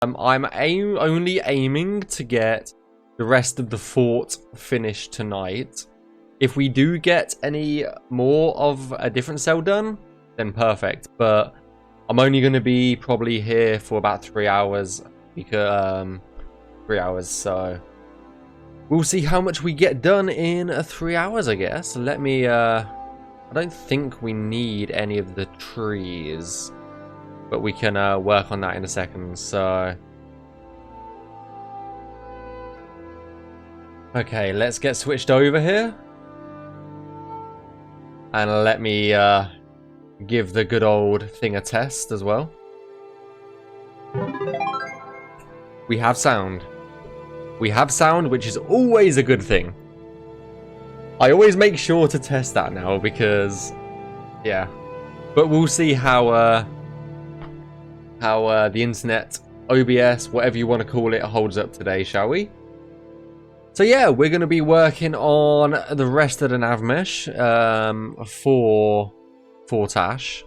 only aiming to get the rest of the fort finished tonight. If we do get any more of a different cell done, then perfect. But I'm only going to be probably here for about 3 hours. Because 3 hours, so we'll see how much we get done in 3 hours, I guess. Let me. I don't think we need any of the trees, but we can work on that in a second. So. Okay, let's get switched over here. And let me give the good old thing a test as well. We have sound. We have sound, which is always a good thing. I always make sure to test that now because, yeah. But we'll see how the internet, OBS, whatever you want to call it, holds up today, shall we? So yeah, we're going to be working on the rest of the Navmesh for Fortash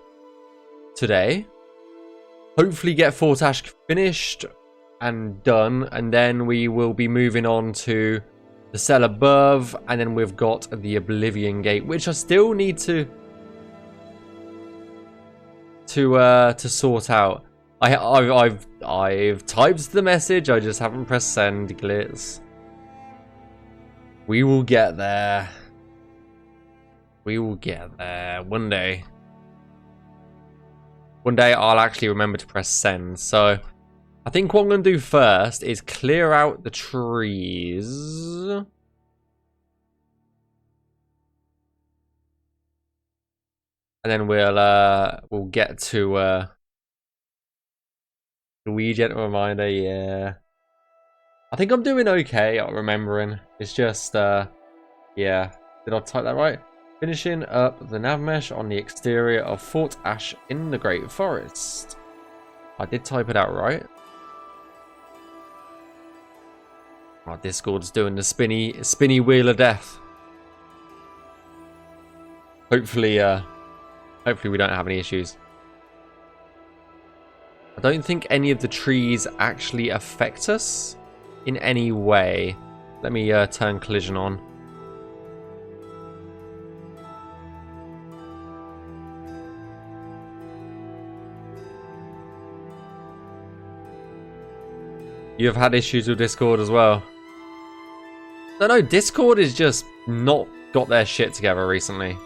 today. Hopefully get Fortash finished and done, and then we will be moving on to the cell above, and then we've got the Oblivion Gate, which I still need to sort out. I've typed the message, I just haven't pressed send. Glitz. We will get there. We will get there one day. One day I'll actually remember to press send. So I think what I'm going to do first is clear out the trees. And then we'll get to Luigi at a reminder, yeah. I think I'm doing okay at remembering. It's just yeah. Did I type that right? Finishing up the Navmesh on the exterior of Fort Ash in the Great Forest. I did type it out right. Our Discord's doing the spinny wheel of death. Hopefully we don't have any issues. I don't think any of the trees actually affect us in any way. Let me turn collision on. You've had issues with Discord as well. No, Discord is just not got their shit together recently.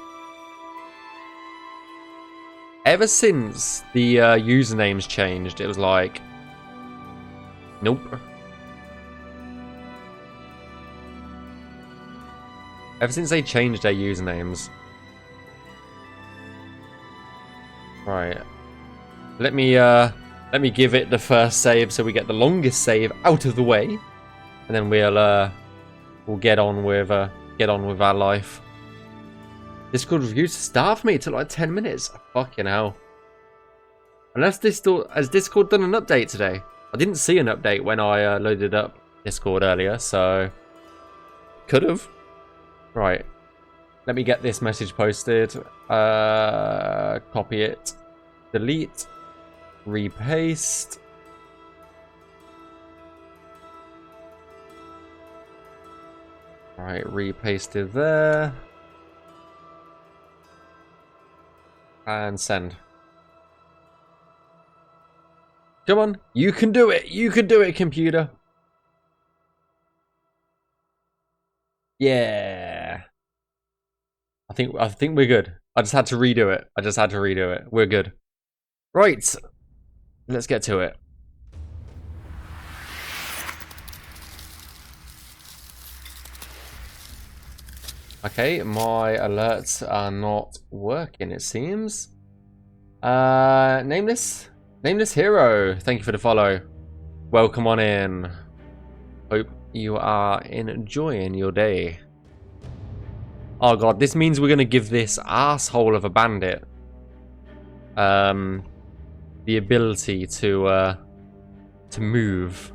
Ever since the usernames changed, it was like, nope. Ever since they changed their usernames. Right. Let me give it the first save so we get the longest save out of the way, and then we'll get on with our life. Discord reviews to start for me to like 10 minutes. Fucking hell. Unless has Discord done an update today? I didn't see an update when I loaded up Discord earlier, so could have. Right. Let me get this message posted. Copy it. Delete. Repaste. Right, repasted there. And send. Come on, you can do it. You can do it, computer. Yeah. I think we're good. I just had to redo it. We're good. Right. Let's get to it. Okay, my alerts are not working, it seems. Nameless Hero, thank you for the follow. Welcome on in. Hope you are enjoying your day. Oh god, this means we're gonna give this asshole of a bandit the ability to move.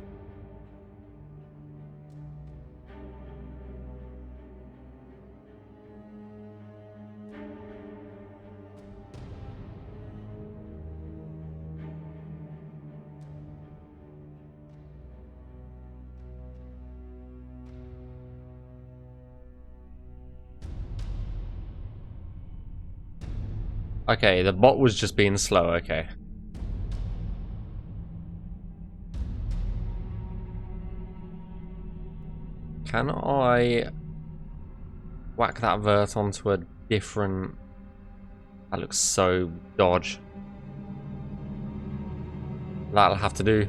Okay, the bot was just being slow, okay. Can I whack that vert onto a different... That looks so dodge. That'll have to do.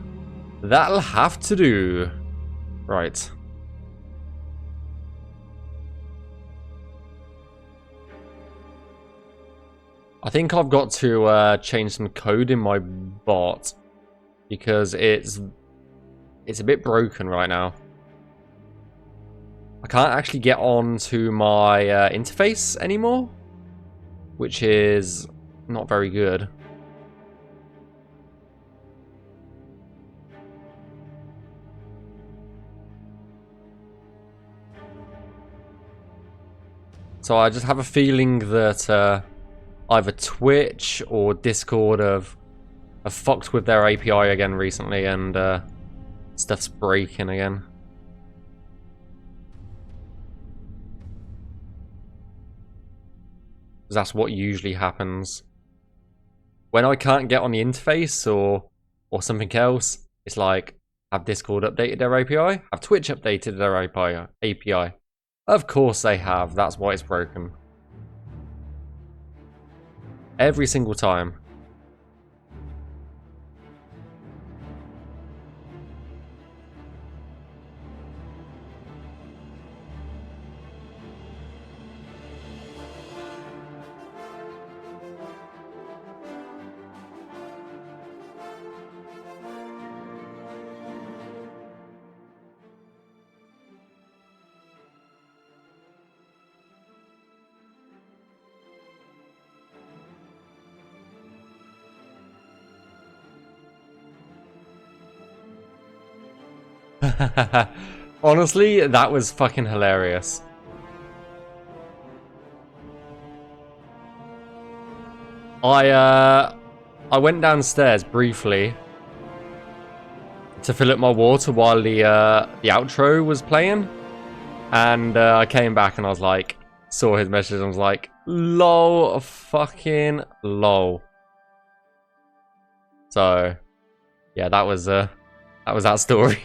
That'll have to do. Right. I think I've got to change some code in my bot because it's a bit broken right now. I can't actually get on to my interface anymore, which is not very good. So I just have a feeling that either Twitch or Discord have fucked with their API again recently, and stuff's breaking again. That's what usually happens. When I can't get on the interface or something else, it's like, have Discord updated their API? Have Twitch updated their API? Of course they have, that's why it's broken. Every single time. Honestly, that was fucking hilarious. I went downstairs briefly to fill up my water while the outro was playing, and I came back and I was like, saw his message and I was like, lol, fucking lol. So yeah, that was that story.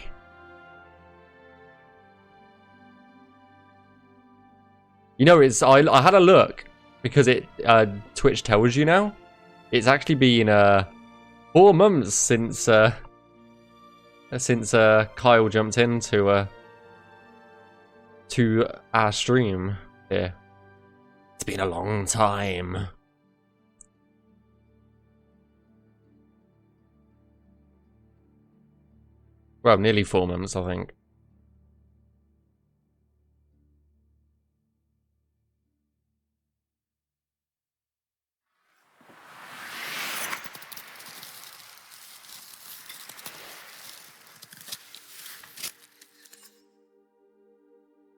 You know, it's I had a look because it Twitch tells you now. It's actually been 4 months since Kyle jumped into to our stream here. It's been a long time. Well, nearly 4 months, I think.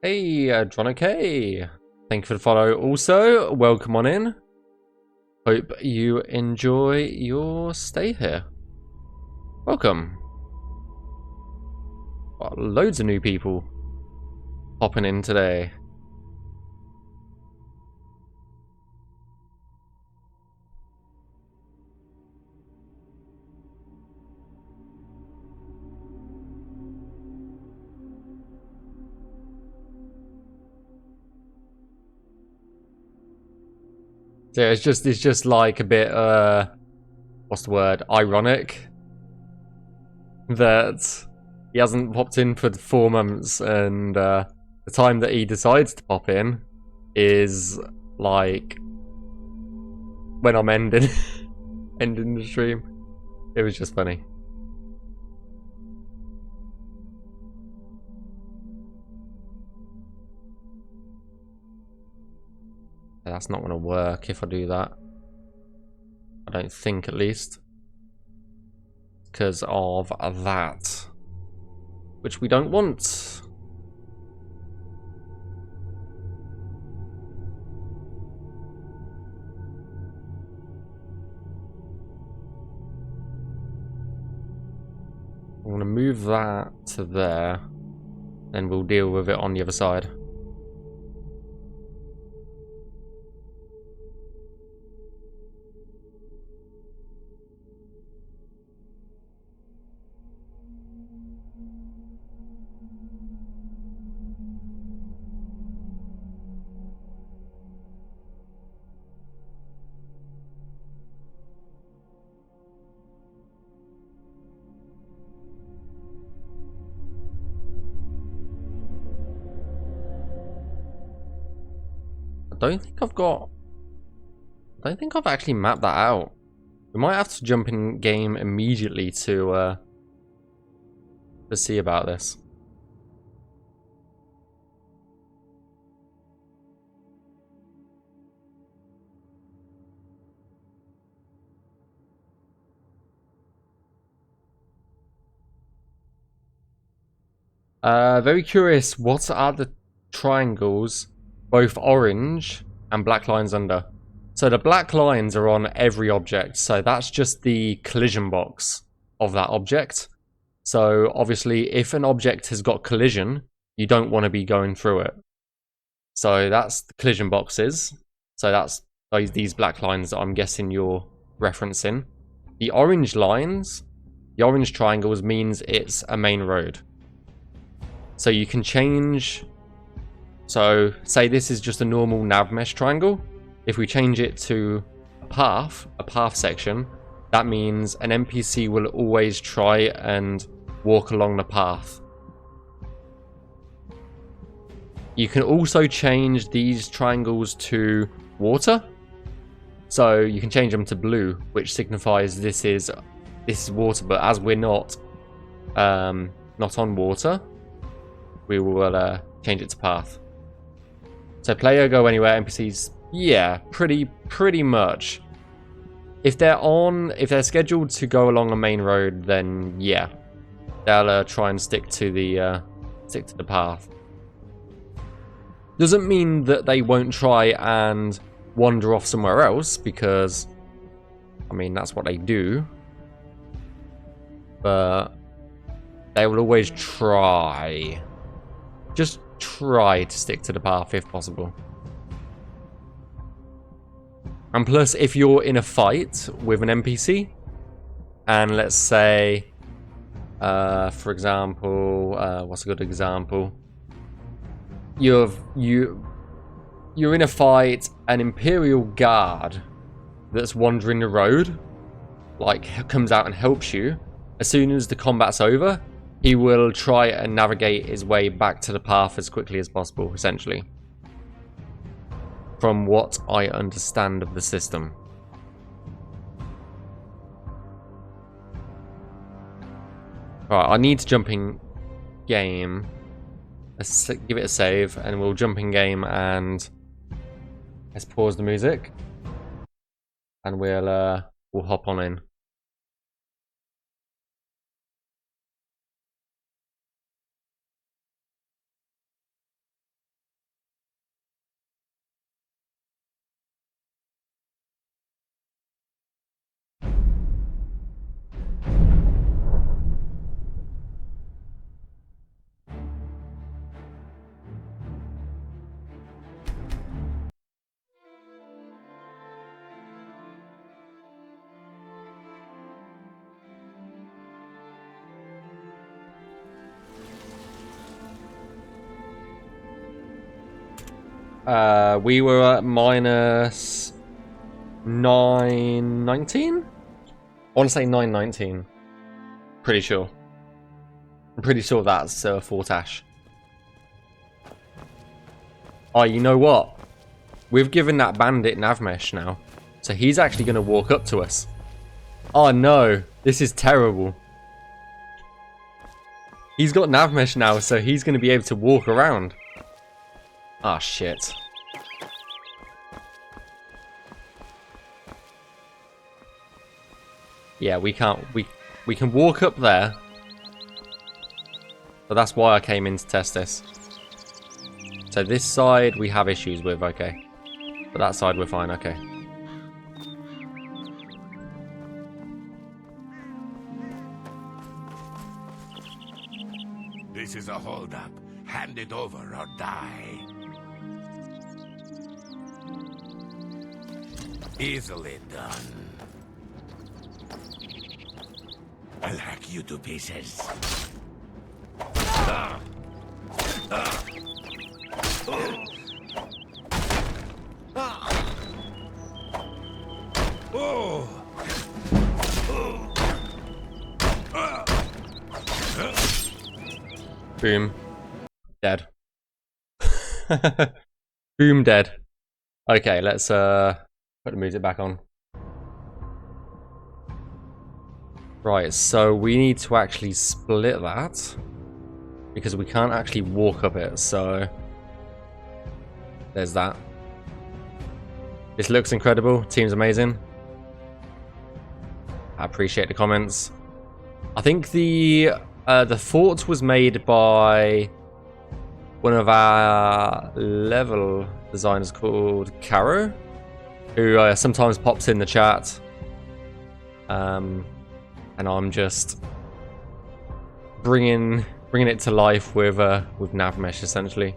Hey, Dronik, thank you for the follow. Also, welcome on in. Hope you enjoy your stay here. Welcome. Got loads of new people popping in today. So it's just like a bit what's the word? Ironic that he hasn't popped in for 4 months, and the time that he decides to pop in is like when I'm ending ending the stream. It was just funny. That's not going to work if I do that. I don't think, at least. Because of that. Which we don't want. I'm going to move that to there. Then we'll deal with it on the other side. don't think I've got... I don't think I've actually mapped that out. We might have to jump in game immediately to see about this. Very curious, what are the triangles, both orange and black lines under? So the black lines are on every object, so that's just the collision box of that object. So obviously if an object has got collision, you don't want to be going through it. So that's the collision boxes. So that's these black lines that I'm guessing you're referencing. The orange lines, the orange triangles means it's a main road. So you can change, so say this is just a normal Navmesh triangle. If we change it to a path section, that means an NPC will always try and walk along the path. You can also change these triangles to water. So you can change them to blue, which signifies this is water, but as we're not on water, we will change it to path. So player go anywhere, NPCs, yeah, pretty much. If they're scheduled to go along a main road, then yeah, they'll try and stick to the path. Doesn't mean that they won't try and wander off somewhere else, because I mean that's what they do. But they will always try. Just try to stick to the path if possible. And plus, if you're in a fight with an NPC, and let's say, for example, what's a good example? You're in a fight, an Imperial guard that's wandering the road, like, comes out and helps you. As soon as the combat's over, he will try and navigate his way back to the path as quickly as possible, essentially. From what I understand of the system. Right, I need to jump in game. Let's give it a save, and we'll jump in game, and let's pause the music, and we'll hop on in. We were at minus 919? I want to say 919. Pretty sure. I'm pretty sure that's Fort Ash. Oh, you know what? We've given that bandit Navmesh now. So he's actually going to walk up to us. Oh no, this is terrible. He's got Navmesh now, so he's going to be able to walk around. Ah, shit. Yeah, we can't. We can walk up there. But that's why I came in to test this. So this side we have issues with, okay. But that side we're fine, okay. This is a holdup. Hand it over or die. Easily done. I'll hack you to pieces. Boom. Dead. Boom, dead. Okay, let's put the music back on. Right, so we need to actually split that because we can't actually walk up it, so there's that. This looks incredible, team's amazing. I appreciate the comments. I think the fort was made by one of our level designers called Caro, who sometimes pops in the chat. And I'm just bringing it to life with Navmesh essentially.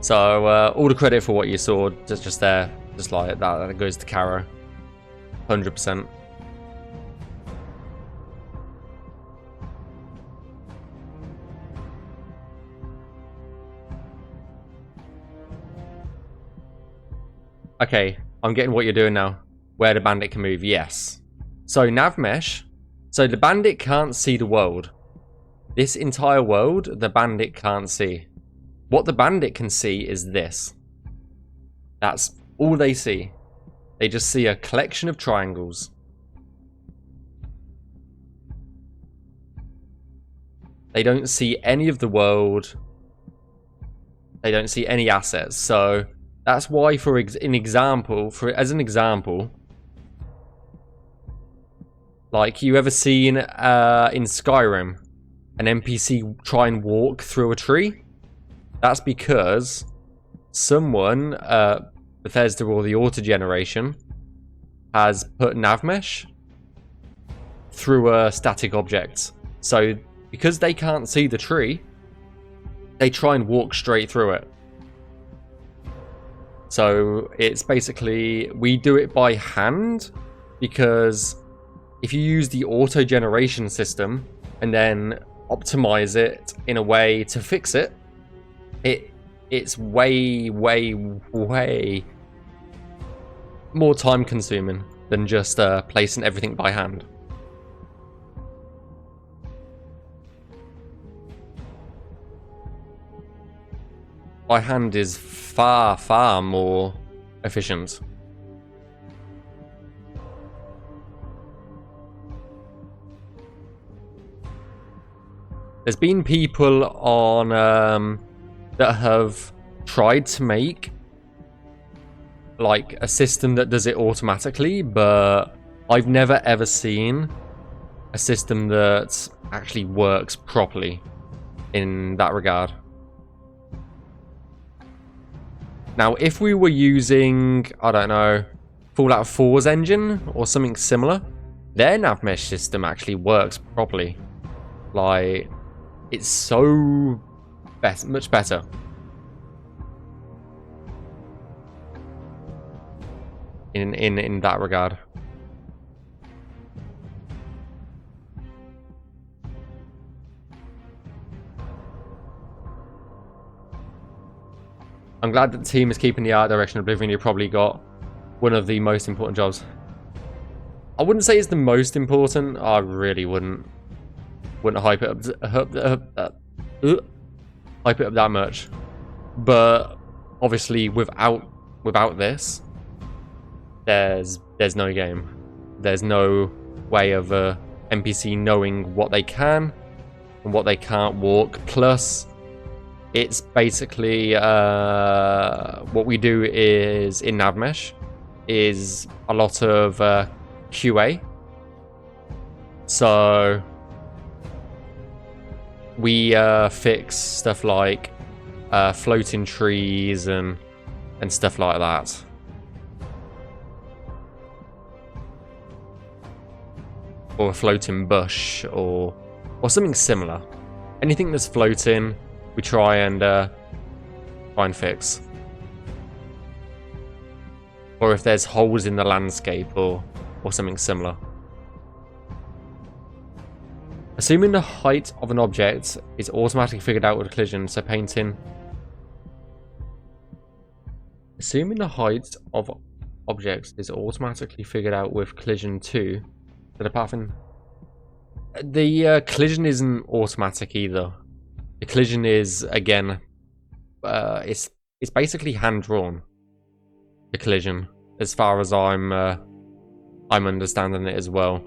So all the credit for what you saw just there, just like that goes to Caro, 100%. Okay, I'm getting what you're doing now. Where the bandit can move, yes. So Navmesh, so the bandit can't see the world. This entire world, the bandit can't see. What the bandit can see is this. That's all they see. They just see a collection of triangles. They don't see any of the world. They don't see any assets. So that's why, as an example, like you ever seen in Skyrim an NPC try and walk through a tree? That's because someone, Bethesda or the auto generation, has put Navmesh through a static object. So because they can't see the tree, they try and walk straight through it. So it's basically, we do it by hand, because if you use the auto generation system and then optimize it in a way to fix it, it's way more time consuming than just placing everything by hand. By hand is far more efficient. There's been people on that have tried to make like a system that does it automatically, but I've never ever seen a system that actually works properly in that regard. Now, if we were using, I don't know, Fallout 4's engine or something similar, their Navmesh system actually works properly. Like, it's so much better. In that regard. I'm glad that the team is keeping the art direction of Oblivion. You probably got one of the most important jobs. I wouldn't say it's the most important. I really wouldn't hype it up that much. But obviously, without this, there's no game. There's no way of NPC knowing what they can and what they can't walk. Plus, it's basically what we do is in Navmesh is a lot of QA. So we fix stuff like floating trees and stuff like that. Or a floating bush or something similar. Anything that's floating, we try and fix. Or if there's holes in the landscape or something similar. Assuming the height of an object is automatically figured out with a collision, so painting. Assuming the height of objects is automatically figured out with collision 2, then apart from the collision isn't automatic either. The collision is, again, it's basically hand drawn. The collision, as far as I'm understanding it as well,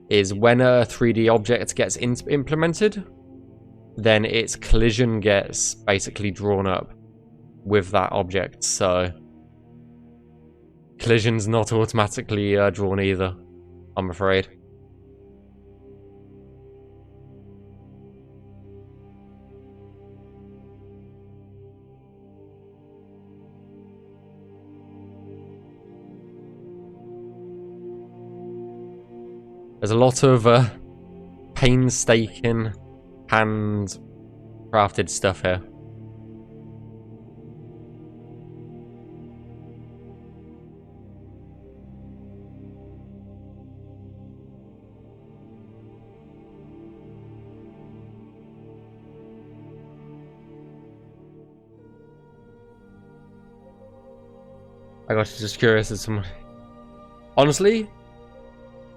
is when a 3D object gets implemented, then its collision gets basically drawn up with that object. So collision's not automatically drawn either, I'm afraid. There's a lot of painstaking, hand-crafted stuff here. I got just curious as someone. Honestly,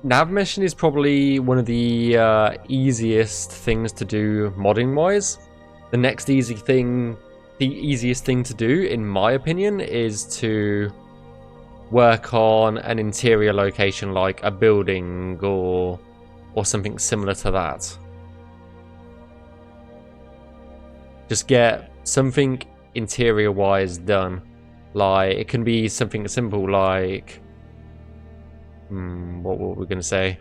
Navmeshing is probably one of the easiest things to do modding-wise. The next easiest thing to do, in my opinion, is to work on an interior location like a building or something similar to that. Just get something interior-wise done. Like, it can be something simple like... what were we going to say?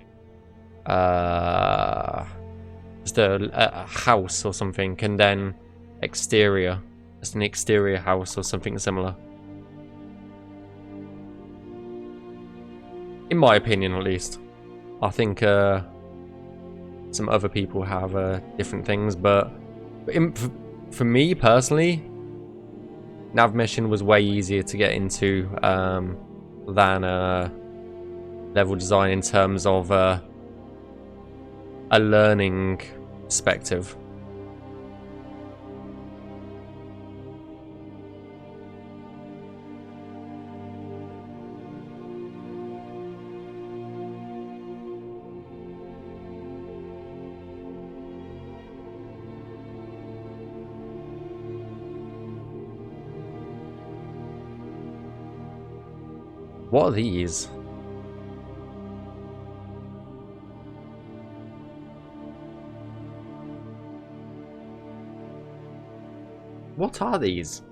Just a house or something, and then exterior. Just an exterior house or something similar. In my opinion, at least. I think some other people have different things, but for me personally, Navmeshing was way easier to get into than level design in terms of a learning perspective. What are these? What are these?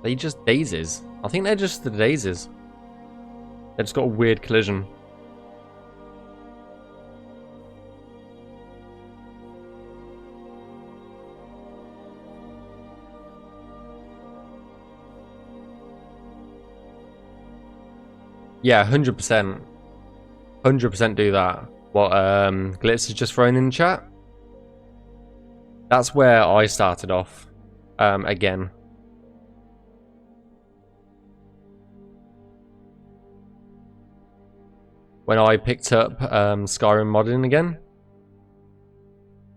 They just daisies. I think they're just the daisies. They just got a weird collision. Yeah, 100%. 100% do that. What Glitz has just thrown in chat. That's where I started off. Again. When I picked up Skyrim modding again.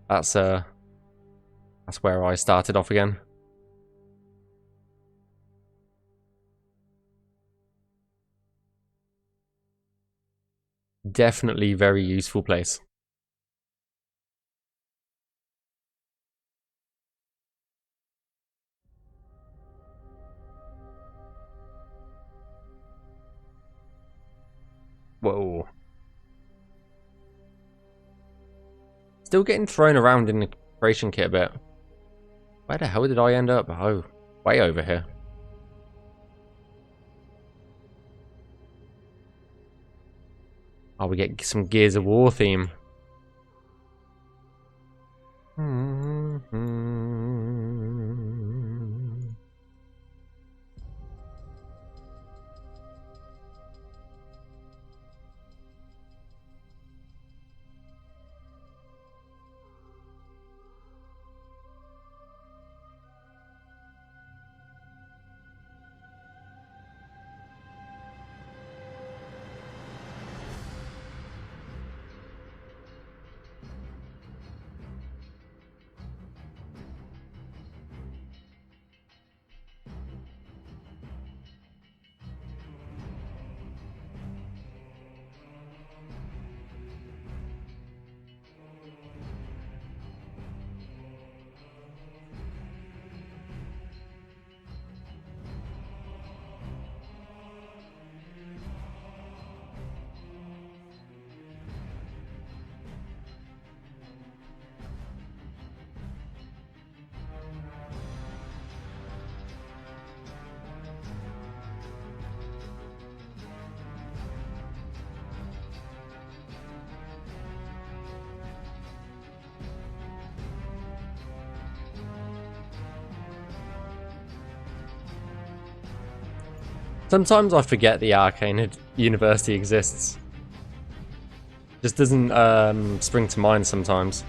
That's where I started off again. Definitely very useful place. Whoa. Still getting thrown around in the creation kit a bit. Where the hell did I end up? Oh, way over here. Oh, we get some Gears of War theme. Sometimes I forget the Arcane University exists. Just doesn't spring to mind sometimes.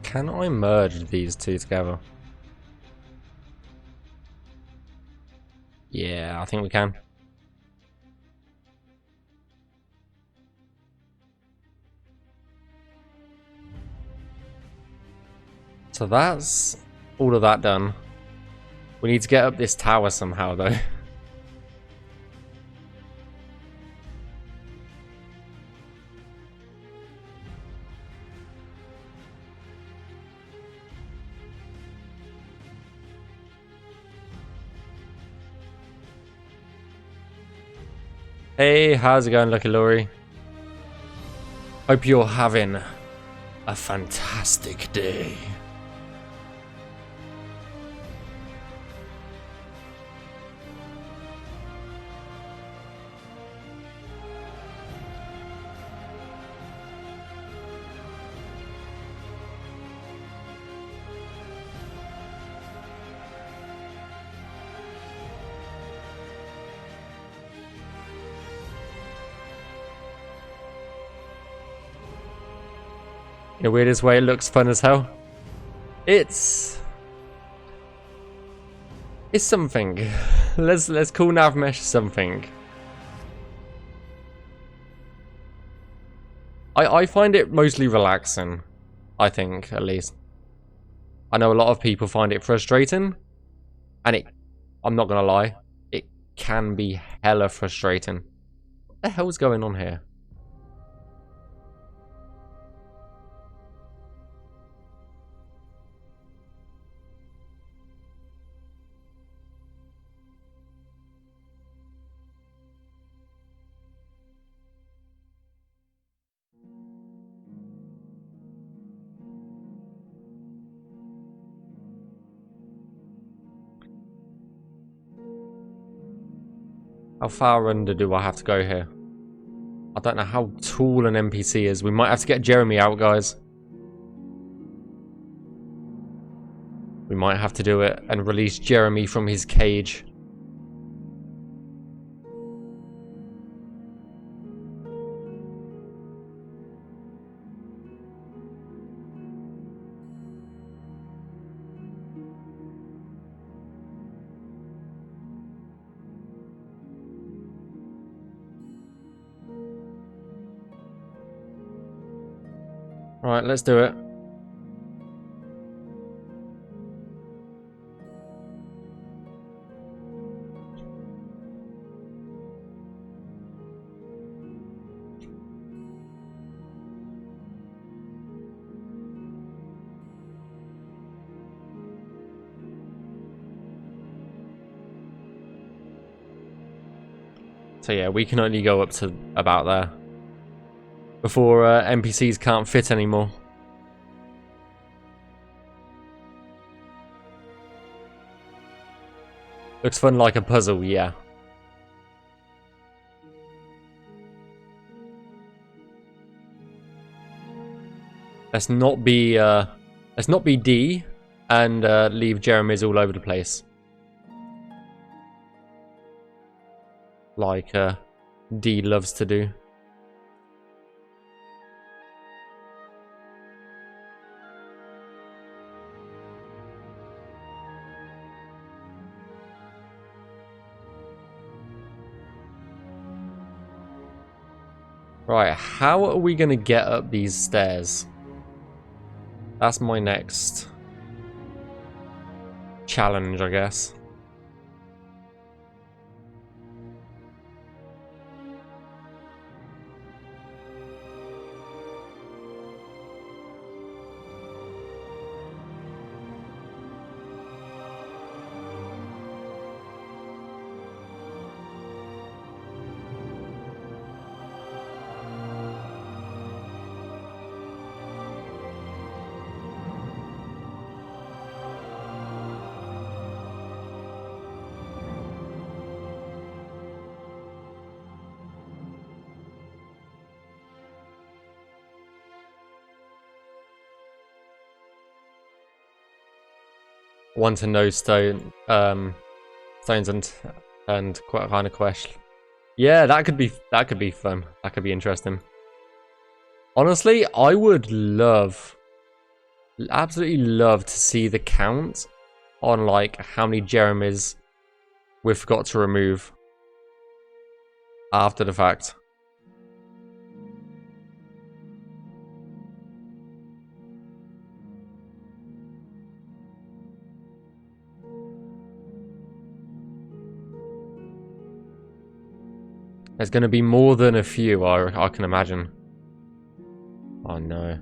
Can I merge these two together? Yeah, I think we can. So that's all of that done. We need to get up this tower somehow, though. Hey, how's it going, Lucky Laurie? Hope you're having a fantastic day. In the weirdest way, it looks fun as hell. It's something. Let's call Navmesh something. I find it mostly relaxing. I think, at least. I know a lot of people find it frustrating, and I'm not gonna lie, it can be hella frustrating. What the hell's going on here? How far under do I have to go here? I don't know how tall an NPC is. We might have to get Jeremy out, guys. We might have to do it and release Jeremy from his cage. Alright, let's do it. So yeah, we can only go up to about there before NPCs can't fit anymore. Looks fun like a puzzle, yeah. Let's not be D and leave Jeremy's all over the place. Like D loves to do. Right, how are we going to get up these stairs? That's my next challenge, I guess. One to know stones and quite kind of question. Yeah, that could be fun. That could be interesting. Honestly, I would absolutely love to see the count on like how many Jeremys we've got to remove after the fact. There's going to be more than a few, I can imagine. Oh no.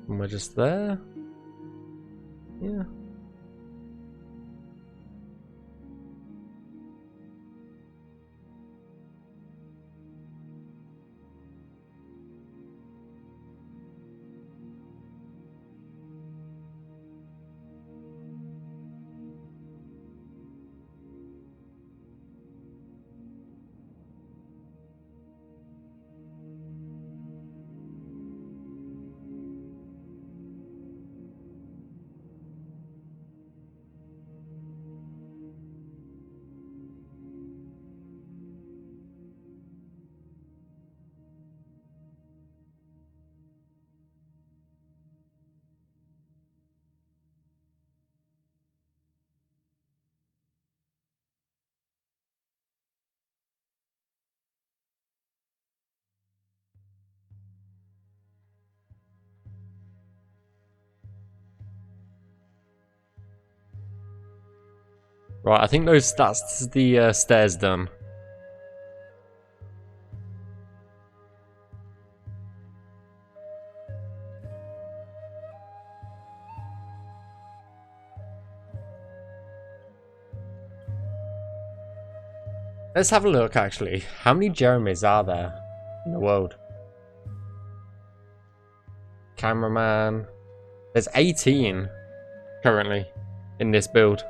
And we're just there? Yeah. Right, I think that's the stairs done. Let's have a look, actually. How many Jeremys are there in the world? Cameraman. There's 18 currently in this build.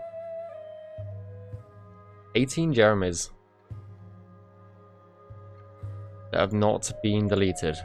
18 Jeremys that have not been deleted.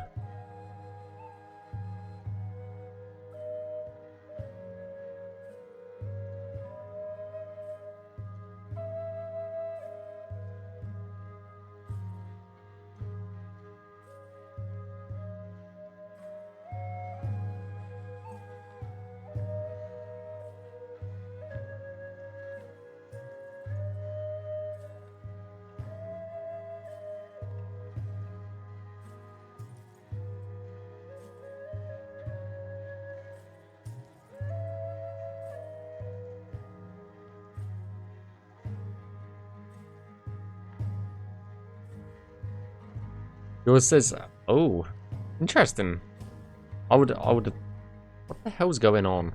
Yours says, oh, interesting. I would, what the hell's going on?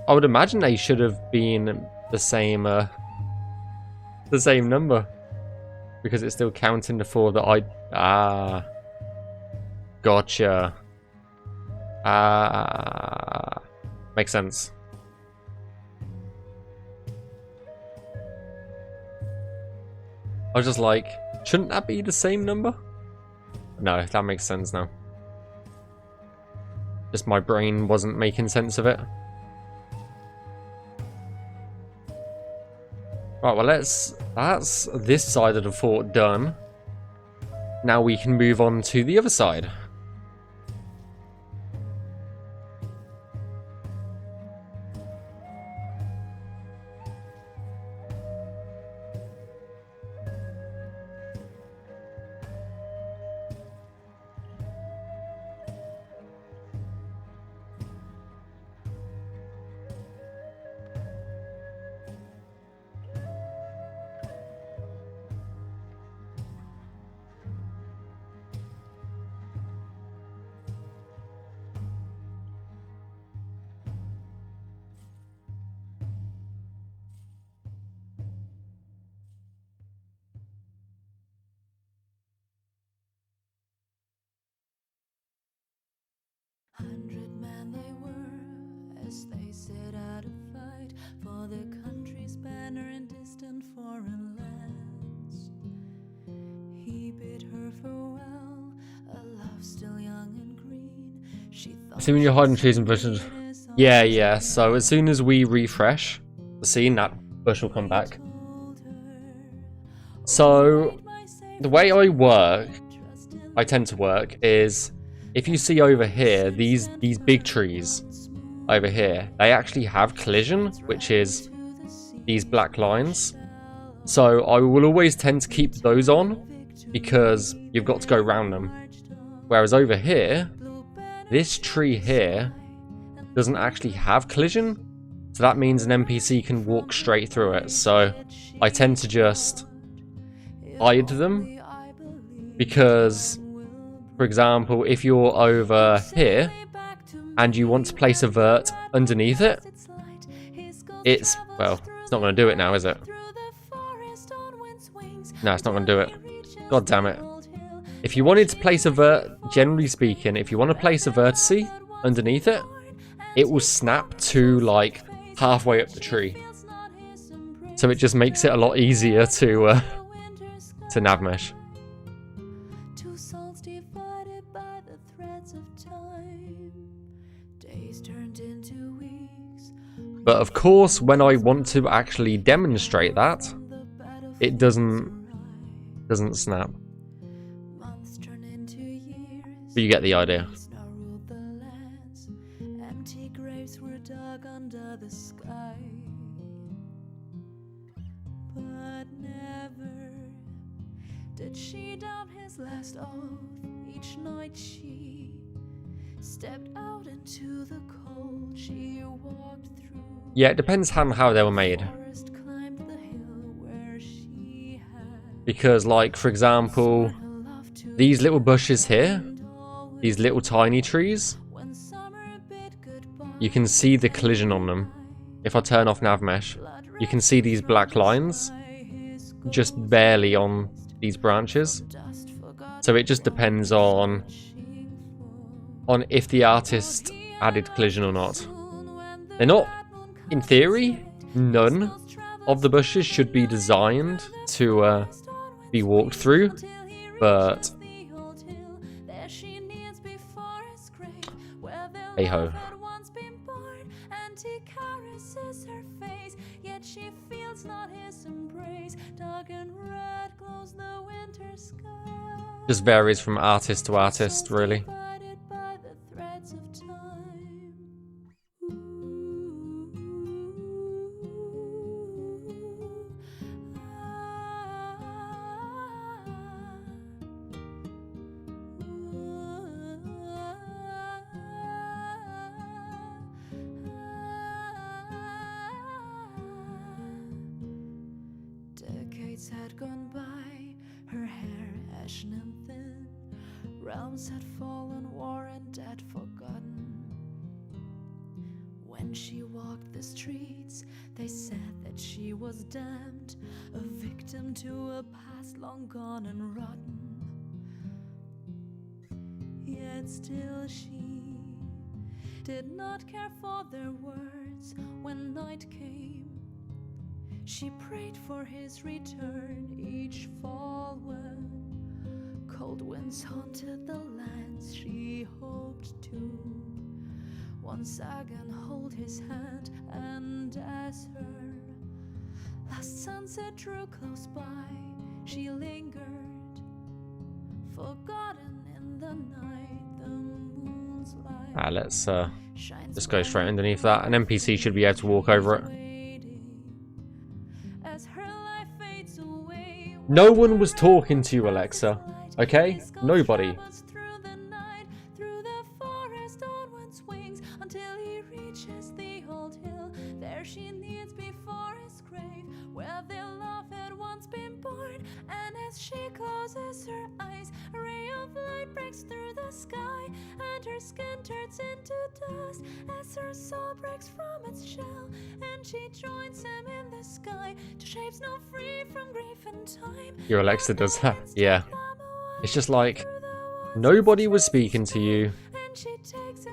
I would imagine they should have been the same number, because it's still counting the 4 that gotcha. Makes sense. I was just like, shouldn't that be the same number? No, that makes sense now. Just my brain wasn't making sense of it. Right, well, that's this side of the fort done. Now we can move on to the other side. Men they were, as they set out to fight for their country's banner in distant foreign lands. He bid her farewell, a love still young and green. She thought See when you're hiding trees and bushes. Yeah. So as soon as we refresh the scene, that bush will come back. So the way I tend to work is, if you see over here, these big trees over here, they actually have collision, which is these black lines. So I will always tend to keep those on because you've got to go around them. Whereas over here, this tree here doesn't actually have collision. So that means an NPC can walk straight through it. So I tend to just hide them because, for example, if you're over here and you want to place a vert underneath it, it's not going to do it now, is it? No, it's not going to do it. God damn it. If you wanted to place a vert, generally speaking, if you want to place a vertice underneath it, it will snap to like halfway up the tree. So it just makes it a lot easier to navmesh. But of course, when I want to actually demonstrate that, it doesn't snap. But you get the idea. Empty graves were dug under the sky, but never did she down his last oath. Each night she stepped out into the cold. She walked through. Yeah, it depends on how they were made. Because, like, for example, these little bushes here, these little tiny trees, you can see the collision on them. If I turn off Navmesh, you can see these black lines just barely on these branches. So it just depends on if the artist added collision or not. They're not, in theory, none of the bushes should be designed to be walked through, but hey ho. Just varies from artist to artist, really. Decades had gone by, her hair ashen and thin. Realms had fallen, war and dead forgotten. When she walked the streets, they said that she was damned, a victim to a past long gone and rotten. Yet still she did not care for their words. When night came, she prayed for his return each fall when cold winds haunted the lands. She hoped to once again hold his hand, and as her Last sunset drew close by. She lingered, forgotten in the night. The moon's light Let's shines just go straight underneath that. An NPC should be able to walk over it. as her life fades away. No one was talking to you, Alexa. Okay? Nobody. Through the night, through the forest on one's wings, until he reaches the old hill. There she kneels before his grave, where their love had once been born. And as she closes her eyes, a ray of light breaks through the sky, and her skin turns into dust as her soul breaks from its shell. And she joins him in the sky to shapes no free from grief and time. Your Alexa does that. Yeah. It's just like, nobody was speaking to you.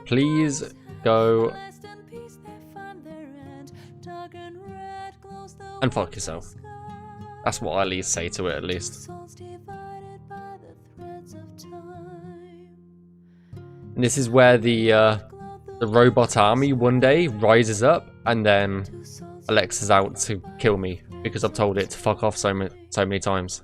Please go and fuck yourself. That's what I at least say to it, at least. And this is where the robot army one day rises up, and then Alexa's out to kill me because I've told it to fuck off so many times.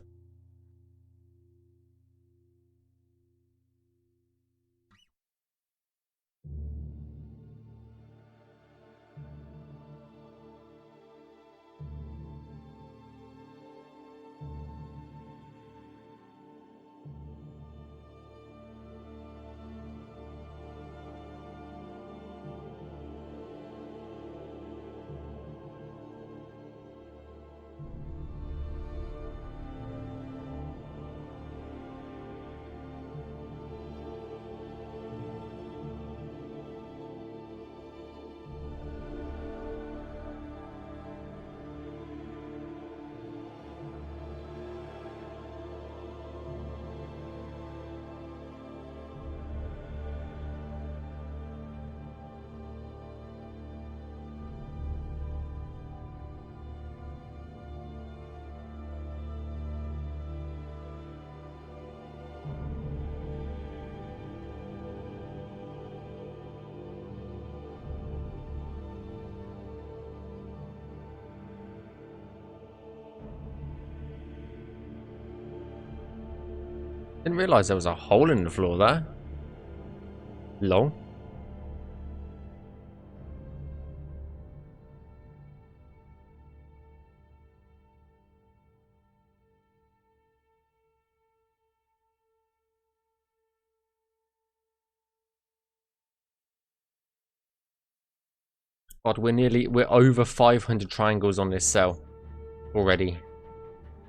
Didn't realise there was a hole in the floor there. Lol. God, we're over 500 triangles on this cell already.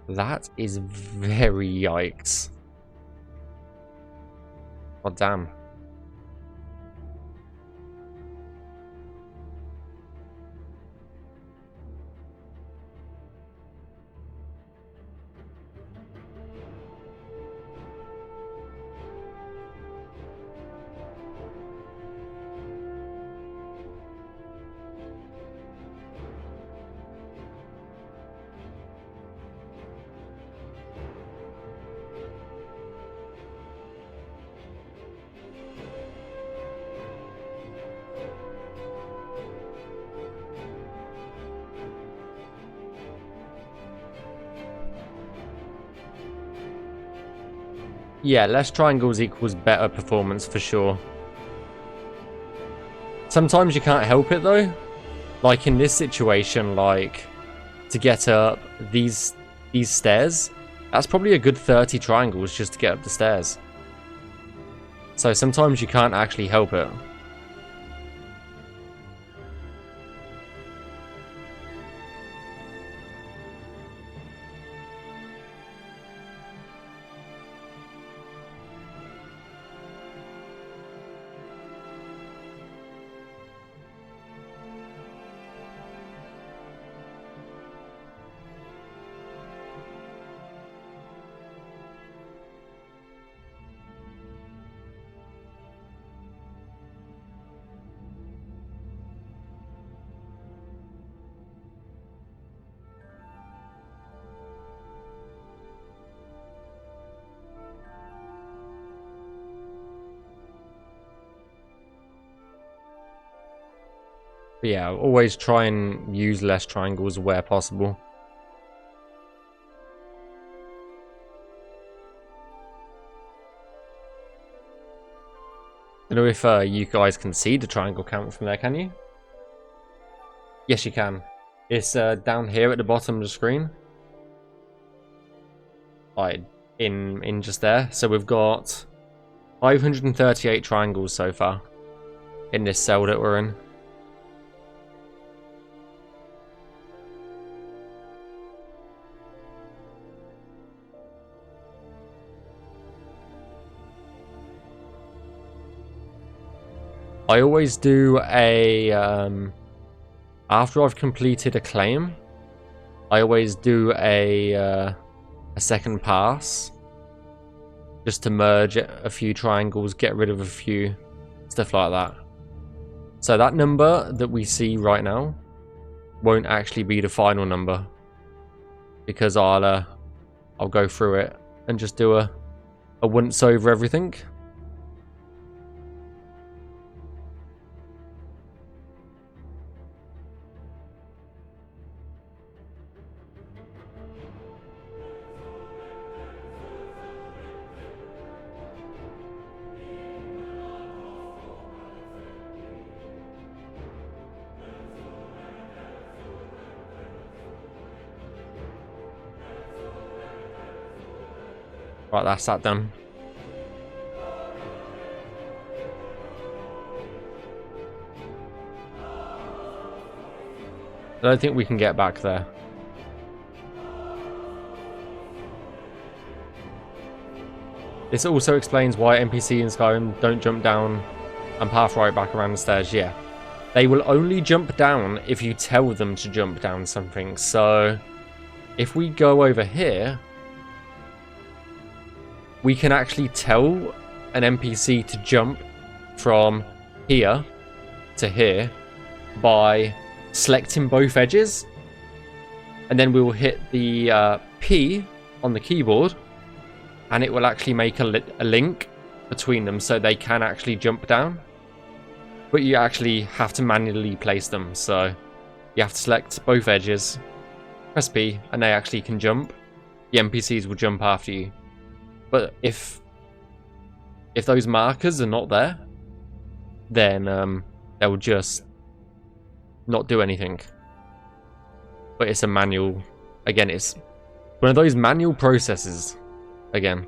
That is very yikes. God damn. Yeah, less triangles equals better performance for sure. Sometimes you can't help it though. Like in this situation, like to get up these stairs, that's probably a good 30 triangles just to get up the stairs. So sometimes you can't actually help it. But yeah, always try and use less triangles where possible. don't know if you guys can see the triangle count from there, can you? Yes, you can. It's down here at the bottom of the screen. Like, in just there. So we've got 538 triangles so far in this cell that we're in. I always do a after I've completed a claim, I always do a second pass just to merge a few triangles, get rid of a few, stuff like that. So that number that we see right now won't actually be the final number, because I'll go through it and just do a once over everything. Right, that's that done. I don't think we can get back there. This also explains why NPC in Skyrim don't jump down and path right back around the stairs. Yeah, they will only jump down if you tell them to jump down something. So if we go over here, we can actually tell an NPC to jump from here to here by selecting both edges, and then we will hit the P on the keyboard, and it will actually make a link between them so they can actually jump down. But you actually have to manually place them, so you have to select both edges, press P, and they actually can jump. The NPCs will jump after you. But if those markers are not there, then they'll just not do anything. But it's a manual. Again, it's one of those manual processes. Again.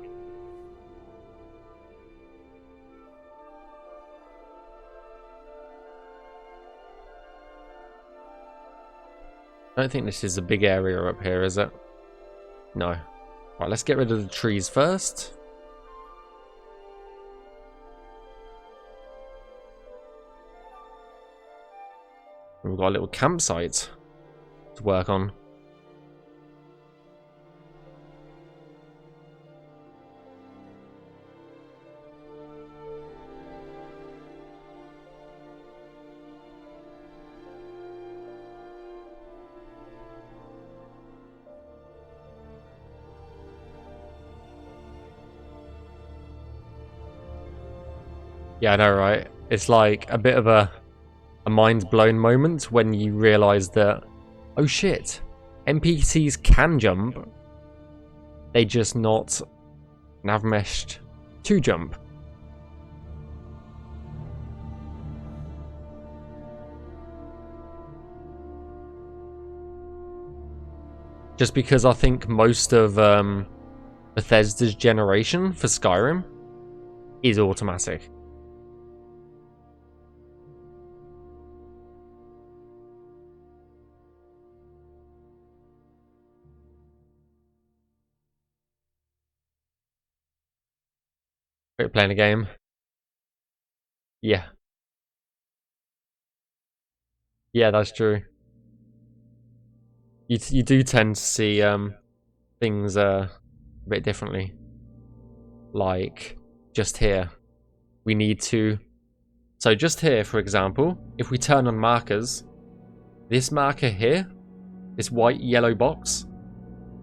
I don't think this is a big area up here, is it? No. Right, let's get rid of the trees first. We've got a little campsite to work on. Yeah, I know, right? It's like a bit of a mind-blown moment when you realise that, oh shit, NPCs can jump. They just not navmeshed to jump. Just because I think most of Bethesda's generation for Skyrim is automatic. Great playing a game. Yeah. Yeah, that's true. You do tend to see things a bit differently. Like, just here. We need to... So just here, for example, if we turn on markers, this marker here, this white yellow box,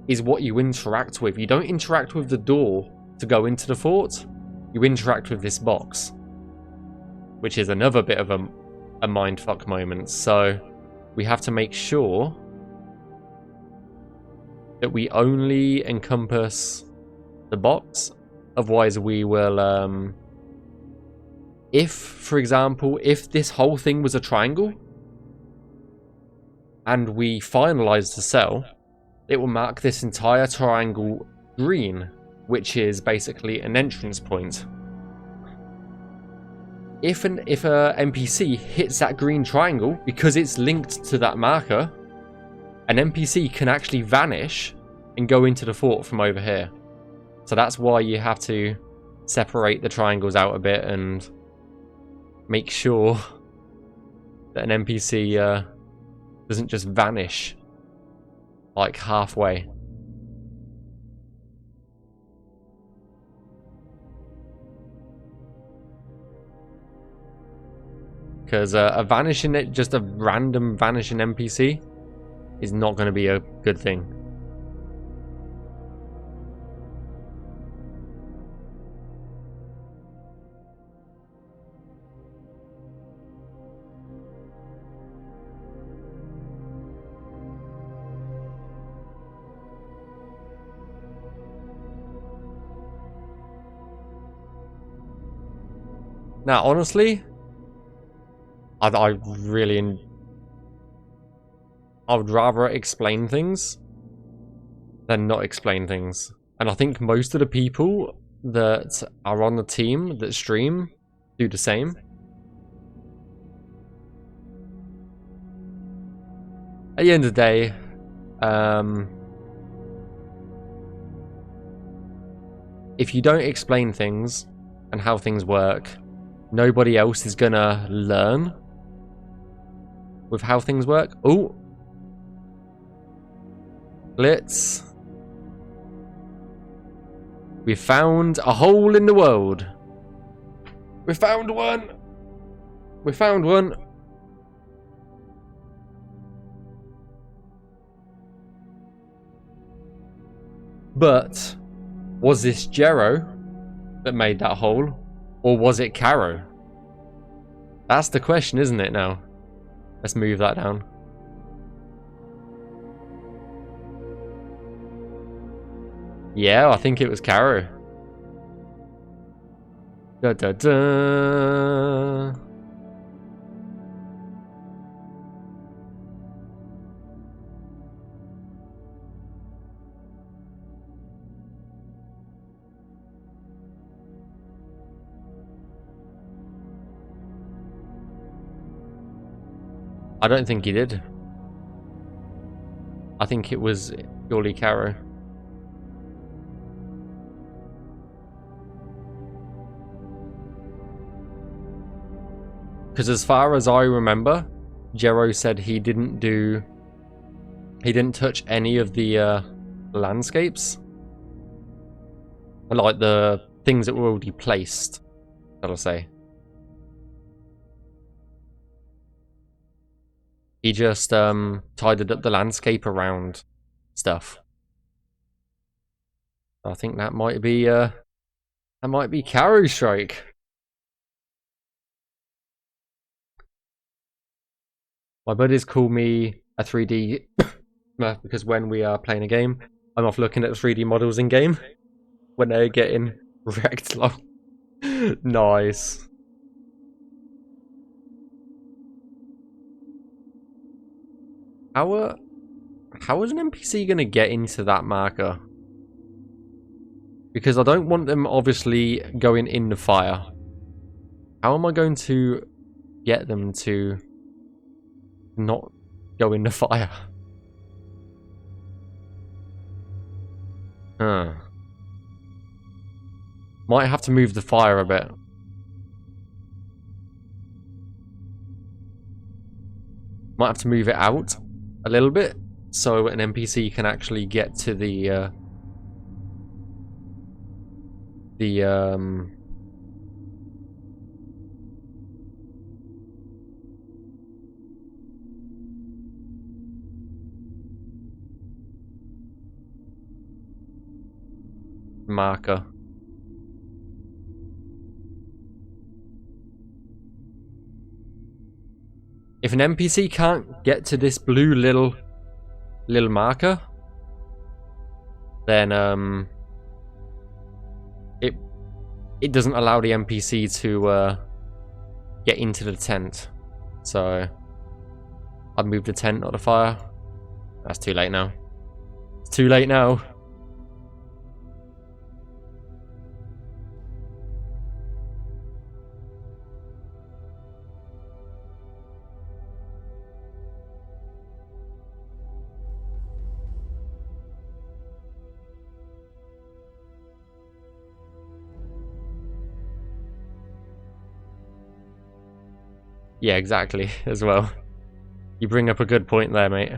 is what you interact with. You don't interact with the door to go into the fort. You interact with this box, which is another bit of a mindfuck moment. So we have to make sure that we only encompass the box, otherwise we will if, for example, if this whole thing was a triangle and we finalize the cell, it will mark this entire triangle green, which is basically an entrance point. If a NPC hits that green triangle, because it's linked to that marker, an NPC can actually vanish and go into the fort from over here. So that's why you have to separate the triangles out a bit and make sure that an NPC doesn't just vanish like halfway. Because a random vanishing NPC is not going to be a good thing. Now, honestly, I would rather explain things than not explain things. And I think most of the people that are on the team that stream do the same. At the end of the day, if you don't explain things and how things work, nobody else is gonna learn with how things work. Oh, Blitz. We found a hole in the world. We found one. We found one. But was this Jero that made that hole? Or was it Caro? That's the question, isn't it now? Let's move that down. Yeah, I think it was Caro. Da da da. I don't think he did. I think it was purely Caro. Because as far as I remember, Jero said he didn't touch any of the landscapes. Like the things that were already placed, shall I say. He just tidied up the landscape around stuff. I think that might be Caro Strike. My buddies call me a 3D because when we are playing a game, I'm off looking at 3D models in game when they're getting wrecked. Nice. How is an NPC gonna get into that marker? Because I don't want them obviously going in the fire. How am I going to get them to not go in the fire? Huh. Might have to move the fire a bit. Might have to move it out a little bit so an NPC can actually get to the marker. If an NPC can't get to this blue little marker, then it doesn't allow the NPC get into the tent. So I've moved the tent, not the fire. That's too late now. It's too late now. Yeah, exactly, as well. You bring up a good point there, mate.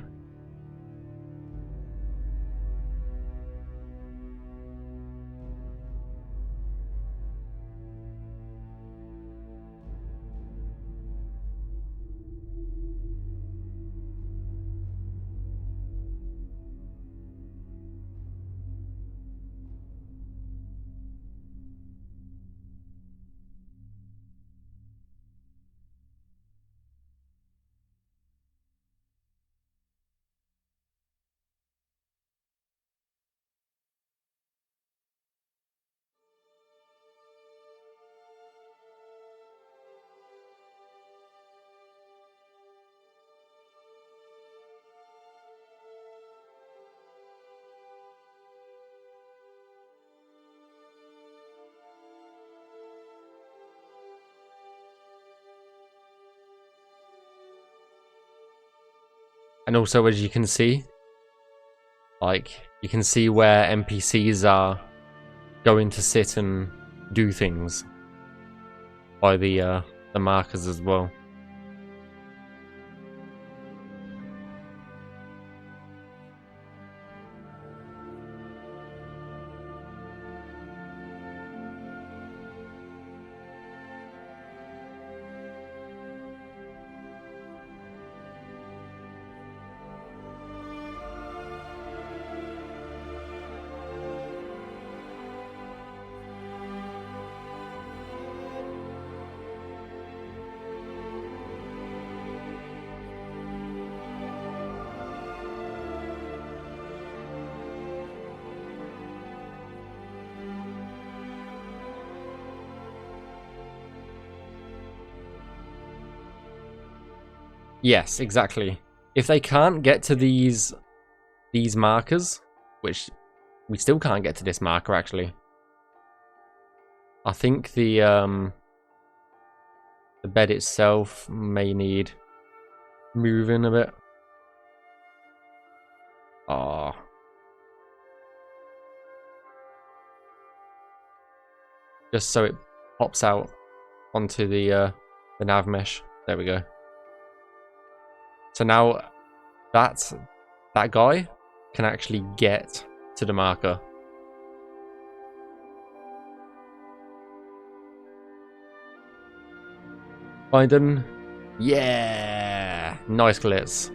And also, as you can see, like, you can see where NPCs are going to sit and do things by the markers as well. Yes, exactly. If they can't get to these markers, which we still can't get to this marker actually. I think the bed itself may need moving a bit. Ah. Just so it pops out onto the nav mesh. There we go. So now that guy can actually get to the marker. Biden. Yeah! Nice glitz.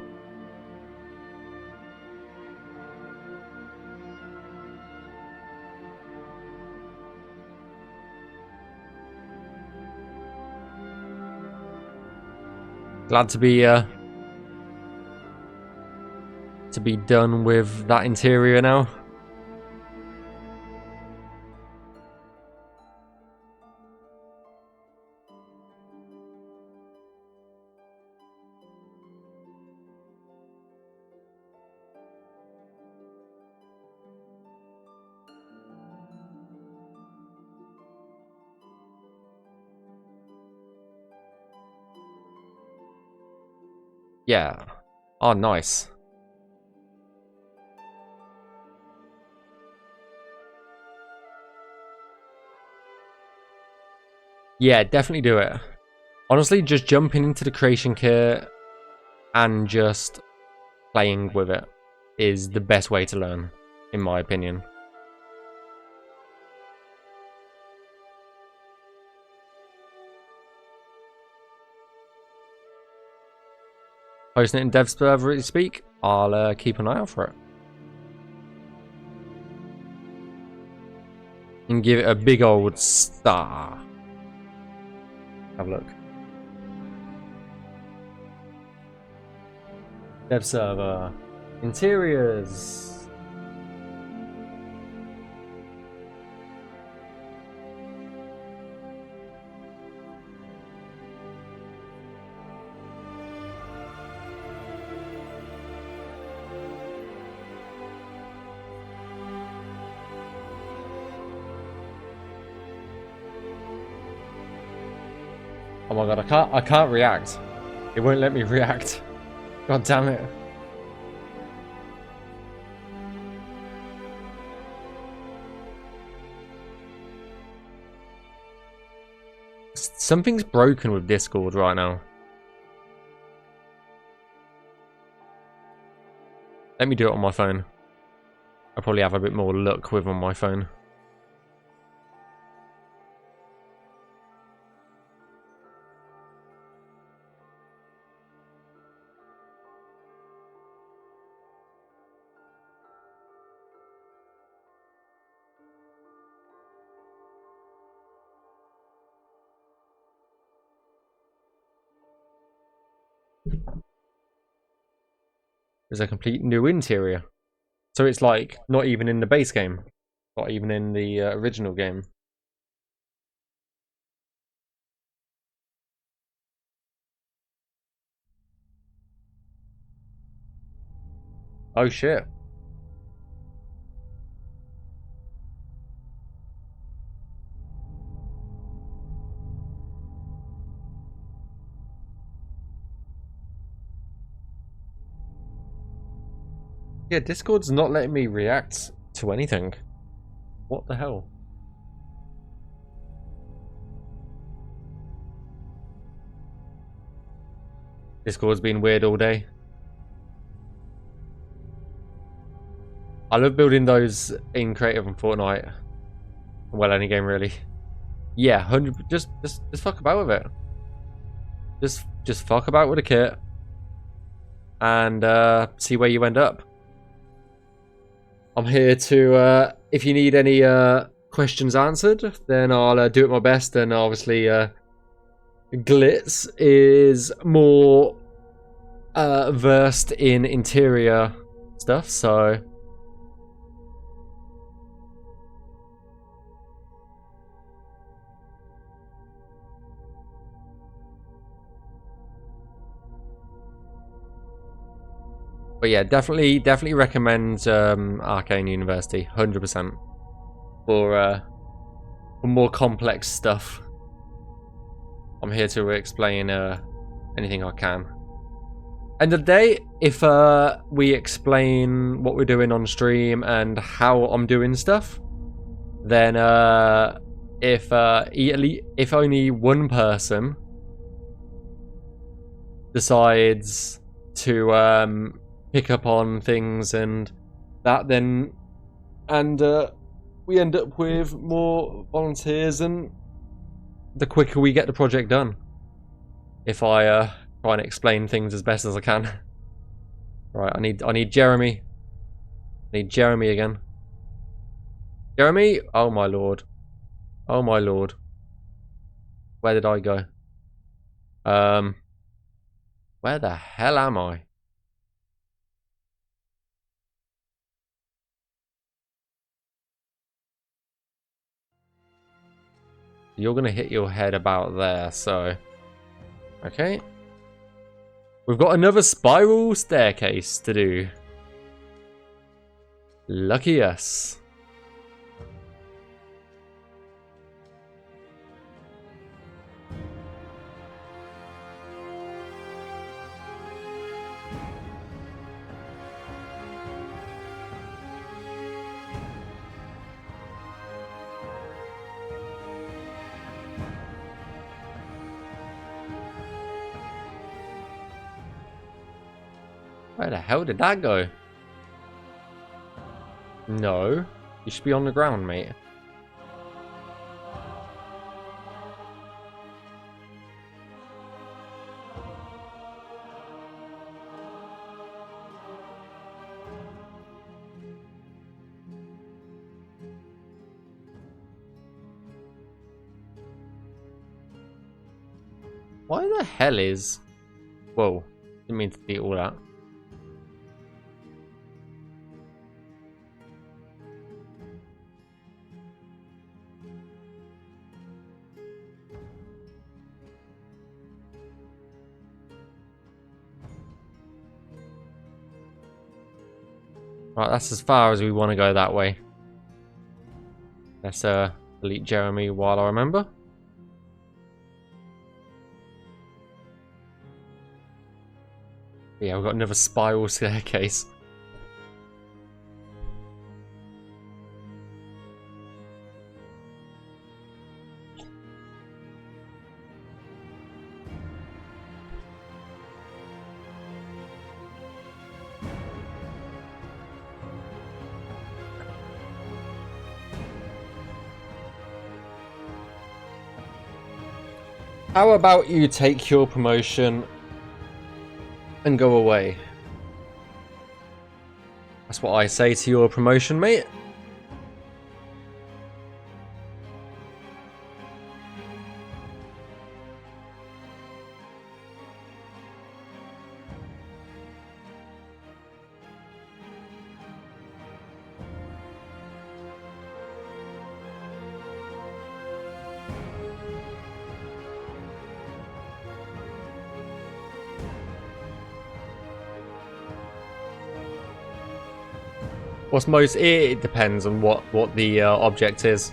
Glad to be done with that interior now. Yeah. Oh, nice. Yeah, definitely do it. Honestly, just jumping into the creation kit and just playing with it is the best way to learn, in my opinion. Posting it in dev server as you speak. I'll keep an eye out for it. And give it a big old star. Have a look. Dev server. Interiors. Oh my god, I can't react. It won't let me react. God damn it. Something's broken with Discord right now. Let me do it on my phone. I'll probably have a bit more luck with on my phone. There's a complete new interior. So it's like not even in the base game. Not even in the original game. Oh shit. Yeah, Discord's not letting me react to anything. What the hell? Discord's been weird all day. I love building those in creative and Fortnite. Well, any game really. Yeah, 100. Just fuck about with it. Just fuck about with a kit, and see where you end up. I'm here to. If you need any questions answered, then I'll do it my best. And obviously, Glitz is more versed in interior stuff, so. But yeah, definitely recommend Arcane University, 100% for more complex stuff. I'm here to explain anything I can. End of the day, if we explain what we're doing on stream and how I'm doing stuff, then if only one person decides to pick up on things and that, then we end up with more volunteers, and the quicker we get the project done. If I try and explain things as best as I can. Right, I need Jeremy. I need Jeremy again. Jeremy? Oh my lord. Oh my lord. Where did I go? Where the hell am I? You're gonna hit your head about there, so. Okay. We've got another spiral staircase to do. Lucky us. Where the hell did that go? No. You should be on the ground, mate. Why the hell is... Whoa. Didn't mean to delete all that. Right, that's as far as we want to go that way. Let's delete Jeremy while I remember. Yeah, we've got another spiral staircase. How about you take your promotion and go away? That's what I say to your promotion, mate. What's most? It depends on what the object is.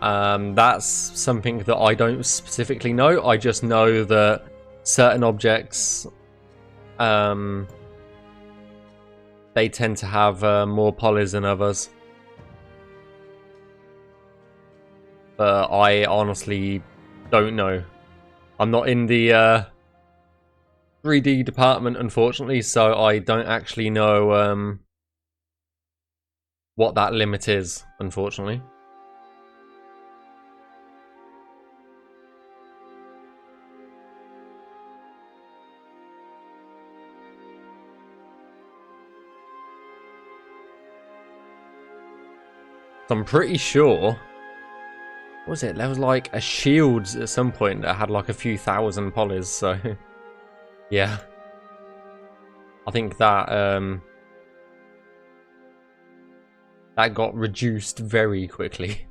That's something that I don't specifically know. I just know that certain objects, they tend to have more polys than others. But I honestly don't know. I'm not in the 3D department, unfortunately, so I don't actually know what that limit is, unfortunately. So I'm pretty sure... What was it? There was like a shield at some point that had like a few thousand polys, so... yeah. I think that that got reduced very quickly.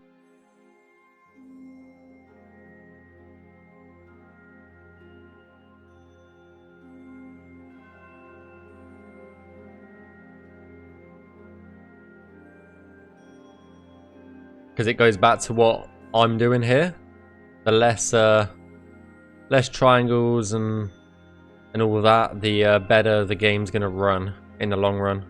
Because it goes back to what I'm doing here. The less triangles and all of that, the better the game's gonna run in the long run.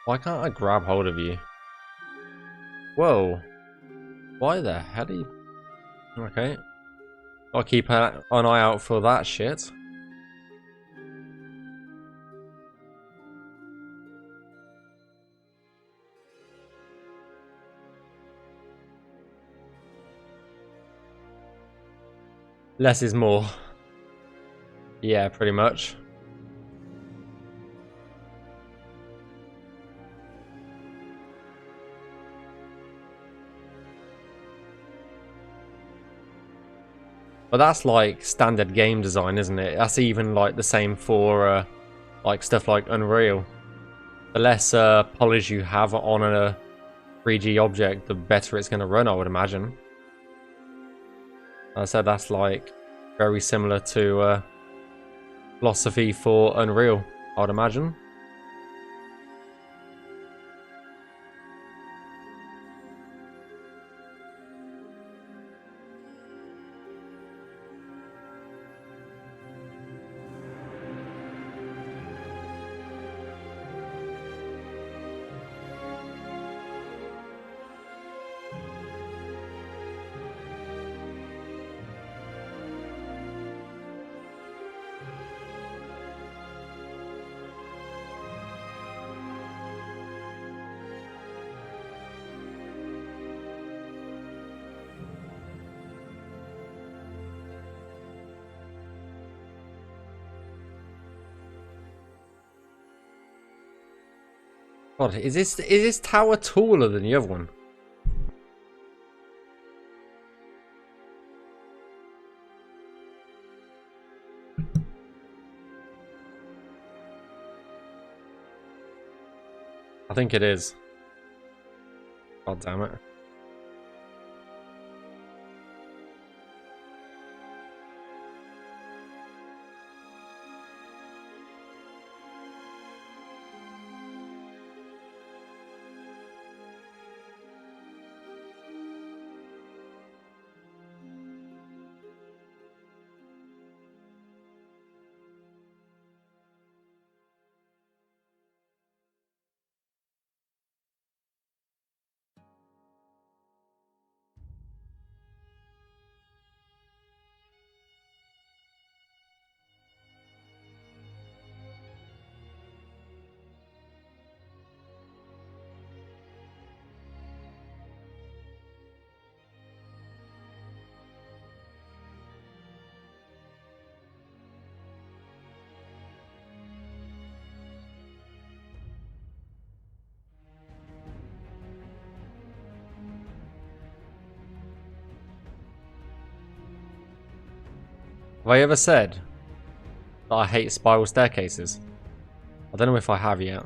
Why can't I grab hold of you? Whoa. Why the hell are you... Okay. I'll keep an eye out for that shit. Less is more. Yeah, pretty much. But that's like standard game design, isn't it? That's even like the same for like stuff like Unreal. The less polish you have on a 3D object, the better it's going to run, I would imagine. I said that's like very similar to philosophy for Unreal, I would imagine. God, is this tower taller than the other one? I think it is. God damn it. Have I ever said that I hate spiral staircases? I don't know if I have yet.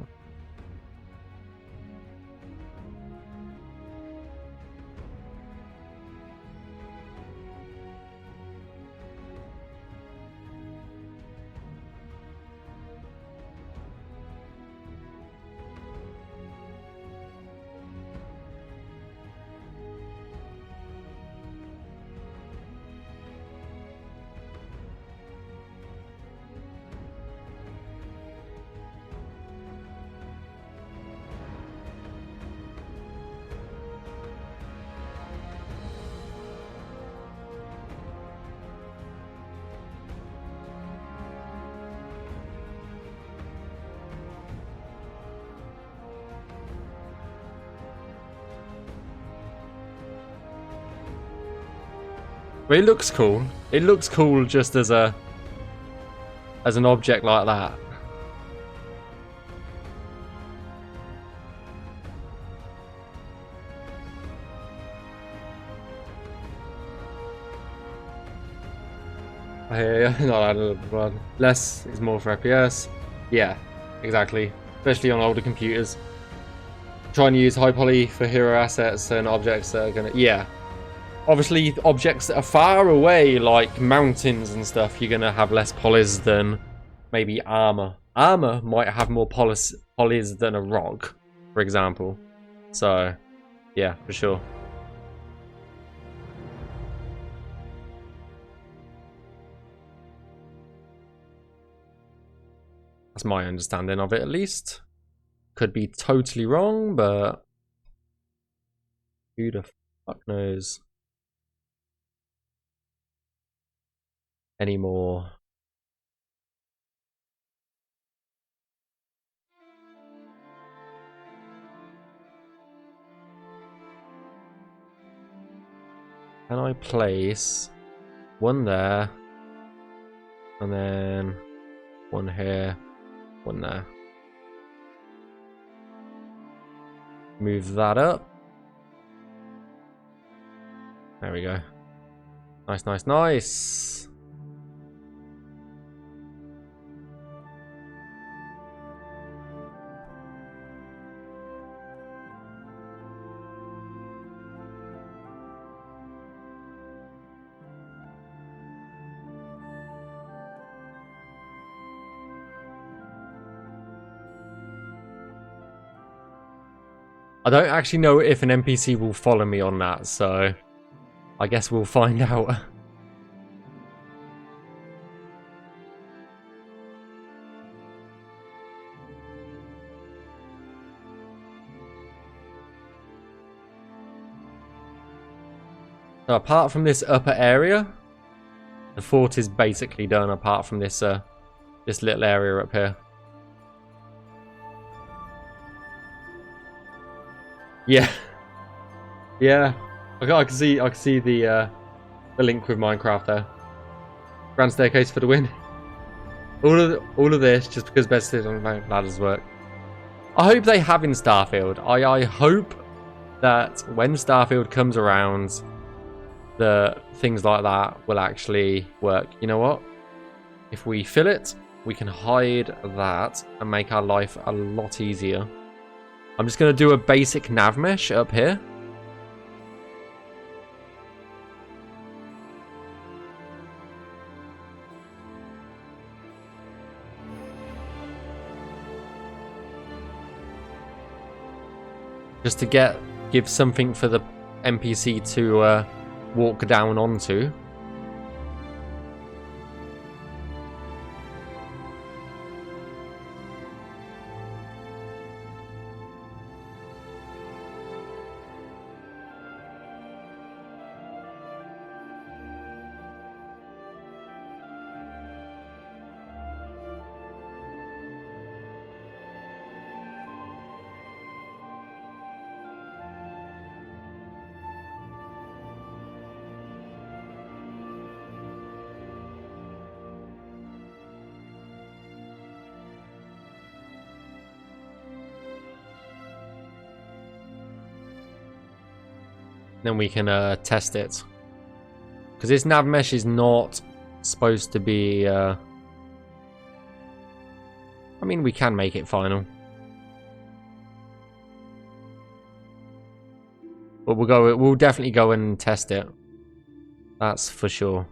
But it looks cool. It looks cool just as an object like that. I hear you. Not added blood. Less is more for FPS. Yeah, exactly. Especially on older computers. Trying to use high poly for hero assets and objects that are gonna. Yeah. Obviously, objects that are far away, like mountains and stuff, you're gonna have less polys than maybe armor. Armor might have more polys than a rock, for example. So, yeah, for sure. That's my understanding of it, at least. Could be totally wrong, but who the fuck knows anymore? Can I place one there, and then one here, one there? Move that up. There we go. Nice, nice, nice. I don't actually know if an NPC will follow me on that, so I guess we'll find out. So apart from this upper area, the fort is basically done apart from this this little area up here. Yeah, yeah. I can see the link with Minecraft there. Grand staircase for the win. All of this just because best on ladders work. I hope they have in Starfield. I hope that when Starfield comes around, the things like that will actually work. You know what? If we fill it, we can hide that and make our life a lot easier. I'm just going to do a basic nav mesh up here. Just to give something for the NPC to walk down onto. Then we can test it. Because this nav mesh is not supposed to be... I mean, we can make it final. But we'll definitely go and test it. That's for sure.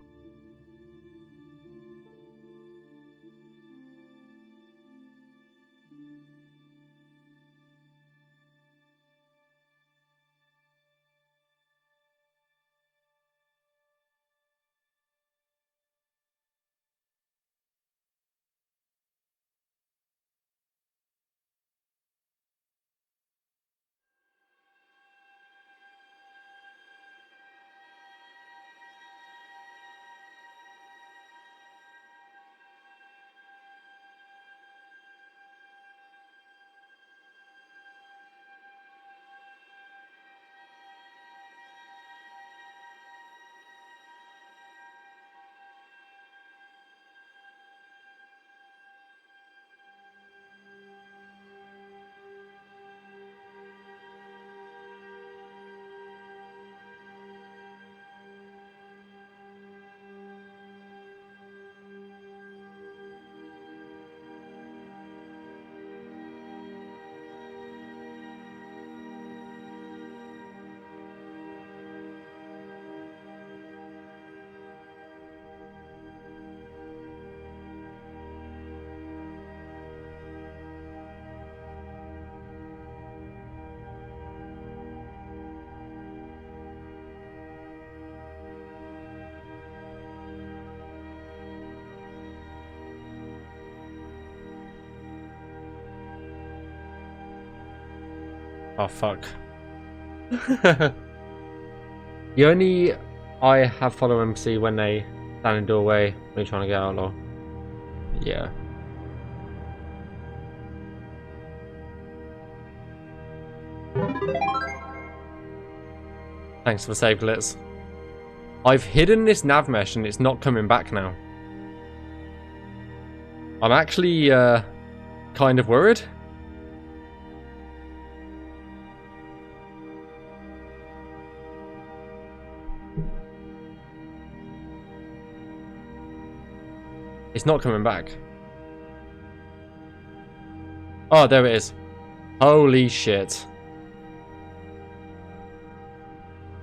Oh, fuck. I have follow MC when they stand in doorway when you're trying to get out, lol. Yeah. Thanks for the save, Glitz. I've hidden this nav mesh and it's not coming back now. I'm actually kind of worried. It's not coming back. Oh, there it is. Holy shit.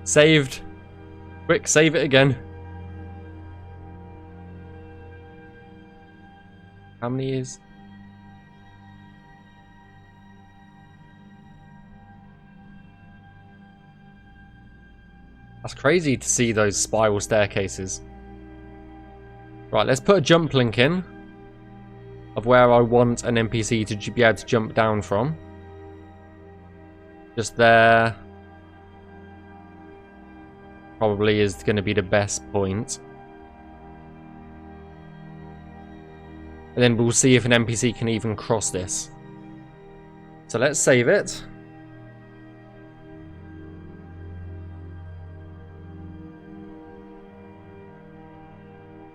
Saved. Quick, save it again. How many is... That's crazy to see those spiral staircases. Right, let's put a jump link in of where I want an NPC to be able to jump down from. Just there. Probably is going to be the best point. And then we'll see if an NPC can even cross this. So let's save it.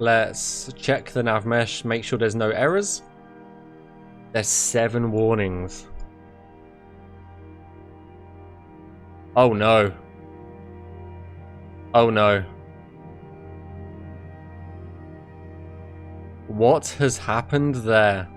Let's check the nav mesh, make sure there's no errors. There's 7 warnings. Oh no. Oh no. What has happened there?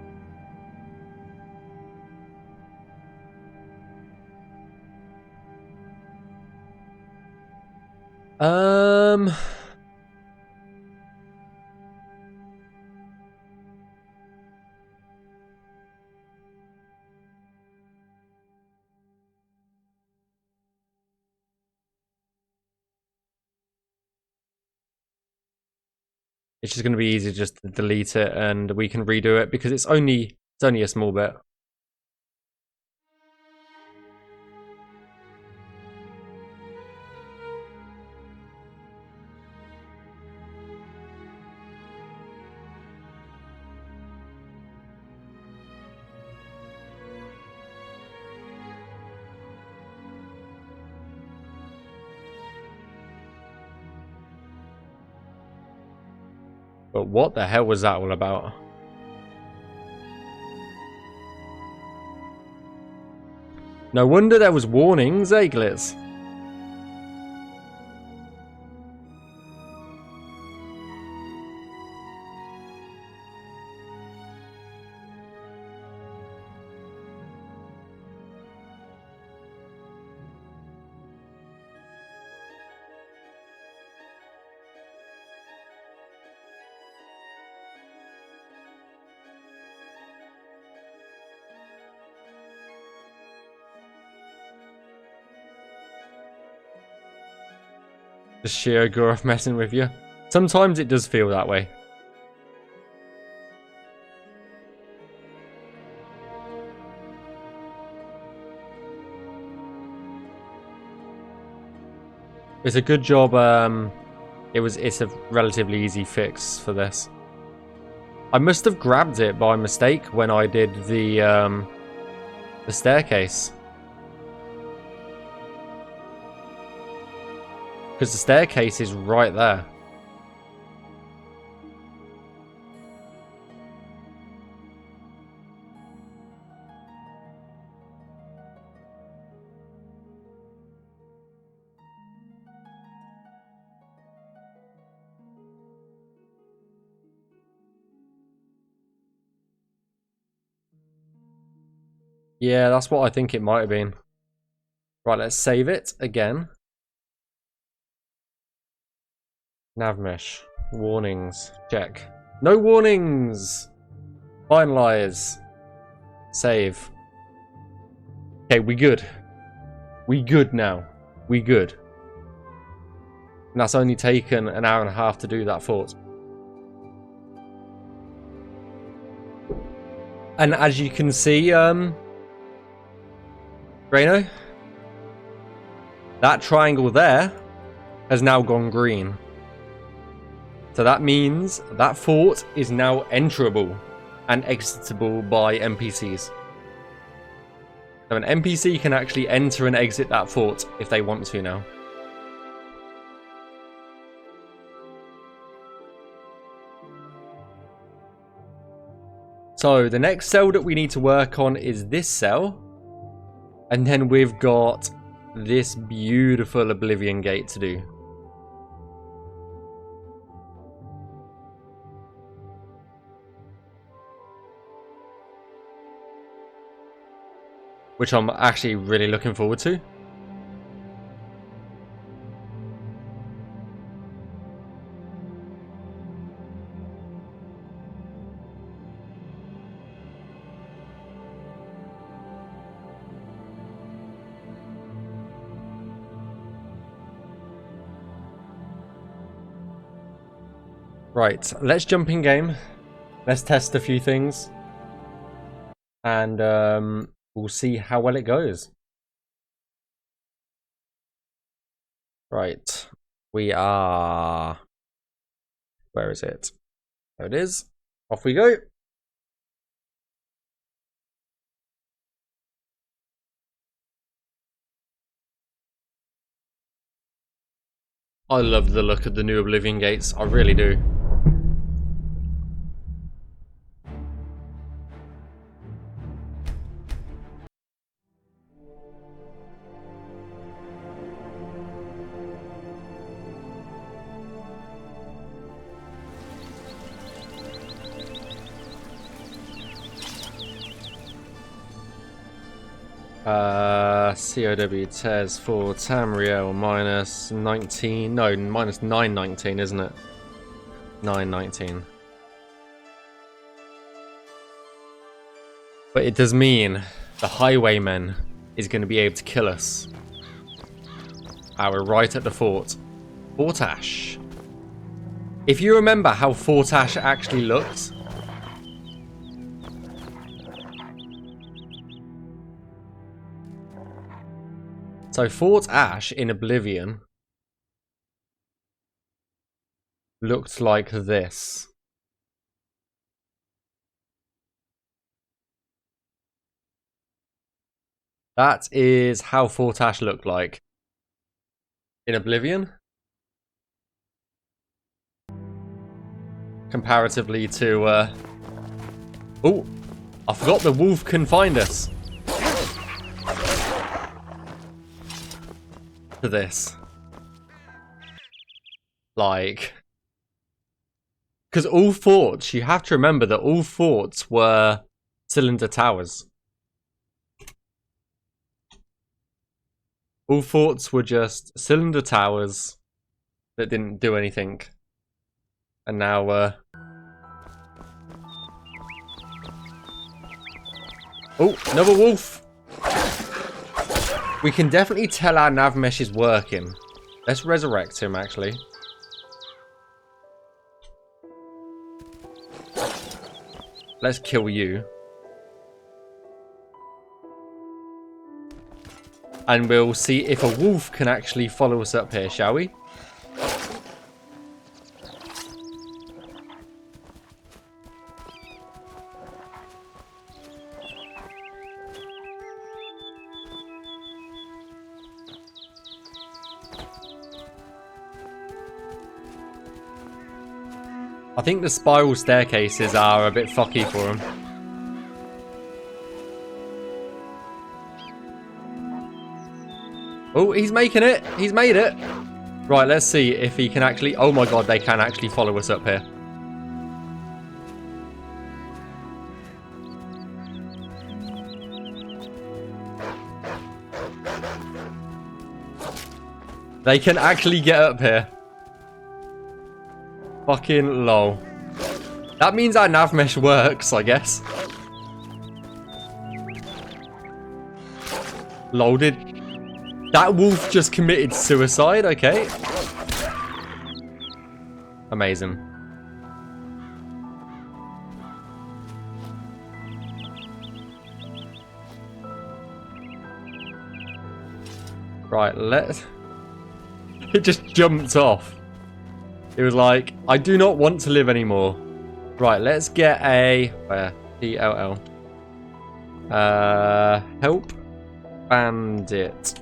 It's just going to be easy just to delete it and we can redo it because it's only a small bit. But what the hell was that all about? No wonder there was warnings, eh, Glitz? The sheer Goroth messing with you. Sometimes it does feel that way. It's a good job. It's a relatively easy fix for this. I must have grabbed it by mistake when I did the staircase. Because the staircase is right there. Yeah, that's what I think it might have been. Right, let's save it again. Navmesh. Warnings. Check. No warnings! Finalize. Save. Okay, we good. We good now. We good. And that's only taken an hour and a half to do that fort. And as you can see, Reno, that triangle there has now gone green. So that means that fort is now enterable and exitable by NPCs. So an NPC can actually enter and exit that fort if they want to now. So the next cell that we need to work on is this cell. And then we've got this beautiful Oblivion Gate to do. Which I'm actually really looking forward to. Right, let's jump in game. Let's test a few things. And we'll see how well it goes. Right, we are... Where is it? There it is. Off we go. I love the look of the new Oblivion Gates. I really do. COW Tez for Tamriel minus 19. No, minus 919, isn't it? 919. But it does mean the Highwayman is going to be able to kill us. We're right at the fort. Fort Ash. If you remember how Fort Ash actually looks. So Fort Ash in Oblivion looked like this. That is how Fort Ash looked like in Oblivion. Comparatively to... Oh, I forgot the wolf can find us. To this. Like... Because all forts, you have to remember that all forts were cylinder towers. All forts were just cylinder towers that didn't do anything. And now, oh, another wolf! We can definitely tell our Navmesh is working. Let's resurrect him, actually. Let's kill you. And we'll see if a wolf can actually follow us up here, shall we? I think the spiral staircases are a bit fucky for him. Oh, he's making it. He's made it. Right, let's see if he can actually... Oh my god, they can actually follow us up here. They can actually get up here. Fucking lol. That means our Navmesh works, I guess. Lol, did... That wolf just committed suicide? Okay. Amazing. Right, let's... It just jumped off. It was like, I do not want to live anymore. Right, let's get a... Where? PLL. Help. Bandit.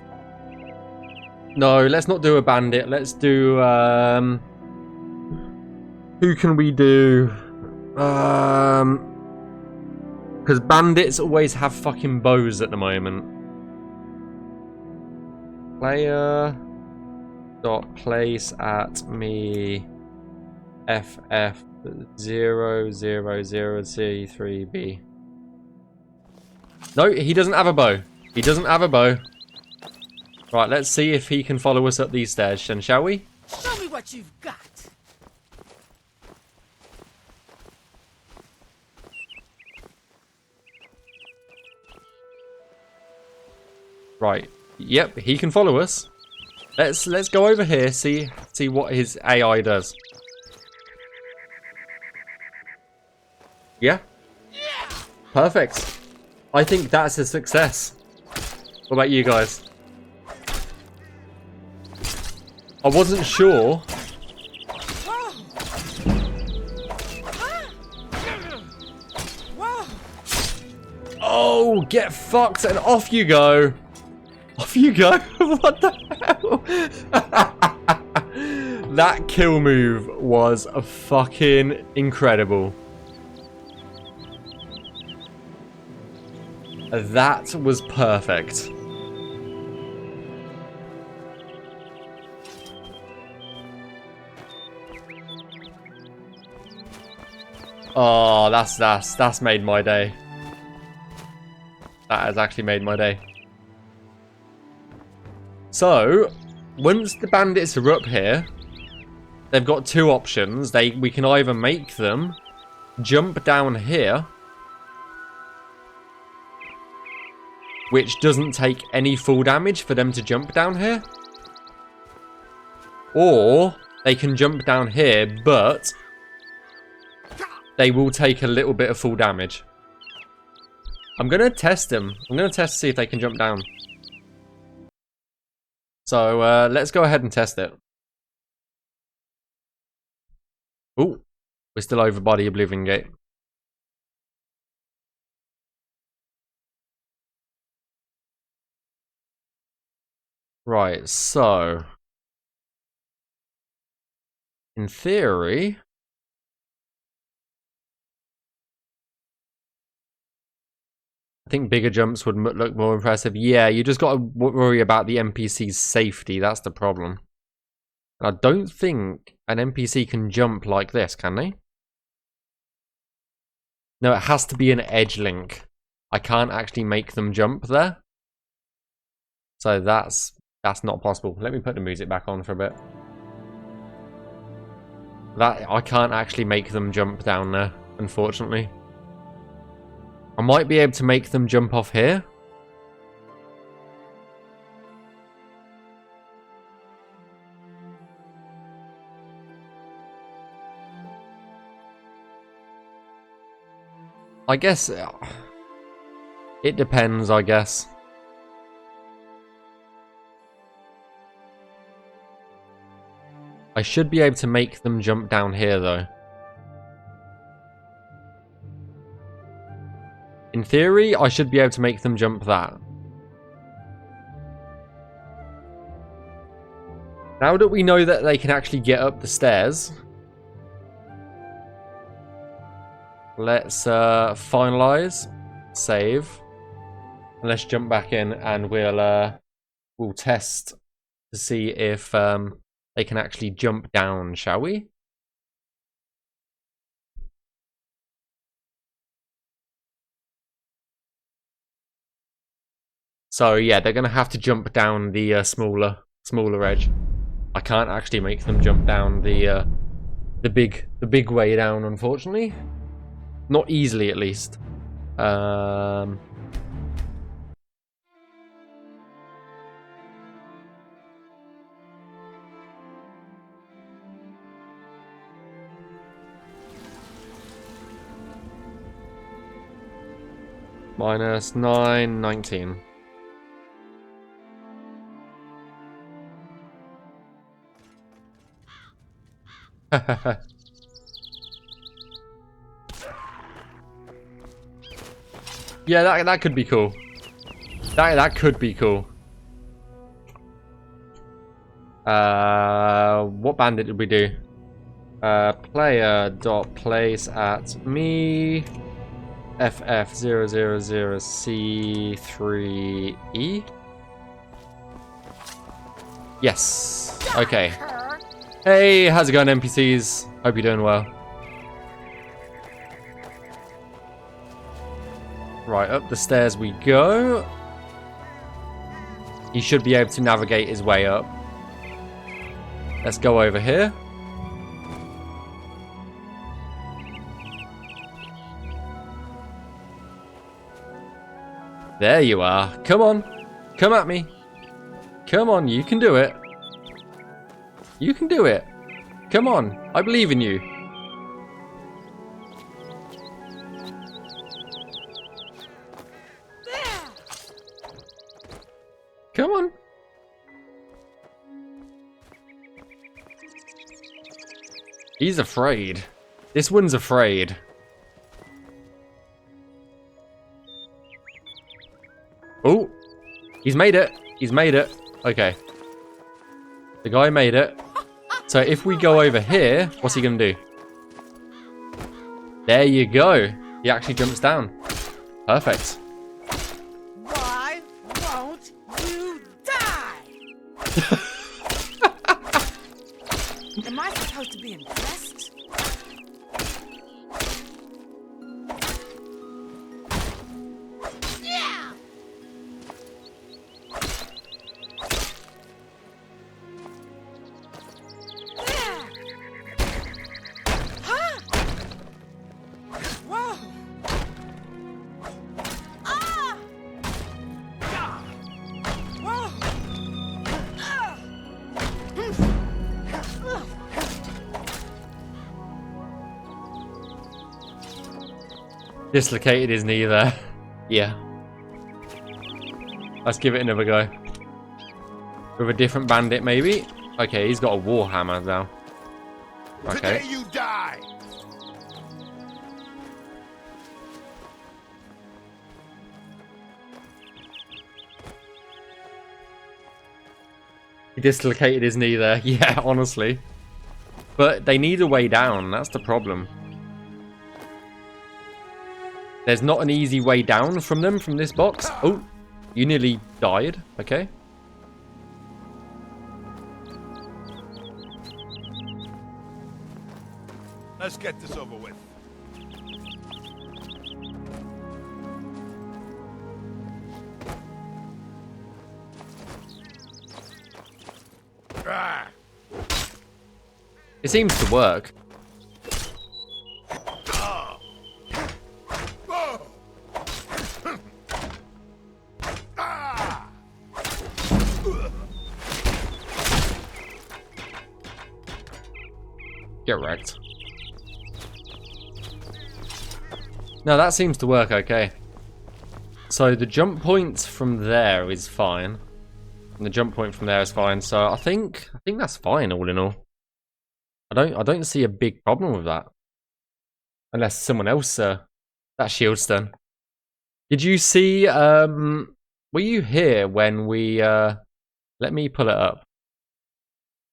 No, let's not do a bandit. Let's do... Who can we do? Because bandits always have fucking bows at the moment. Player... dot place at me FF0003B. No, he doesn't have a bow. He doesn't have a bow. Right, let's see if he can follow us up these stairs, then, shall we? Show me what you've got. Right. Yep, he can follow us. Let's go over here, see what his AI does. Yeah? Perfect. I think that's a success. What about you guys? I wasn't sure. Oh, get fucked and off you go. Off you go. What the hell? That kill move was fucking incredible. That was perfect. Oh, that's made my day. That has actually made my day. So, once the bandits are up here, they've got two options. We can either make them jump down here, which doesn't take any full damage for them to jump down here, or they can jump down here, but they will take a little bit of full damage. I'm going to test them. I'm going to test to see if they can jump down. So, let's go ahead and test it. Ooh, we're still over by the Oblivion Gate. Right, so... in theory... I think bigger jumps would look more impressive. Yeah, you just got to worry about the NPC's safety. That's the problem. And I don't think an NPC can jump like this, can they? No, it has to be an edge link. I can't actually make them jump there. So that's not possible. Let me put the music back on for a bit. I can't actually make them jump down there, unfortunately. I might be able to make them jump off here. I guess it depends, I guess. I should be able to make them jump down here, though. In theory, I should be able to make them jump that. Now that we know that they can actually get up the stairs, let's finalize, save, and let's jump back in, and we'll test to see if they can actually jump down, shall we? So yeah, they're gonna have to jump down the smaller edge. I can't actually make them jump down the big way down, unfortunately. Not easily, at least. Minus 9, 19. Yeah, that could be cool. That could be cool. What bandit did we do? Player dot place at me FF000C3E. Yes. Okay. Hey, how's it going, NPCs? Hope you're doing well. Right, up the stairs we go. He should be able to navigate his way up. Let's go over here. There you are. Come on. Come at me. Come on, you can do it. You can do it. Come on, I believe in you. Come on. He's afraid. This one's afraid. Oh, he's made it. He's made it. Okay. The guy made it. So if we go over here, what's he going to do? There you go. He actually jumps down. Perfect. Why won't you die? Am I supposed to be impressed? Yeah. Dislocated his knee there. Yeah. Let's give it another go. With a different bandit, maybe? Okay, he's got a warhammer now. Okay. Today you die. He dislocated his knee there. Yeah, honestly. But they need a way down. That's the problem. There's not an easy way down from them, from this box. Oh, you nearly died. Okay. Let's get this over with. Ah. It seems to work. Oh. Oh. Ah. Get wrecked. No, that seems to work okay. So the jump point from there is fine. And the jump point from there is fine. So I think that's fine all in all. I don't see a big problem with that. Unless someone else that shield's done. Did you see were you here when we let me pull it up.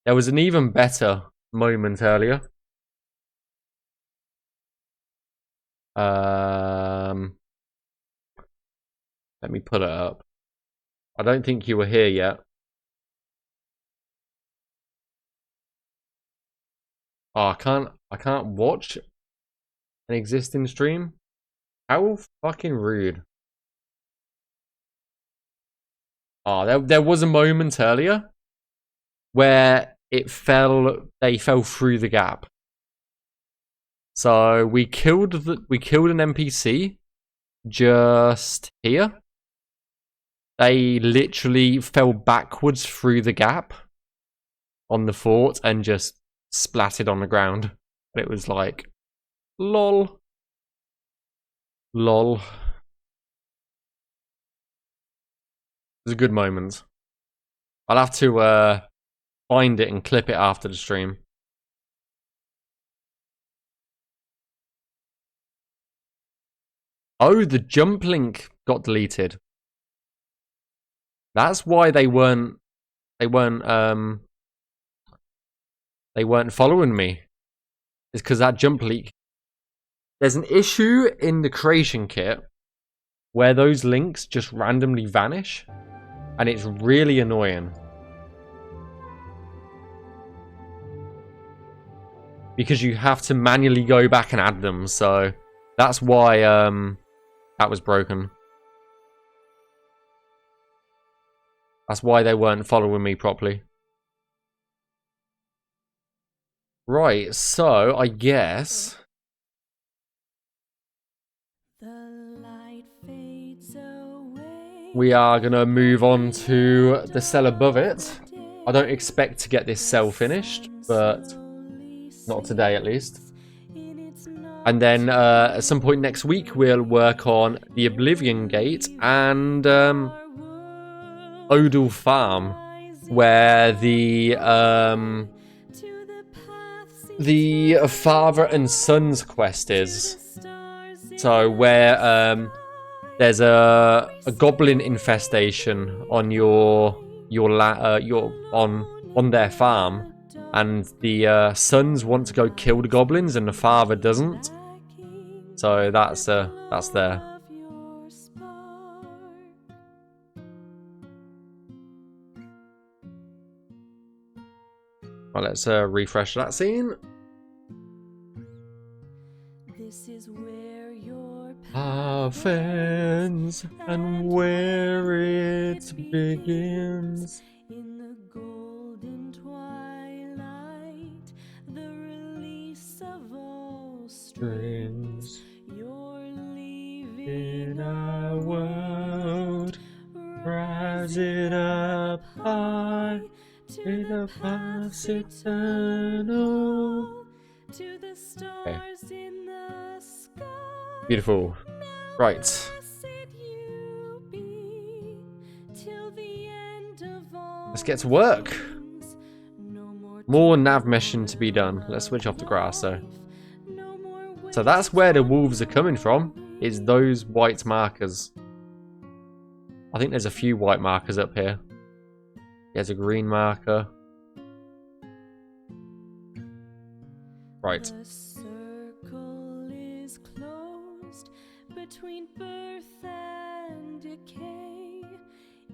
There was an even better moment earlier. Let me pull it up. I don't think you were here yet. Oh, I can't watch an existing stream. How fucking rude. Oh, there was a moment earlier where they fell through the gap. So we killed an NPC just here. They literally fell backwards through the gap on the fort and just splatted on the ground. It was like, lol. Lol. It was a good moment. I'll have to find it and clip it after the stream. Oh, the jump link got deleted. That's why they weren't following me. It's because that jump leak. There's an issue in the creation kit where those links just randomly vanish, and it's really annoying. Because you have to manually go back and add them, so that's why that was broken. That's why they weren't following me properly. Right, so I guess we are going to move on to the cell above it. I don't expect to get this cell finished, but not today at least. And then at some point next week, we'll work on the Oblivion Gate and Odal Farm, where the father and son's quest is. So where there's a goblin infestation on on their farm, and the sons want to go kill the goblins and the father doesn't. So that's there. Well, let's refresh that scene. This is where your Path ends and where it begins. in the golden twilight, the release of all Strings you're leaving in our world, rise it up high to the paths eternal. to the stars in the sky. Beautiful. Right. Blessed you be till the end of all Let's get to work. things. No More Navmeshing to be done. Let's switch off the grass though. no more So that's where the wolves are coming from, is those white markers. I think there's a few white markers up here. There's a green marker. Right. The circle is closed between birth and decay.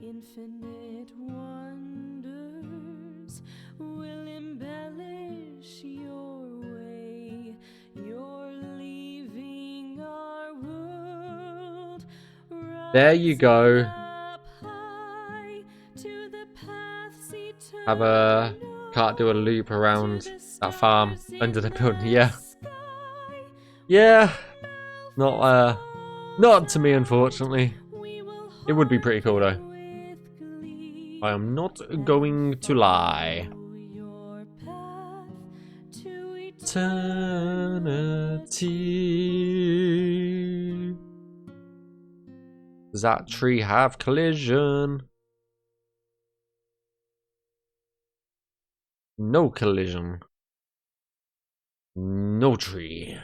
Infinite wonders will embellish your way. You're leaving our world. There you go. Up high to the paths Have a can't do a loop around that farm under the building. Yeah. Yeah. Not up to me, unfortunately. It would be pretty cool though. I am not going to lie. Eternity. Does that tree have collision? No collision. No tree.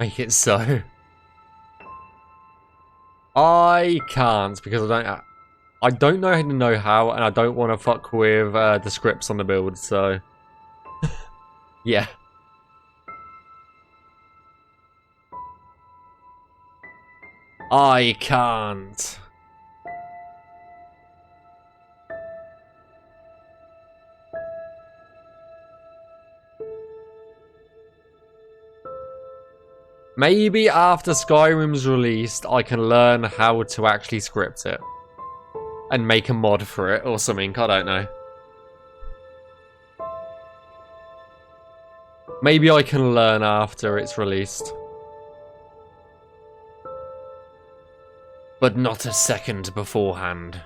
Make it so. I can't because I don't know how, and I don't want to fuck with the scripts on the build. So yeah. I can't. Maybe after Skyrim's released, I can learn how to actually script it. And make a mod for it or something, I don't know. Maybe I can learn after it's released. But not a second beforehand.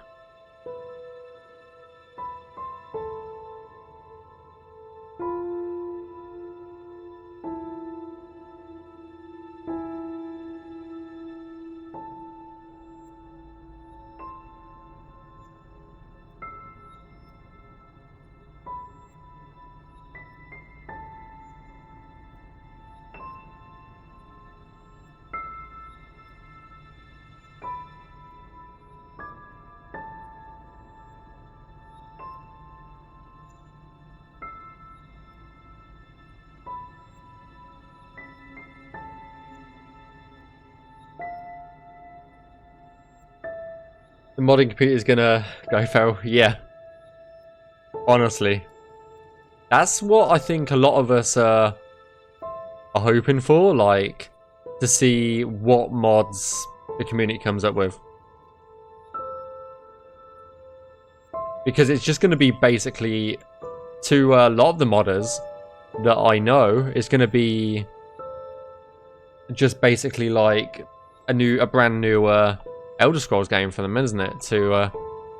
The modding computer is gonna go feral. Yeah. Honestly. That's what I think a lot of us are hoping for, like, to see what mods the community comes up with. Because it's just going to be basically, to a lot of the modders that I know, it's going to be just basically like a brand new Elder Scrolls game for them, isn't it? To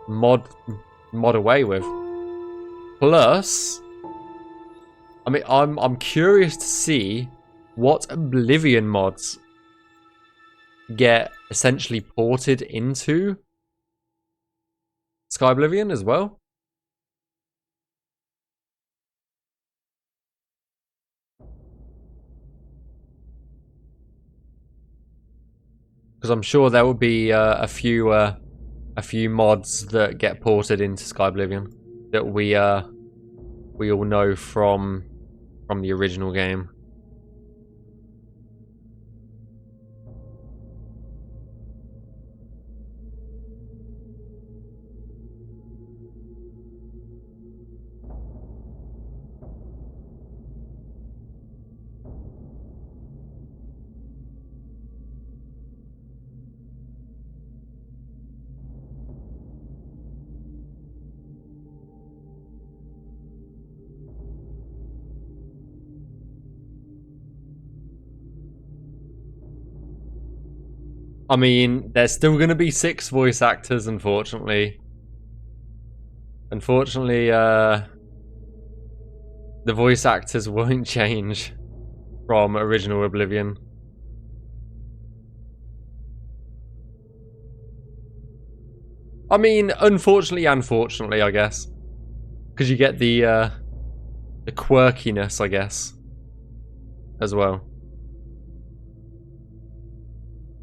mod away with. Plus, I mean, I'm curious to see what Oblivion mods get essentially ported into Skyblivion as well. Because I'm sure there will be a few mods that get ported into Skyblivion that we all know from the original game. I mean, there's still going to be 6 voice actors, unfortunately. Unfortunately, the voice actors won't change from original Oblivion. I mean, unfortunately and fortunately, I guess. Because you get the quirkiness, I guess, as well.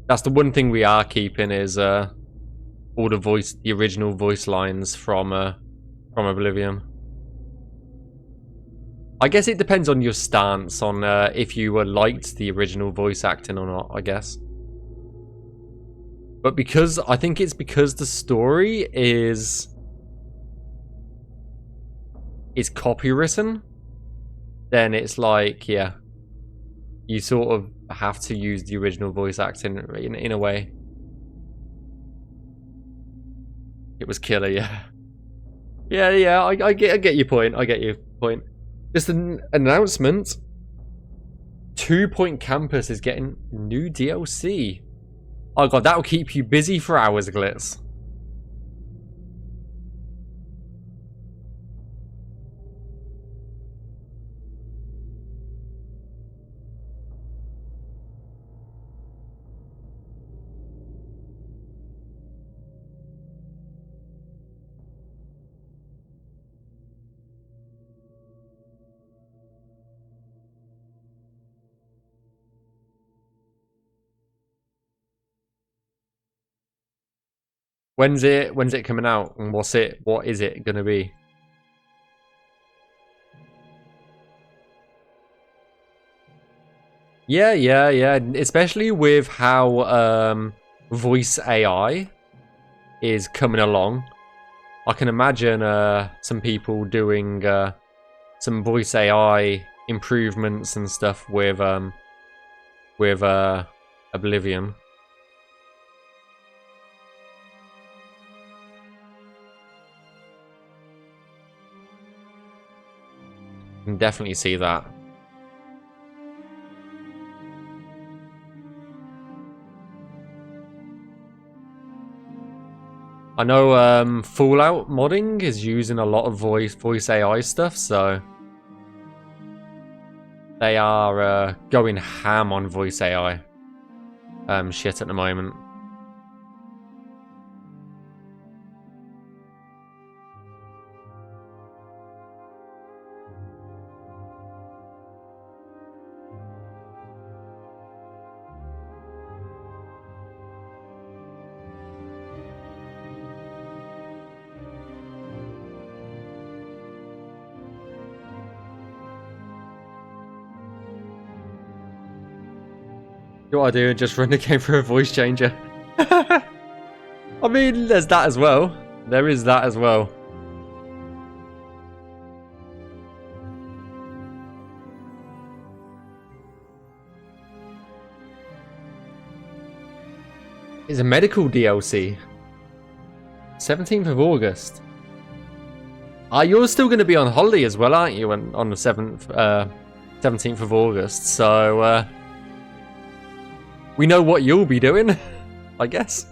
That's the one thing we are keeping is all the original voice lines from Oblivion. I guess it depends on your stance on if you liked the original voice acting or not, I guess. But I think it's because the story is copywritten, then it's like, yeah, you sort of have to use the original voice acting in a way. It was killer, yeah. Yeah, I get your point. I get your point. Just an announcement. 2 Point Campus is getting new DLC. Oh god, that'll keep you busy for hours, Glitz. When's it coming out, and what is it gonna be? Yeah. Especially with how voice AI is coming along. I can imagine some people doing some voice AI improvements and stuff with Oblivion. Can definitely see that. I know Fallout modding is using a lot of voice AI stuff, so they are going ham on voice AI shit at the moment. What I do, just run the game for a voice changer. I mean, there's that as well. There is that as well. It's a medical DLC. 17th of August. You're still going to be on holiday as well, aren't you? On the 17th of August. So, we know what you'll be doing, I guess.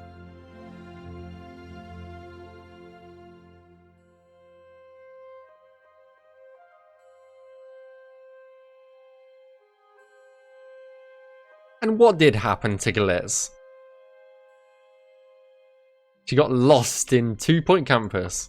And what did happen to Glitz? She got lost in 2 Point Campus.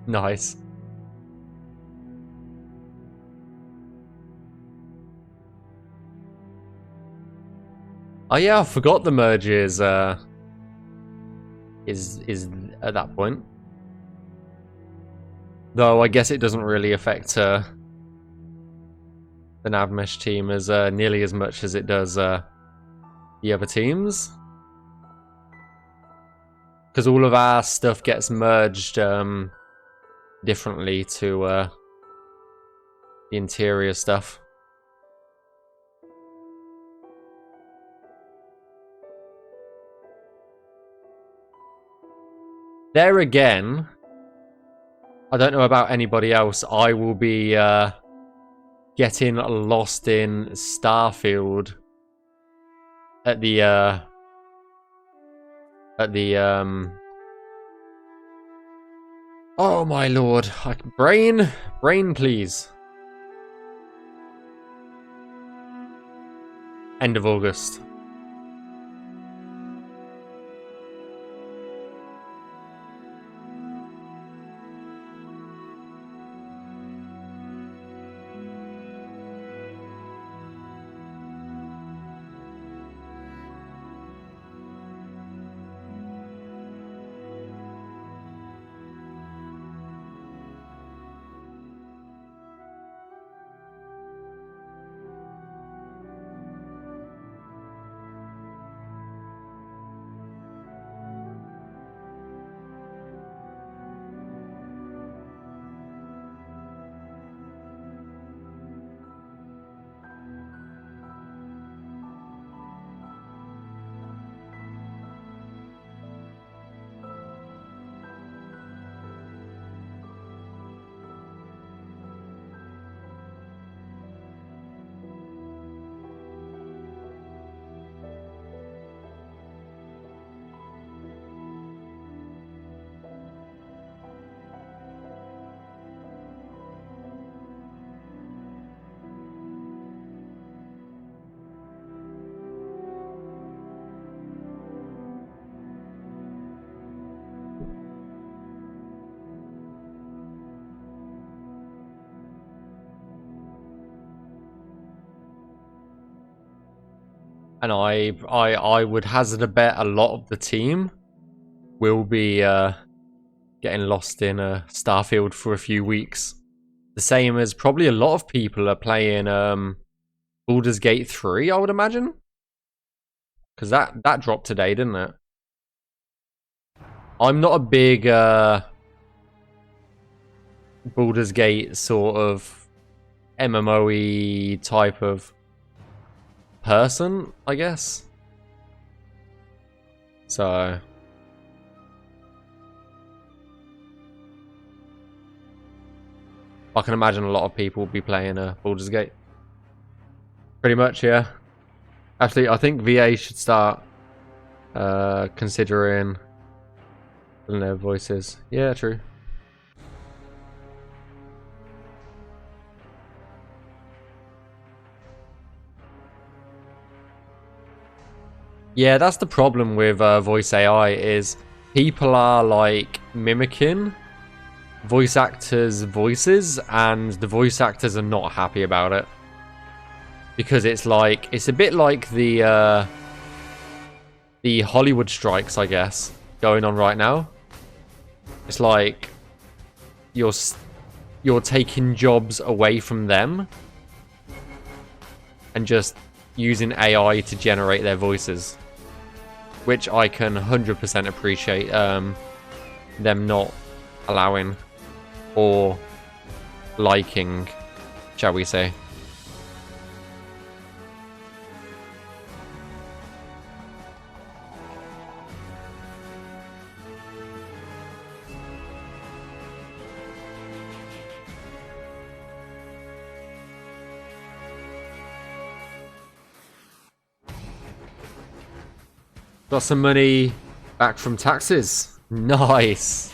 Nice. Oh yeah, I forgot the merge is at that point. Though I guess it doesn't really affect the Navmesh team as nearly as much as it does the other teams. Because all of our stuff gets merged differently to the interior stuff. There again, I don't know about anybody else. I will be getting lost in Starfield at the oh my lord, brain please. End of August. And I would hazard a bet a lot of the team will be getting lost in Starfield for a few weeks. The same as probably a lot of people are playing Baldur's Gate 3, I would imagine. Because that dropped today, didn't it? I'm not a big Baldur's Gate sort of MMO-y type of person, I guess. So I can imagine a lot of people will be playing Baldur's Gate. Pretty much, yeah. Actually, I think VA should start considering their voices. Yeah, true. Yeah, that's the problem with voice AI is people are like mimicking voice actors' voices and the voice actors are not happy about it. Because it's like, it's a bit like the Hollywood strikes, I guess, going on right now. It's like you're taking jobs away from them and just using AI to generate their voices, which I can 100% appreciate them not allowing or liking, shall we say. Got some money back from taxes. Nice.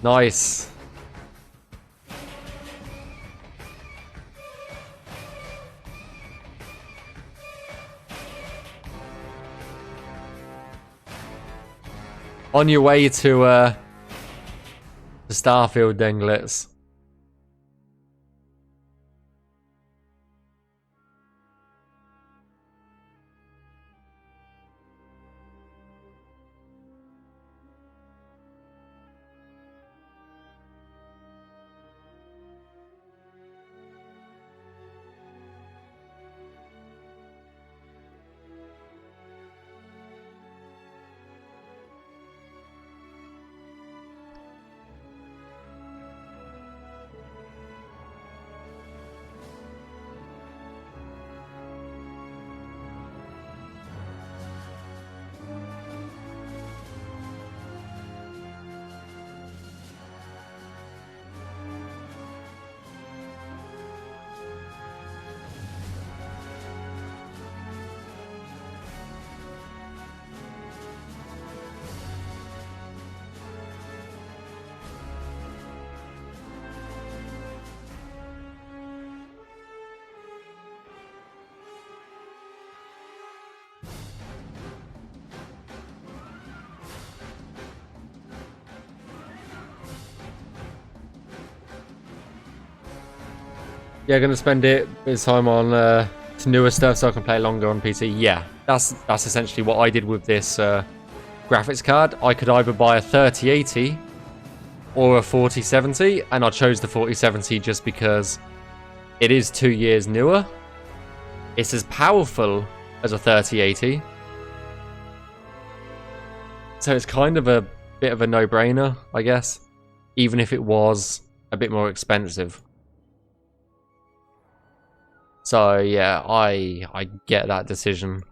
Nice. On your way to the Starfield, Dinglets. Yeah, gonna spend it this time on newer stuff so I can play longer on PC. Yeah, that's essentially what I did with this graphics card. I could either buy a 3080 or a 4070, and I chose the 4070 just because it is 2 years newer. It's as powerful as a 3080. So it's kind of a bit of a no-brainer, I guess. Even if it was a bit more expensive. So yeah, I get that decision.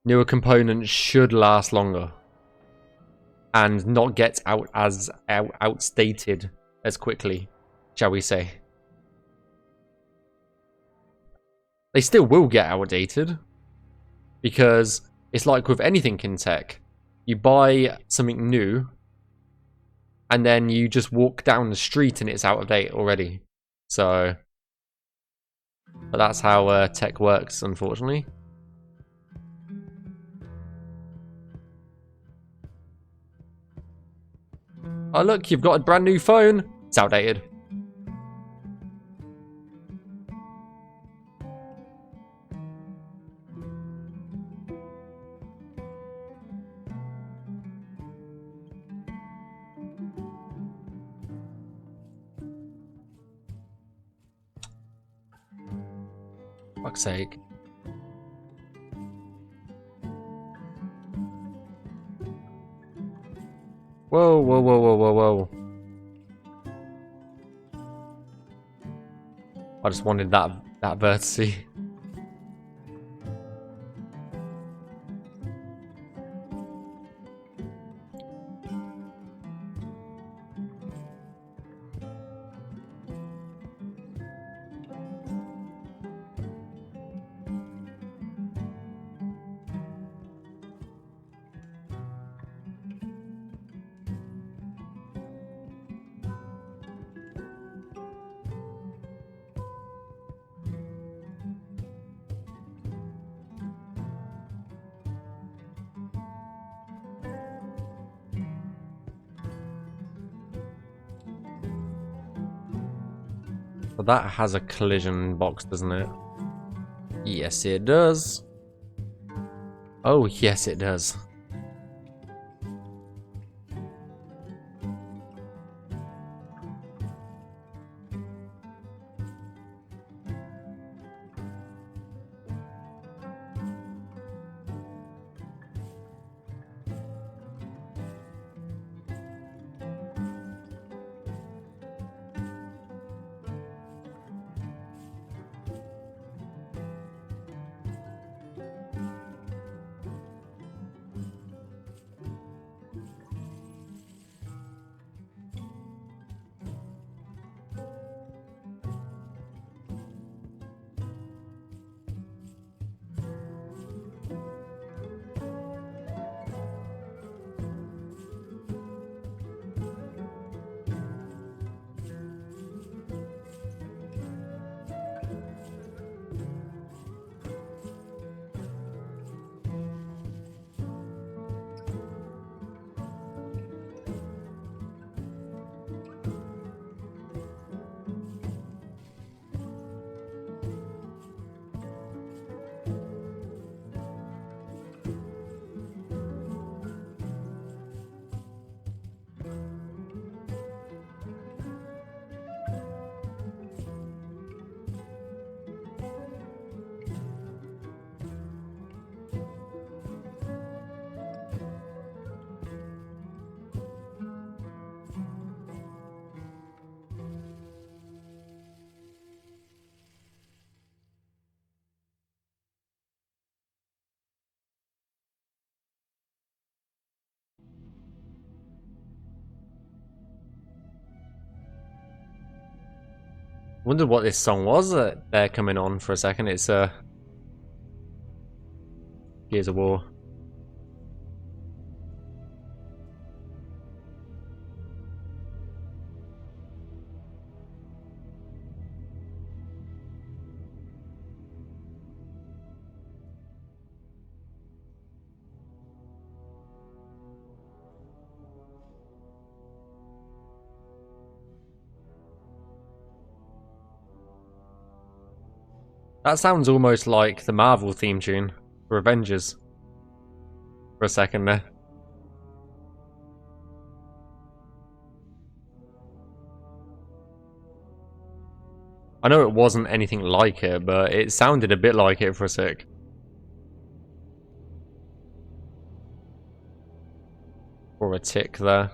Newer components should last longer. And not get outdated as quickly, shall we say. They still will get outdated. Because it's like with anything in tech. You buy something new, and then you just walk down the street and it's out of date already. So, but that's how tech works, unfortunately. Oh look, you've got a brand new phone. It's outdated. Fuck's sake. Whoa, whoa, whoa, whoa, whoa, whoa. I just wanted that vertice. But that has a collision box, doesn't it? Yes, it does. Oh, yes, it does. Wondered what this song was that they're coming on for a second. It's Gears of War. That sounds almost like the Marvel theme tune for Avengers. For a second there. I know it wasn't anything like it, but it sounded a bit like it for a sec. Or a tick there.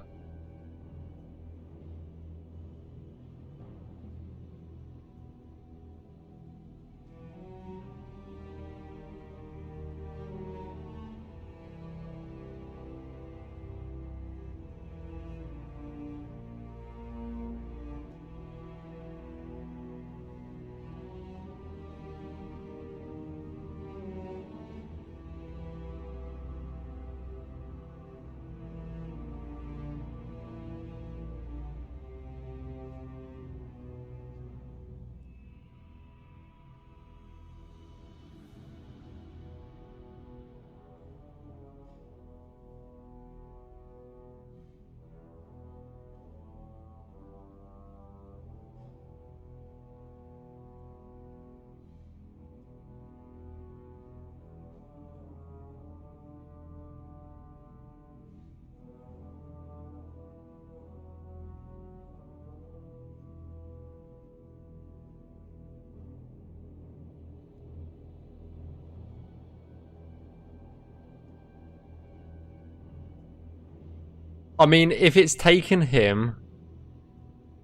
I mean, if it's taken him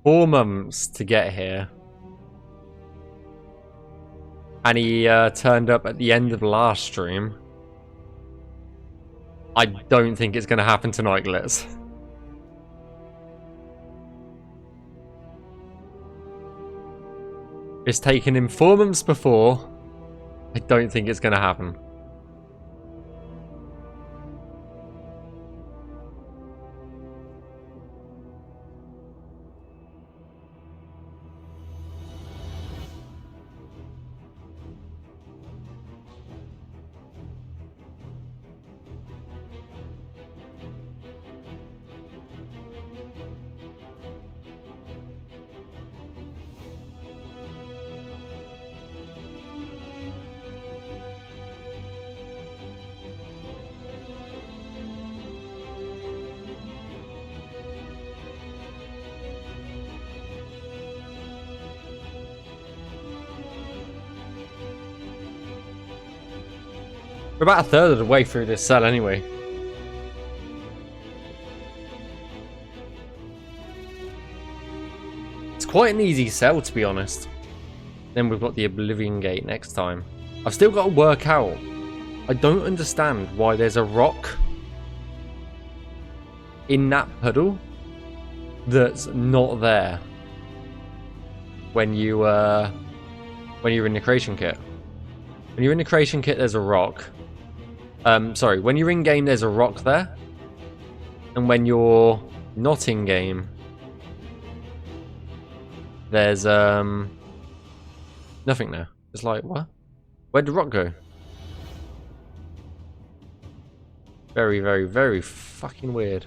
4 months to get here, and he turned up at the end of the last stream, I don't think it's going to happen tonight, Glitz. It's taken him 4 months before. I don't think it's going to happen. We're about a third of the way through this cell anyway. It's quite an easy cell, to be honest. Then we've got the Oblivion Gate next time. I've still got to work out. I don't understand why there's a rock in that puddle that's not there when you're in the creation kit. When you're in the creation kit, there's a rock. Sorry, when you're in game, there's a rock there, and when you're not in game, there's nothing there. It's like, what? Where'd the rock go? Very, very, very fucking weird.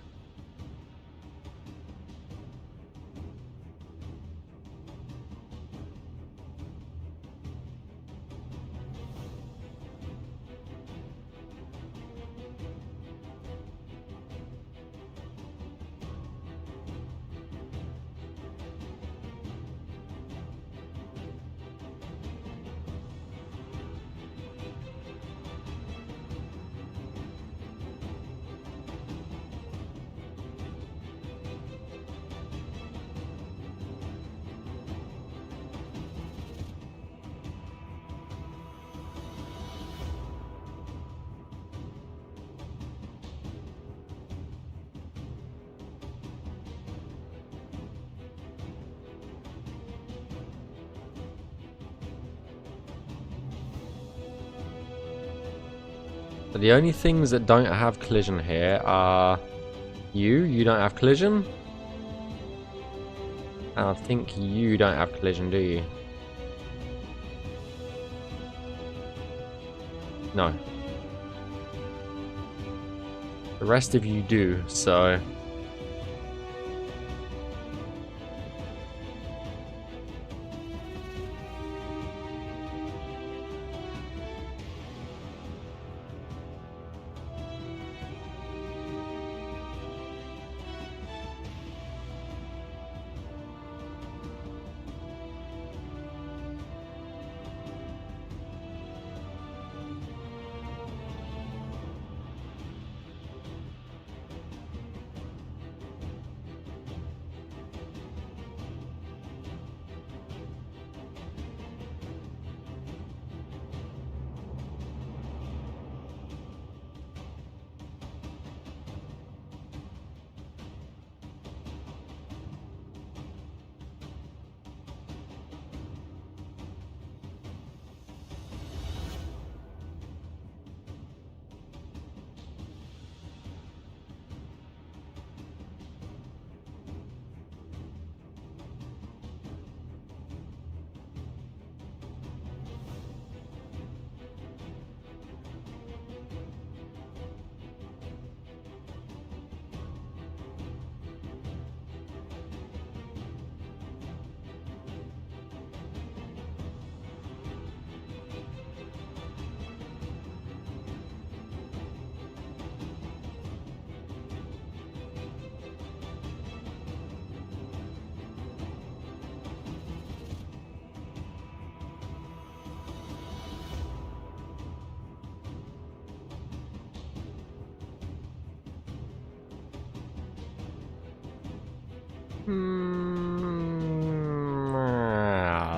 So the only things that don't have collision here are you don't have collision. And I think you don't have collision, do you? No. The rest of you do, so...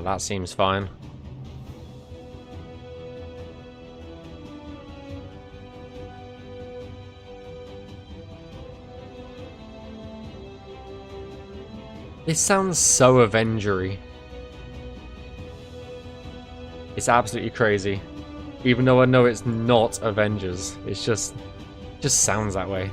That seems fine. This sounds so Avengery. It's absolutely crazy. Even though I know it's not Avengers. It's just sounds that way.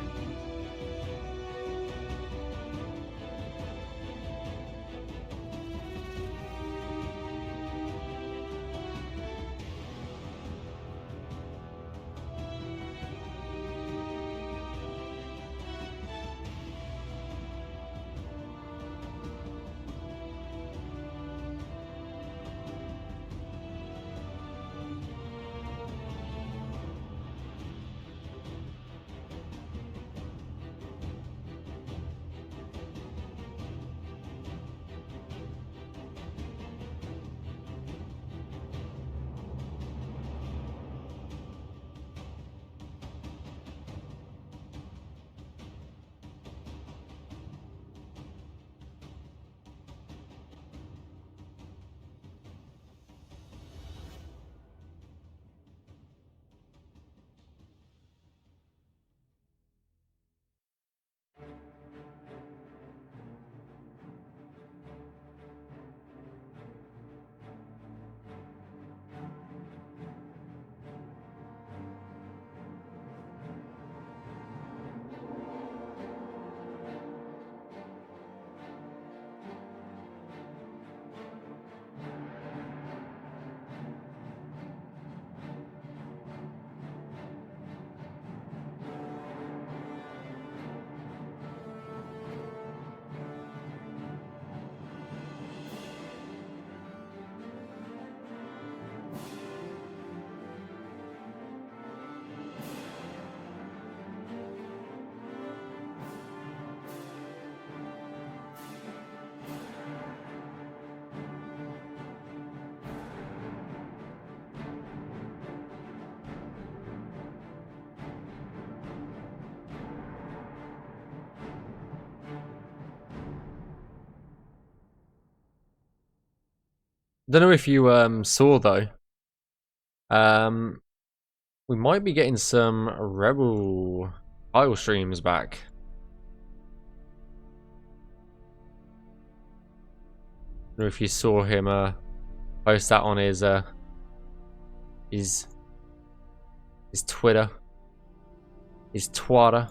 Don't know if you saw though. We might be getting some Rebel tile streams back. Don't know if you saw him post that on his Twitter, his Twitter.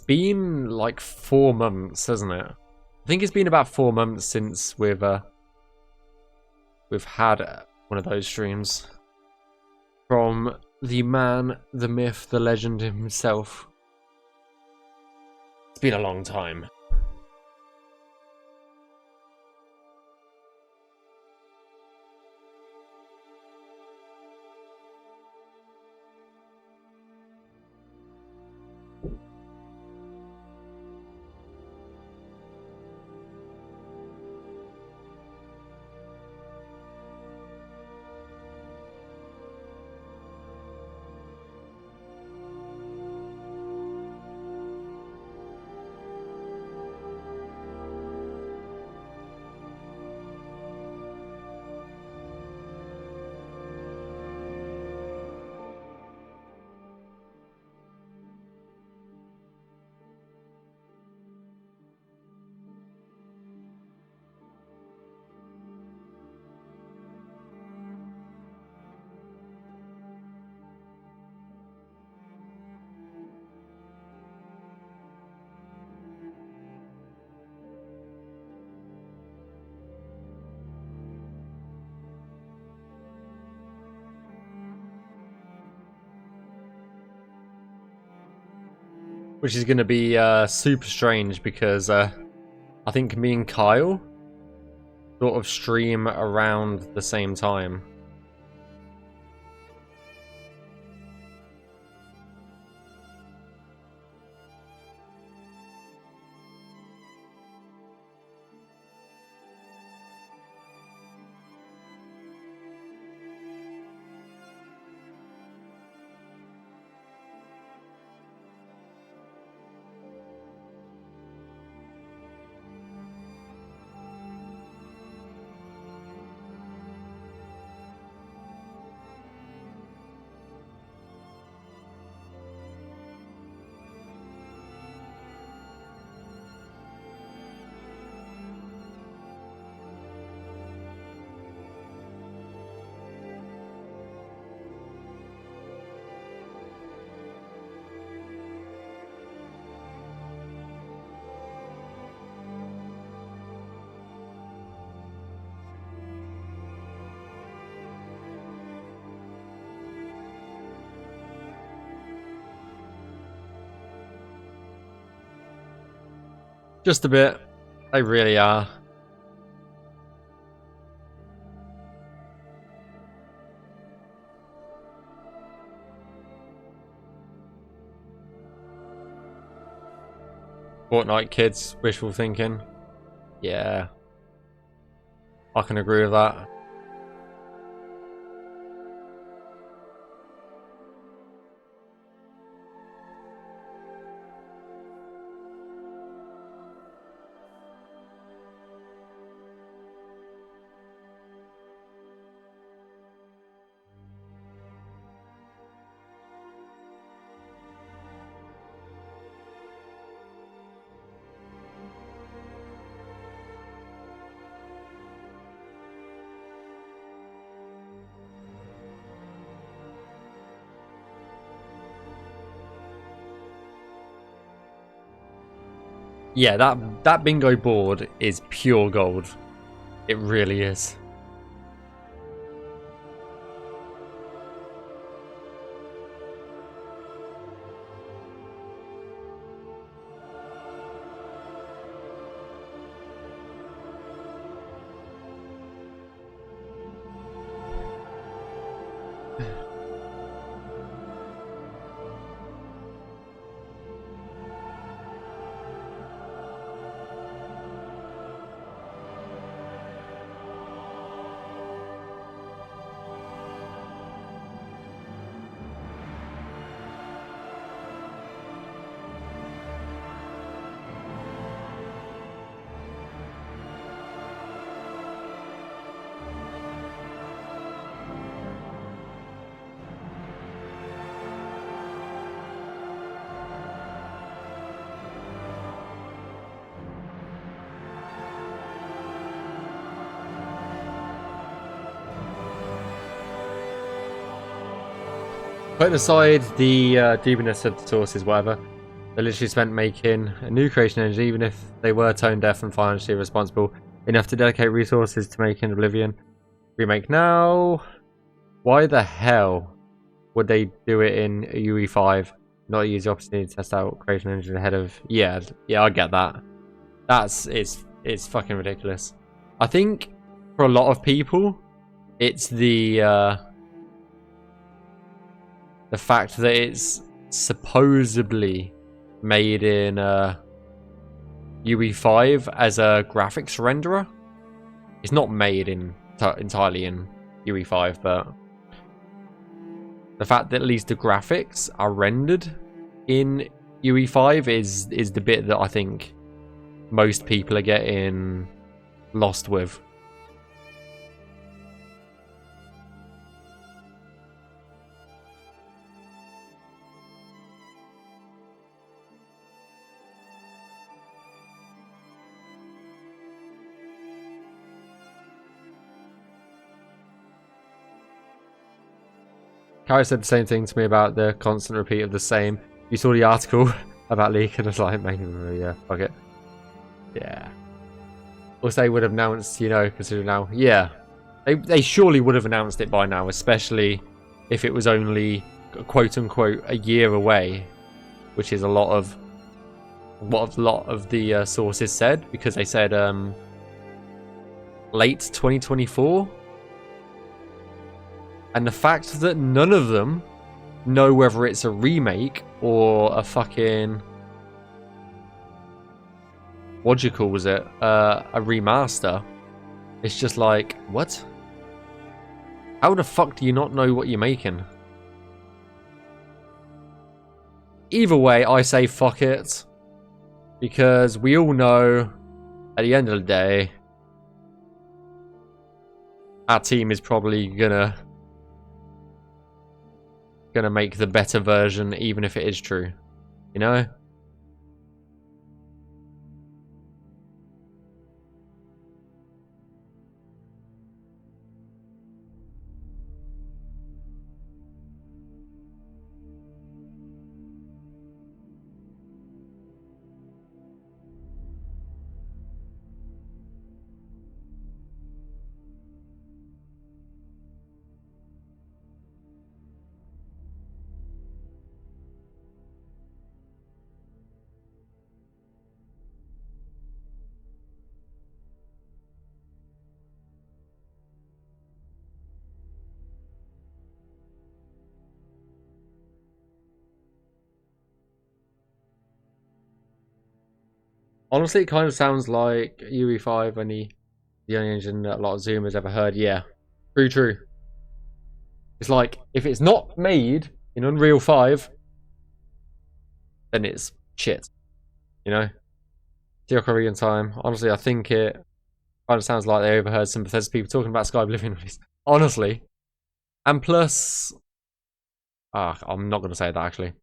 Been like 4 months, hasn't it? I think it's been about 4 months since we've had one of those streams from the man, the myth, the legend himself. It's been a long time. Which is going to be super strange because I think me and Kyle sort of stream around the same time. Just a bit. They really are. Fortnite kids, wishful thinking. Yeah. I can agree with that. Yeah, that bingo board is pure gold. It really is. Putting aside the dubiousness of the sources, whatever, they literally spent making a new creation engine, even if they were tone deaf and financially responsible enough to dedicate resources to making Oblivion remake now. Why the hell would they do it in UE5? Not use the opportunity to test out creation engine ahead of... Yeah, I get that. It's fucking ridiculous. I think for a lot of people, it's the fact that it's supposedly made in UE5 as a graphics renderer. It's not made in entirely in UE5, but the fact that at least the graphics are rendered in UE5 is the bit that I think most people are getting lost with. Carrie said the same thing to me about the constant repeat of the same. You saw the article about leak and I was like, man, yeah, fuck it. Yeah. Also, they would have announced, you know, considering now. Yeah. They surely would have announced it by now, especially if it was only, quote unquote, a year away, which is a lot of what a lot of the sources said, because they said late 2024. And the fact that none of them know whether it's a remake or a fucking... What do you call was it? A remaster. It's just like, what? How the fuck do you not know what you're making? Either way, I say fuck it. Because we all know, at the end of the day, our team is probably gonna make the better version, even if it is true, you know? Honestly, it kind of sounds like UE5 the only engine that a lot of Zoomers ever heard. Yeah, true. It's like, if it's not made in Unreal 5, then it's shit. You know? Steel Korean time. Honestly, I think it kind of sounds like they overheard some Bethesda people talking about Skyblivion release. Honestly. And plus... I'm not going to say that, actually.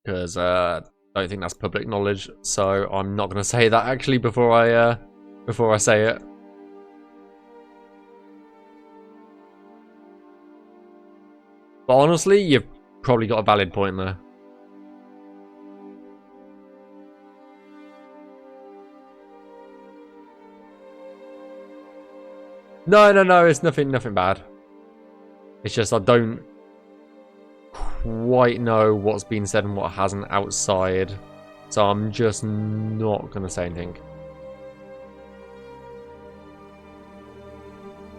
Because I don't think that's public knowledge. So I'm not going to say that, actually, before I say it. But honestly, you've probably got a valid point there. No, it's nothing bad. It's just I don't quite know what's been said and what hasn't outside. So I'm just not going to say anything.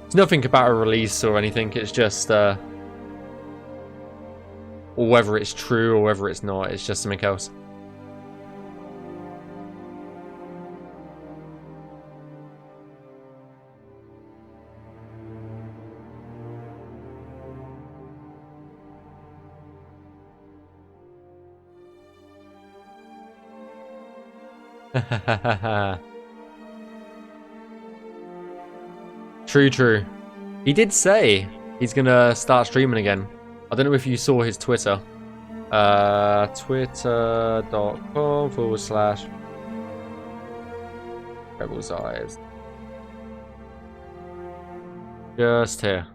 It's nothing about a release or anything, it's just... or whether it's true or whether it's not, it's just something else. True. He did say he's gonna start streaming again. I don't know if you saw his Twitter. Twitter.com/Rebel's Eyes. Just here.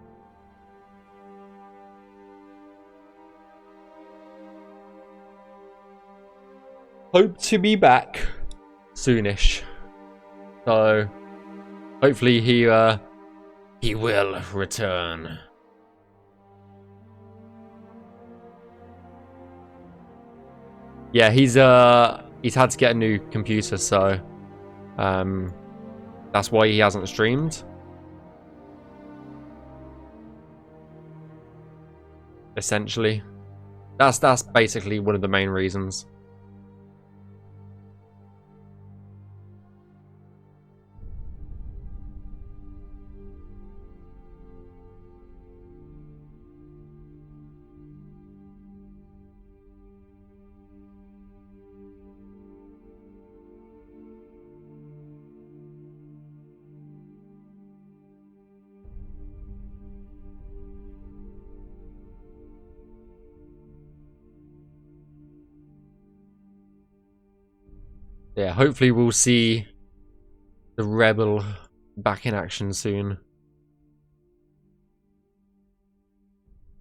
Hope to be back soonish. So hopefully he will return. Yeah, he's had to get a new computer, so that's why he hasn't streamed. Essentially. That's basically one of the main reasons. Yeah, hopefully we'll see the Rebel back in action soon.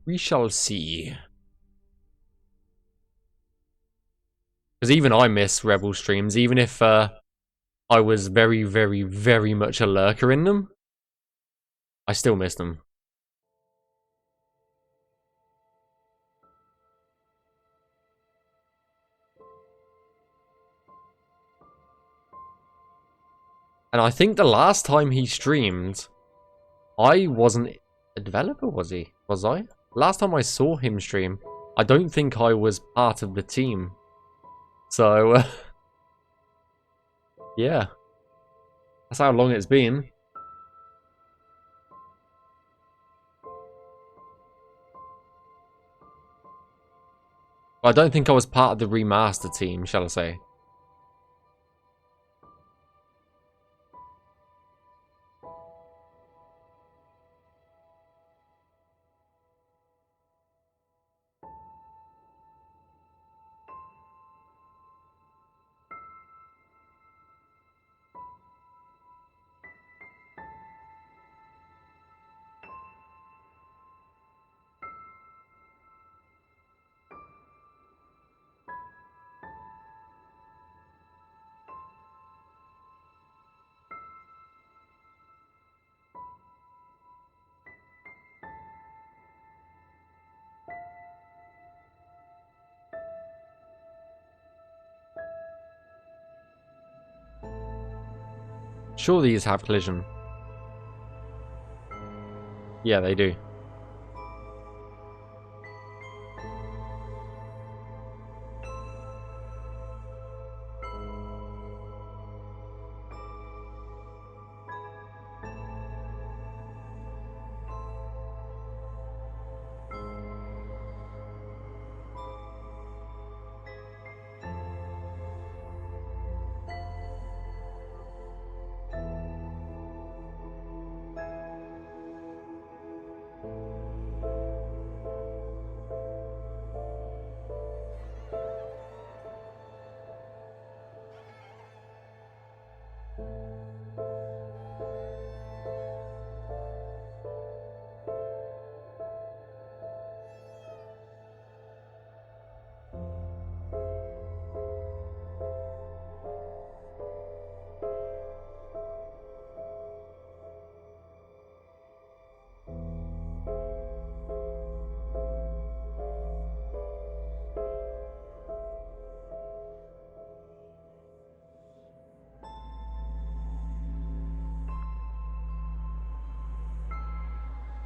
We shall see. Because even I miss Rebel streams, even if I was very much a lurker in them. I still miss them. And I think the last time he streamed, I wasn't a developer, was he? Was I? Last time I saw him stream, I don't think I was part of the team. So, yeah. That's how long it's been. I don't think I was part of the remaster team, shall I say. Sure, these have collision. Yeah, they do.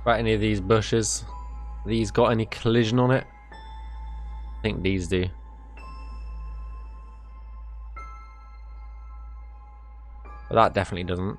About any of these bushes? These got any collision on it? I think these do. But that definitely doesn't.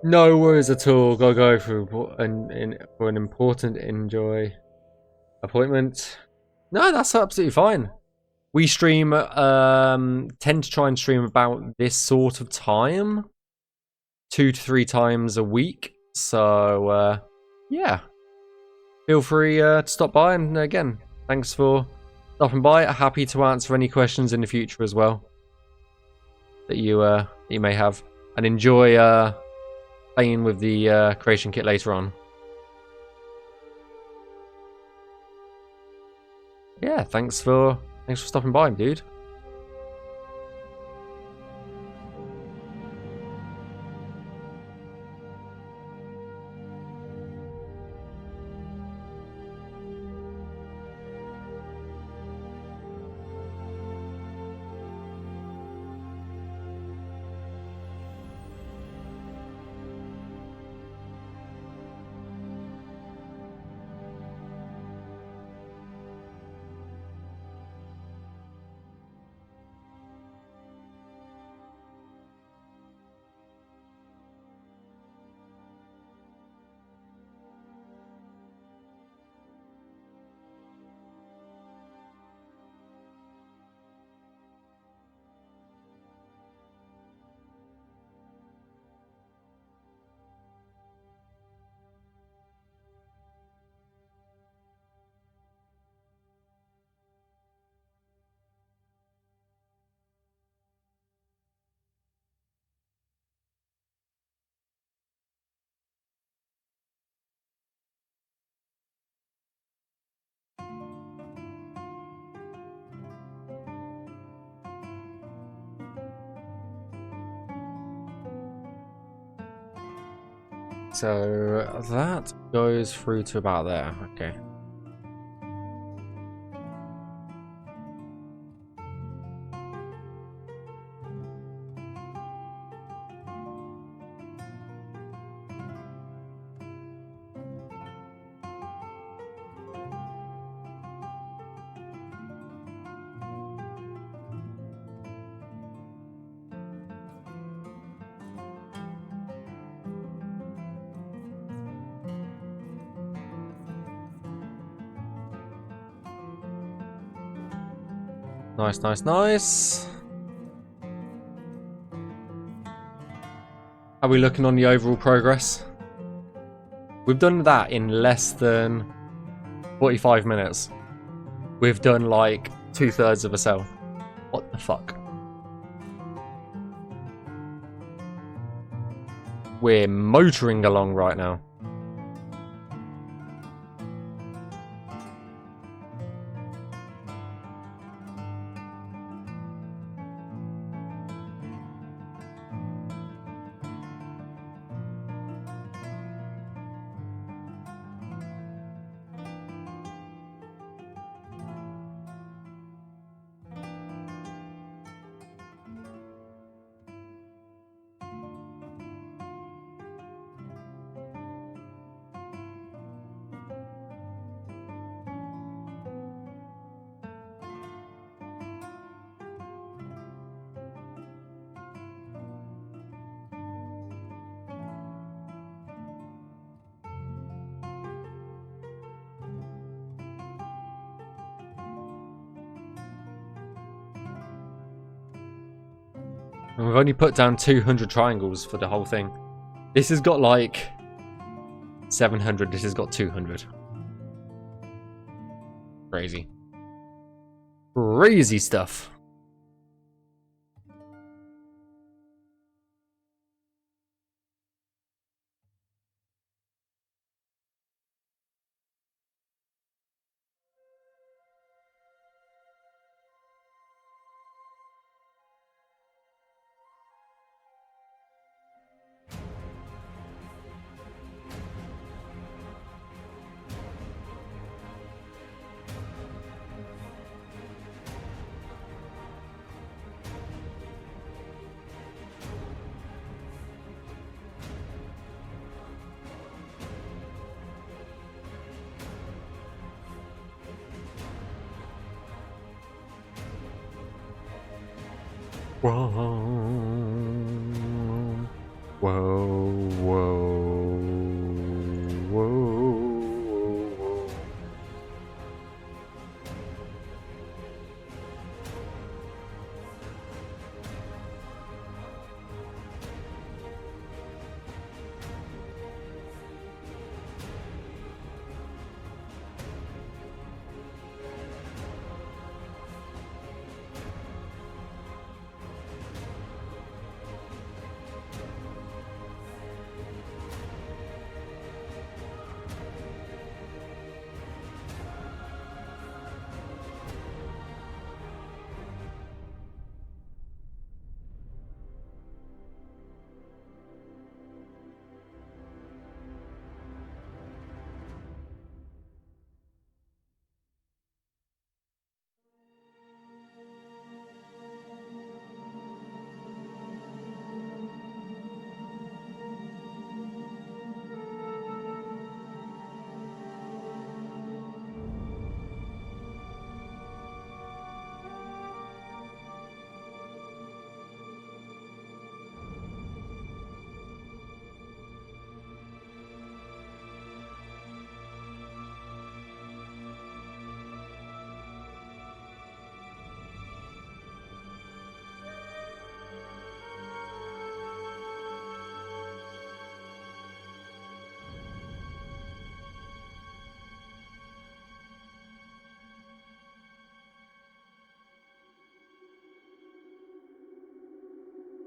No worries at all. Gotta go for an important enjoy appointment. No, that's absolutely fine. We stream tend to try and stream about this sort of time, 2 to 3 times a week. So yeah, feel free to stop by. And again, thanks for stopping by. Happy to answer any questions in the future as well that you may have, and enjoy playing with the creation kit later on. Yeah, thanks for stopping by, dude. So that goes through to about there. Okay. Nice, nice, nice. How are we looking on the overall progress? We've done that in less than 45 minutes. We've done like 2/3 of a cell. What the fuck? We're motoring along right now. And we've only put down 200 triangles for the whole thing. This has got like 700, this has got 200. Crazy. Crazy stuff. Whoa, whoa, whoa, whoa.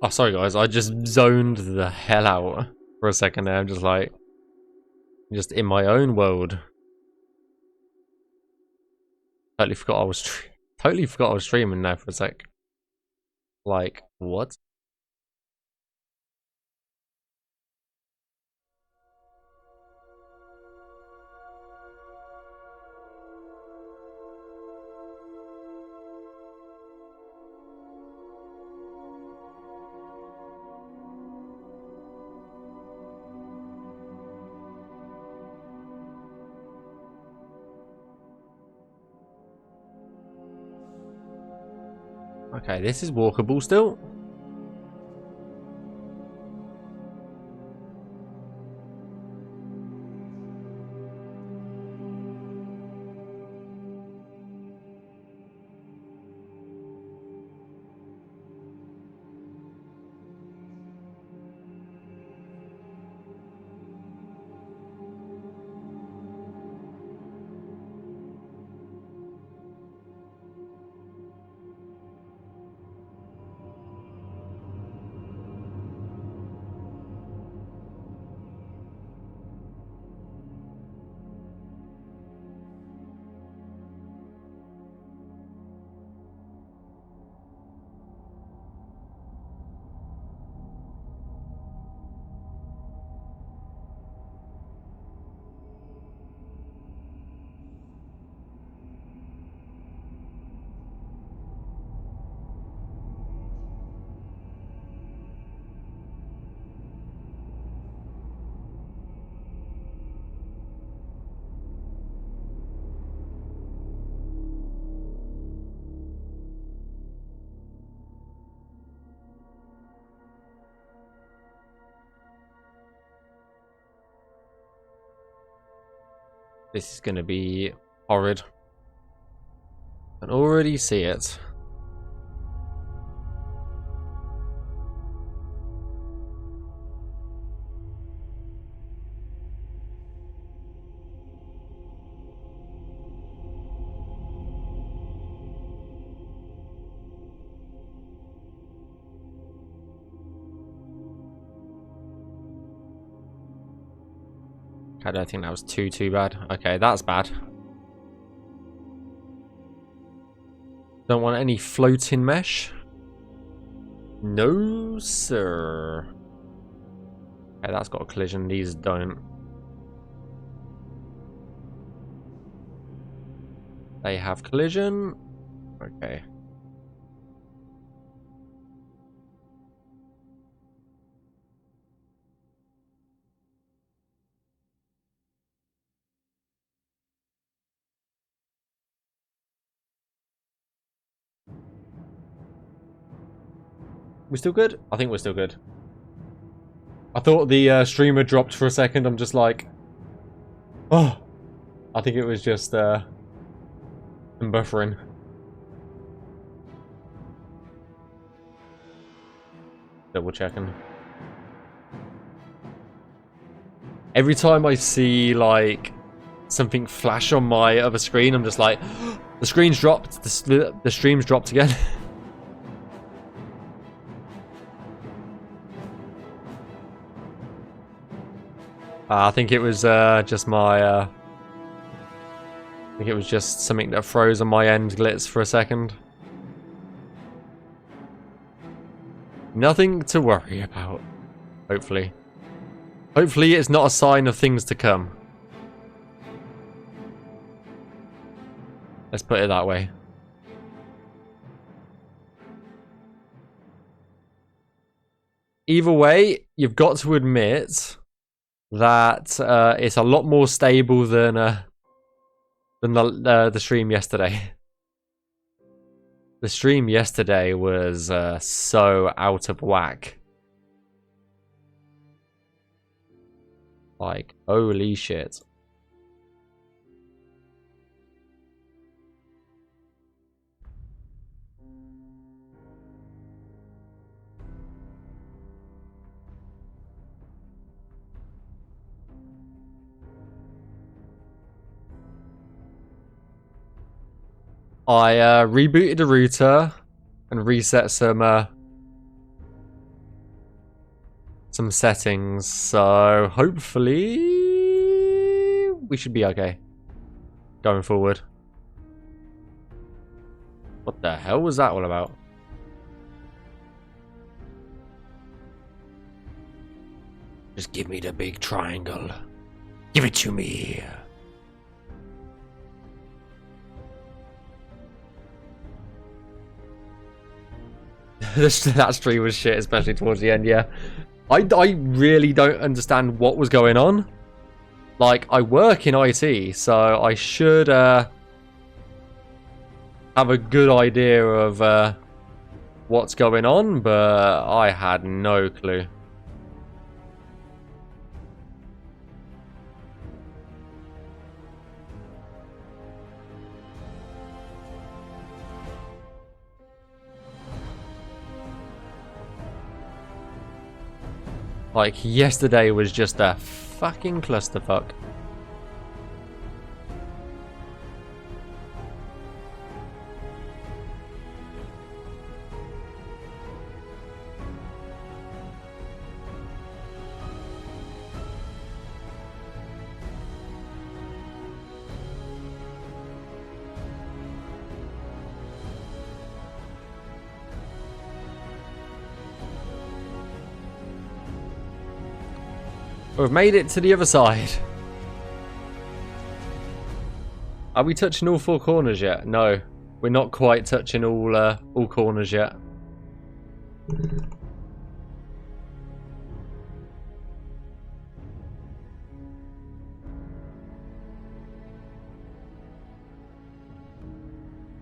Oh, sorry guys, I just zoned the hell out for a second there. I'm just like, just in my own world. Totally forgot I was streaming now for a sec. Like, what? Okay, this is walkable still. This is going to be horrid. I can already see it. I don't think that was too bad. Okay, that's bad. Don't want any floating mesh. No, sir. Okay, that's got a collision. These don't. They have collision. Okay. We still good? I think we're still good. I thought the streamer dropped for a second. I'm just like, oh. I think it was just buffering. Double checking. Every time I see like something flash on my other screen, I'm just like, the screen's dropped. The stream's dropped again. I think it was just my. I think it was just something that froze on my end, glitz for a second. Nothing to worry about. Hopefully. Hopefully it's not a sign of things to come. Let's put it that way. Either way, you've got to admit that it's a lot more stable than the stream yesterday. The stream yesterday was so out of whack. Like, holy shit. I rebooted the router and reset some settings, so hopefully we should be okay going forward. What the hell was that all about? Just give me the big triangle. Give it to me. That stream was shit, especially towards the end, yeah. I really don't understand what was going on. Like, I work in IT, so I should have a good idea of what's going on, but I had no clue. Like, yesterday was just a fucking clusterfuck. We've made it to the other side. Are we touching all four corners yet? No, we're not quite touching all corners yet.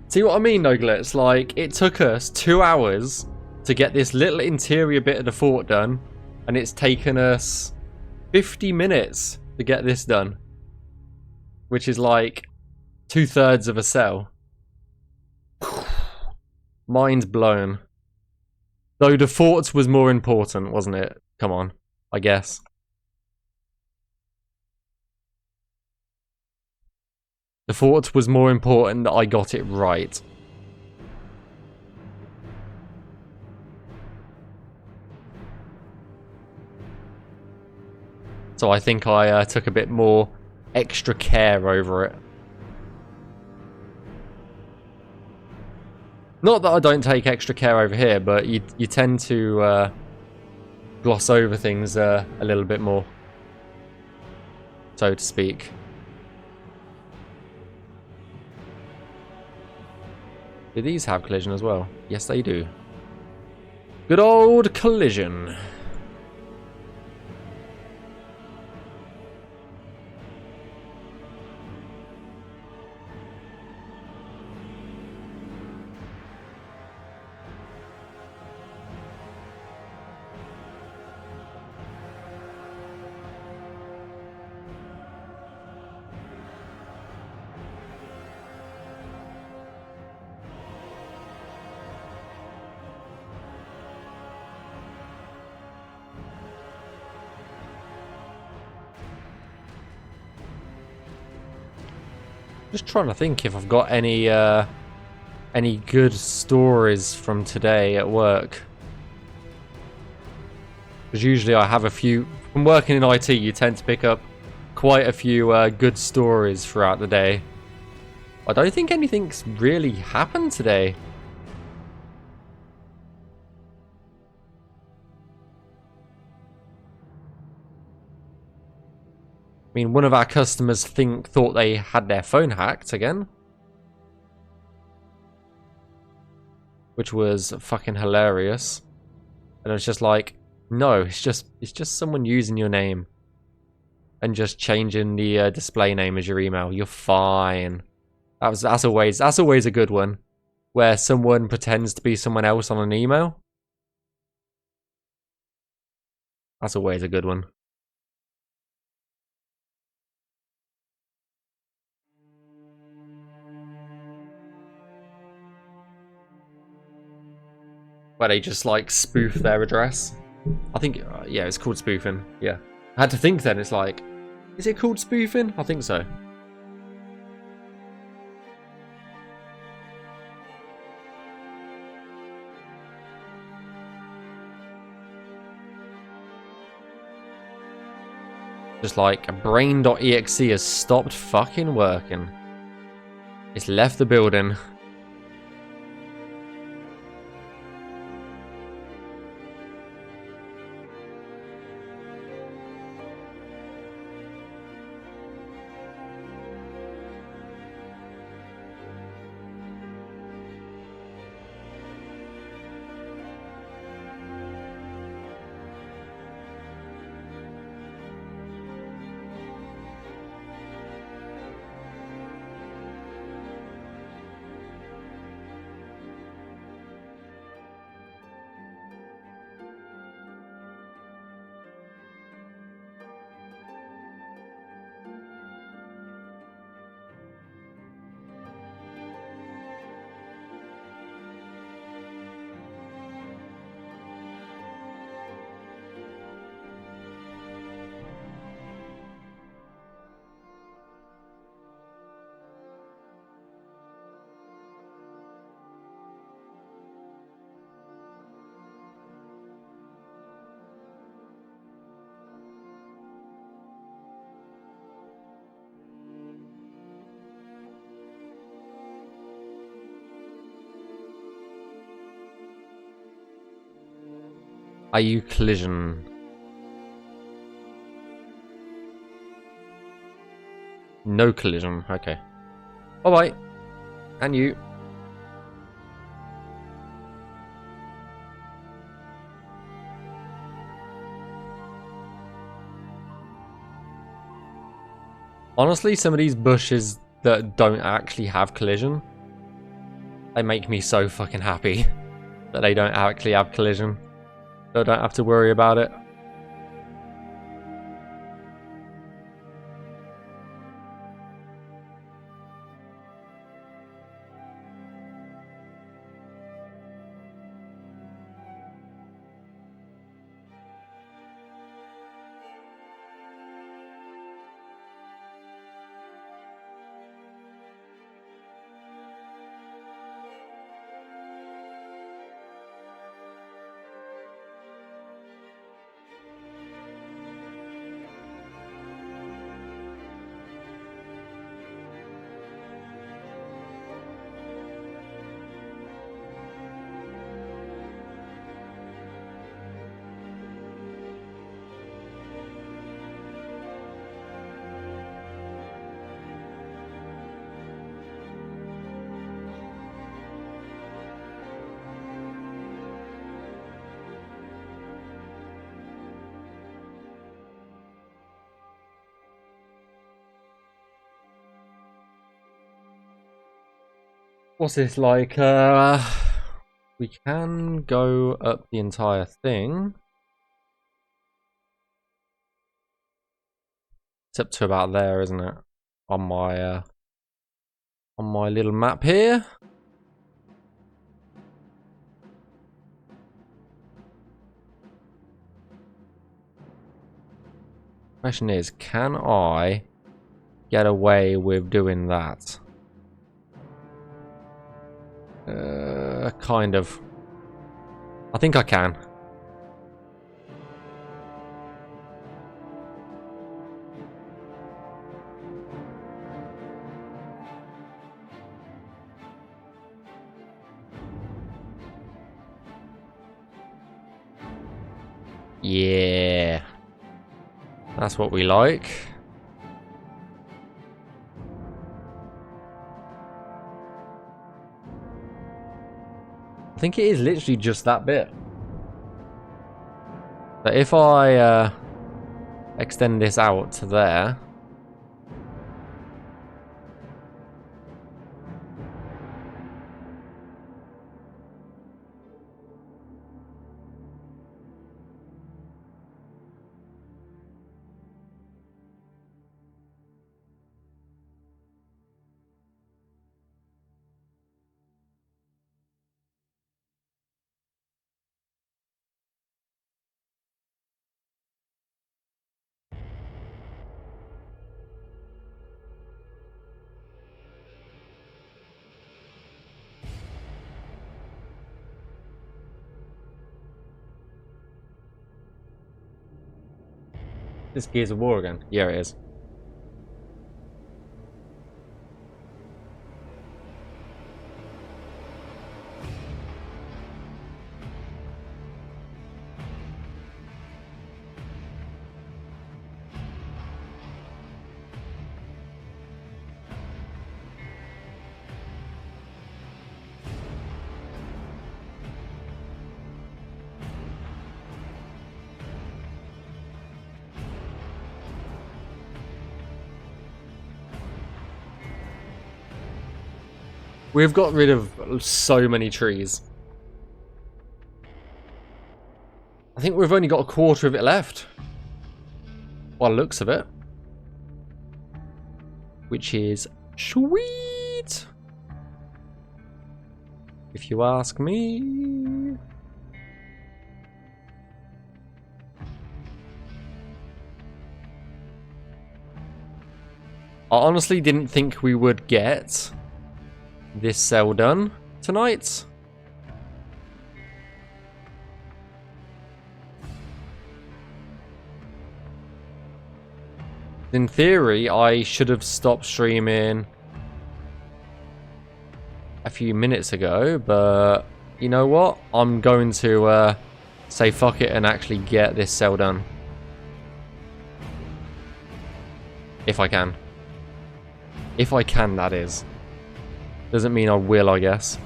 See what I mean though, Glitz? Like, it took us 2 hours to get this little interior bit of the fort done, and it's taken us 50 minutes to get this done, which is like 2/3 of a cell. Mind blown. Though the fort was more important, wasn't it? Come on, I guess. The fort was more important that I got it right. So I think I took a bit more extra care over it. Not that I don't take extra care over here, but you tend to gloss over things a little bit more, so to speak. Do these have collision as well? Yes, they do. Good old collision. Just trying to think if I've got any good stories from today at work. Because usually I have a few. From working in IT, you tend to pick up quite a few good stories throughout the day. I don't think anything's really happened today. I mean, one of our customers thought they had their phone hacked again. Which was fucking hilarious. And I was just like, no, it's just someone using your name. And just changing the display name as your email. You're fine. That's always a good one. Where someone pretends to be someone else on an email. That's always a good one. Where they just like spoof their address. I think, yeah, it's called spoofing. Yeah. I had to think then, it's like, is it called spoofing? I think so. Just like, brain.exe has stopped fucking working. It's left the building. Are you collision? No collision, okay. Bye-bye. And you. Honestly, some of these bushes that don't actually have collision, they make me so fucking happy that they don't actually have collision. So I don't have to worry about it. What's this like? We can go up the entire thing. It's up to about there, isn't it? On my little map here. Question is, can I get away with doing that? Kind of. I think I can. Yeah. That's what we like. I think it is literally just that bit. But if I extend this out to there. This Gears of War again. Yeah, it is. We've got rid of so many trees. I think we've only got a quarter of it left. By the looks of it. Which is sweet. If you ask me. I honestly didn't think we would get this cell done tonight. In theory, I should have stopped streaming a few minutes ago, but you know what? I'm going to say fuck it and actually get this cell done. If I can. If I can, that is. Doesn't mean I will, I guess.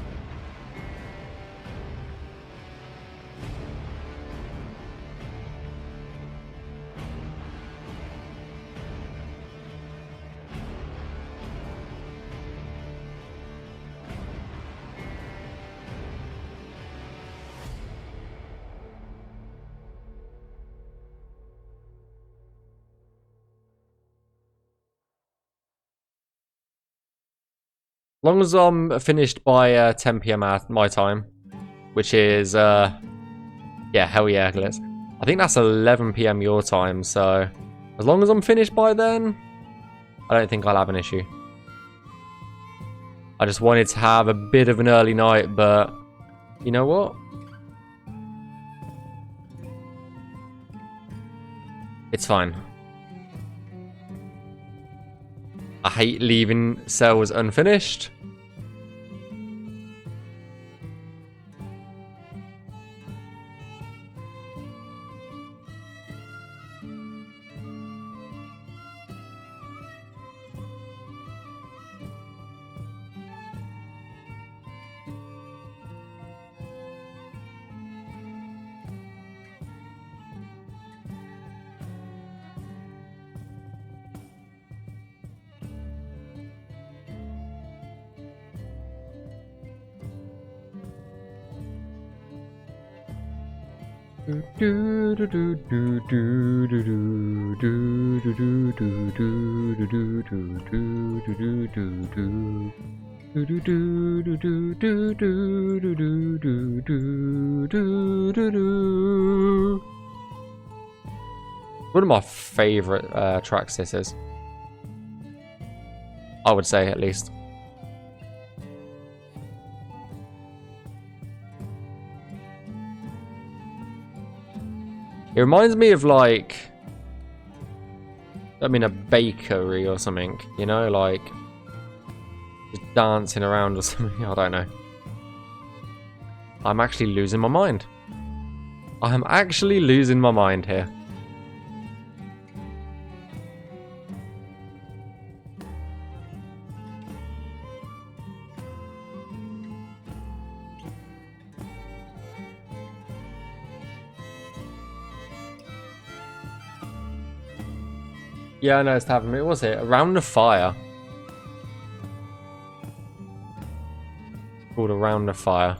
As long as I'm finished by 10 PM at my time, which is, yeah, hell yeah, let's. I think that's 11 PM your time, so as long as I'm finished by then, I don't think I'll have an issue. I just wanted to have a bit of an early night, but you know what? It's fine. I hate leaving cells unfinished. One of my favorite tracks this is. I would say, at least. It reminds me of, like, I mean, a bakery or something, you know, like just dancing around or something. I don't know. I'm actually losing my mind. I am actually losing my mind here. Yeah, I know it's happening. What was it? Around the Fire. It's called Around the Fire.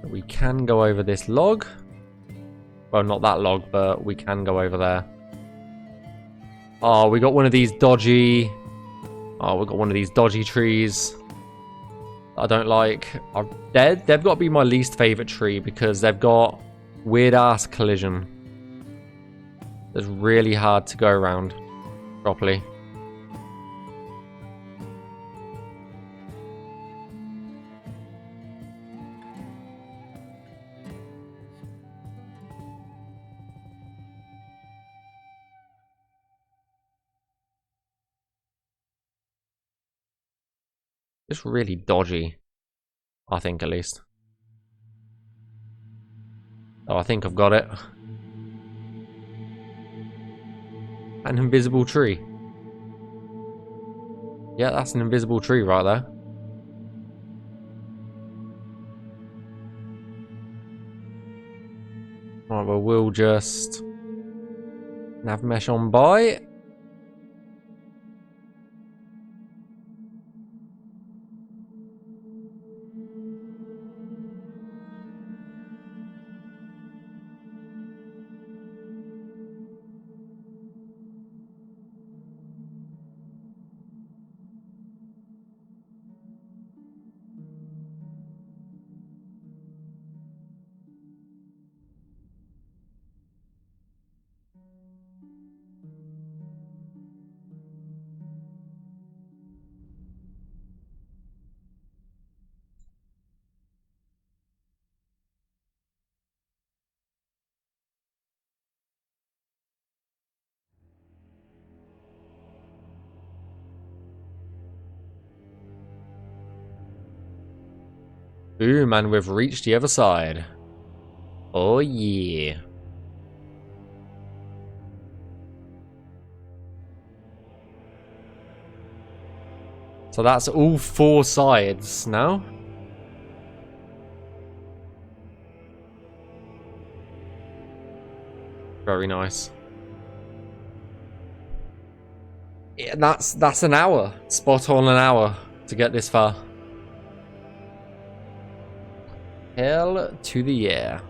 We can go over this log. Well, not that log, but we can go over there. Oh, we got one of these dodgy... Oh, we got one of these dodgy trees. I don't like. They've got to be my least favorite tree because they've got weird ass collision. It's really hard to go around properly. It's really dodgy. I think, at least. Oh, I think I've got it. An invisible tree. Yeah, that's an invisible tree right there. Right, well, we'll just Navmesh on by. Boom, and we've reached the other side. Oh yeah. So that's all 4 sides now. Very nice. Yeah, that's an hour. Spot on an hour to get this far. Hell to the yeah.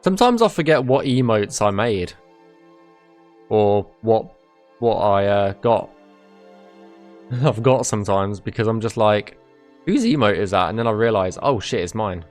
Sometimes I forget what emotes I made. Or what I got. I've got sometimes because I'm just like, whose emote is that? And then I realise, oh shit, it's mine.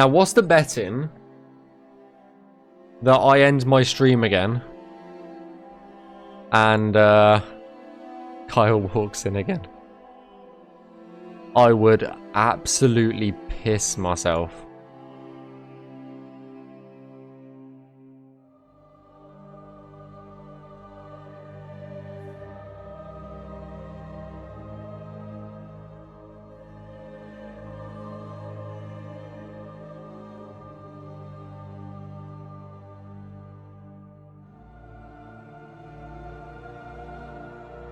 Now, what's the betting that I end my stream again and Kyle walks in again? I would absolutely piss myself.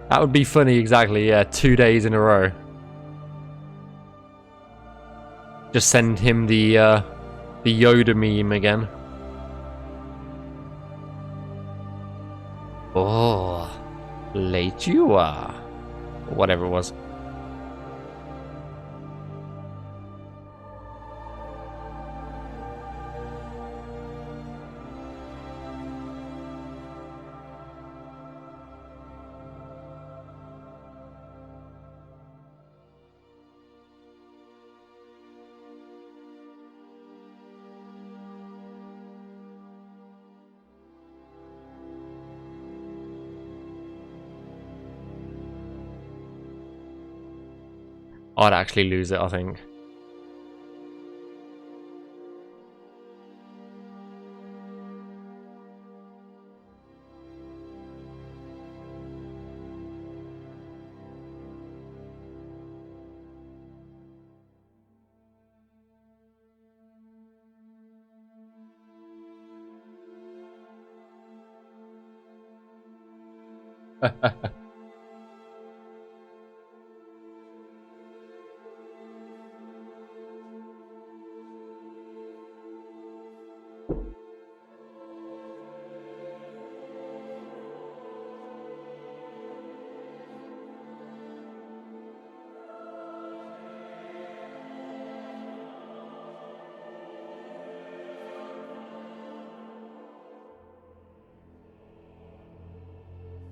That would be funny, exactly, yeah, 2 days in a row. Just send him the Yoda meme again. Oh, late you are. Or whatever it was. I'd actually lose it, I think.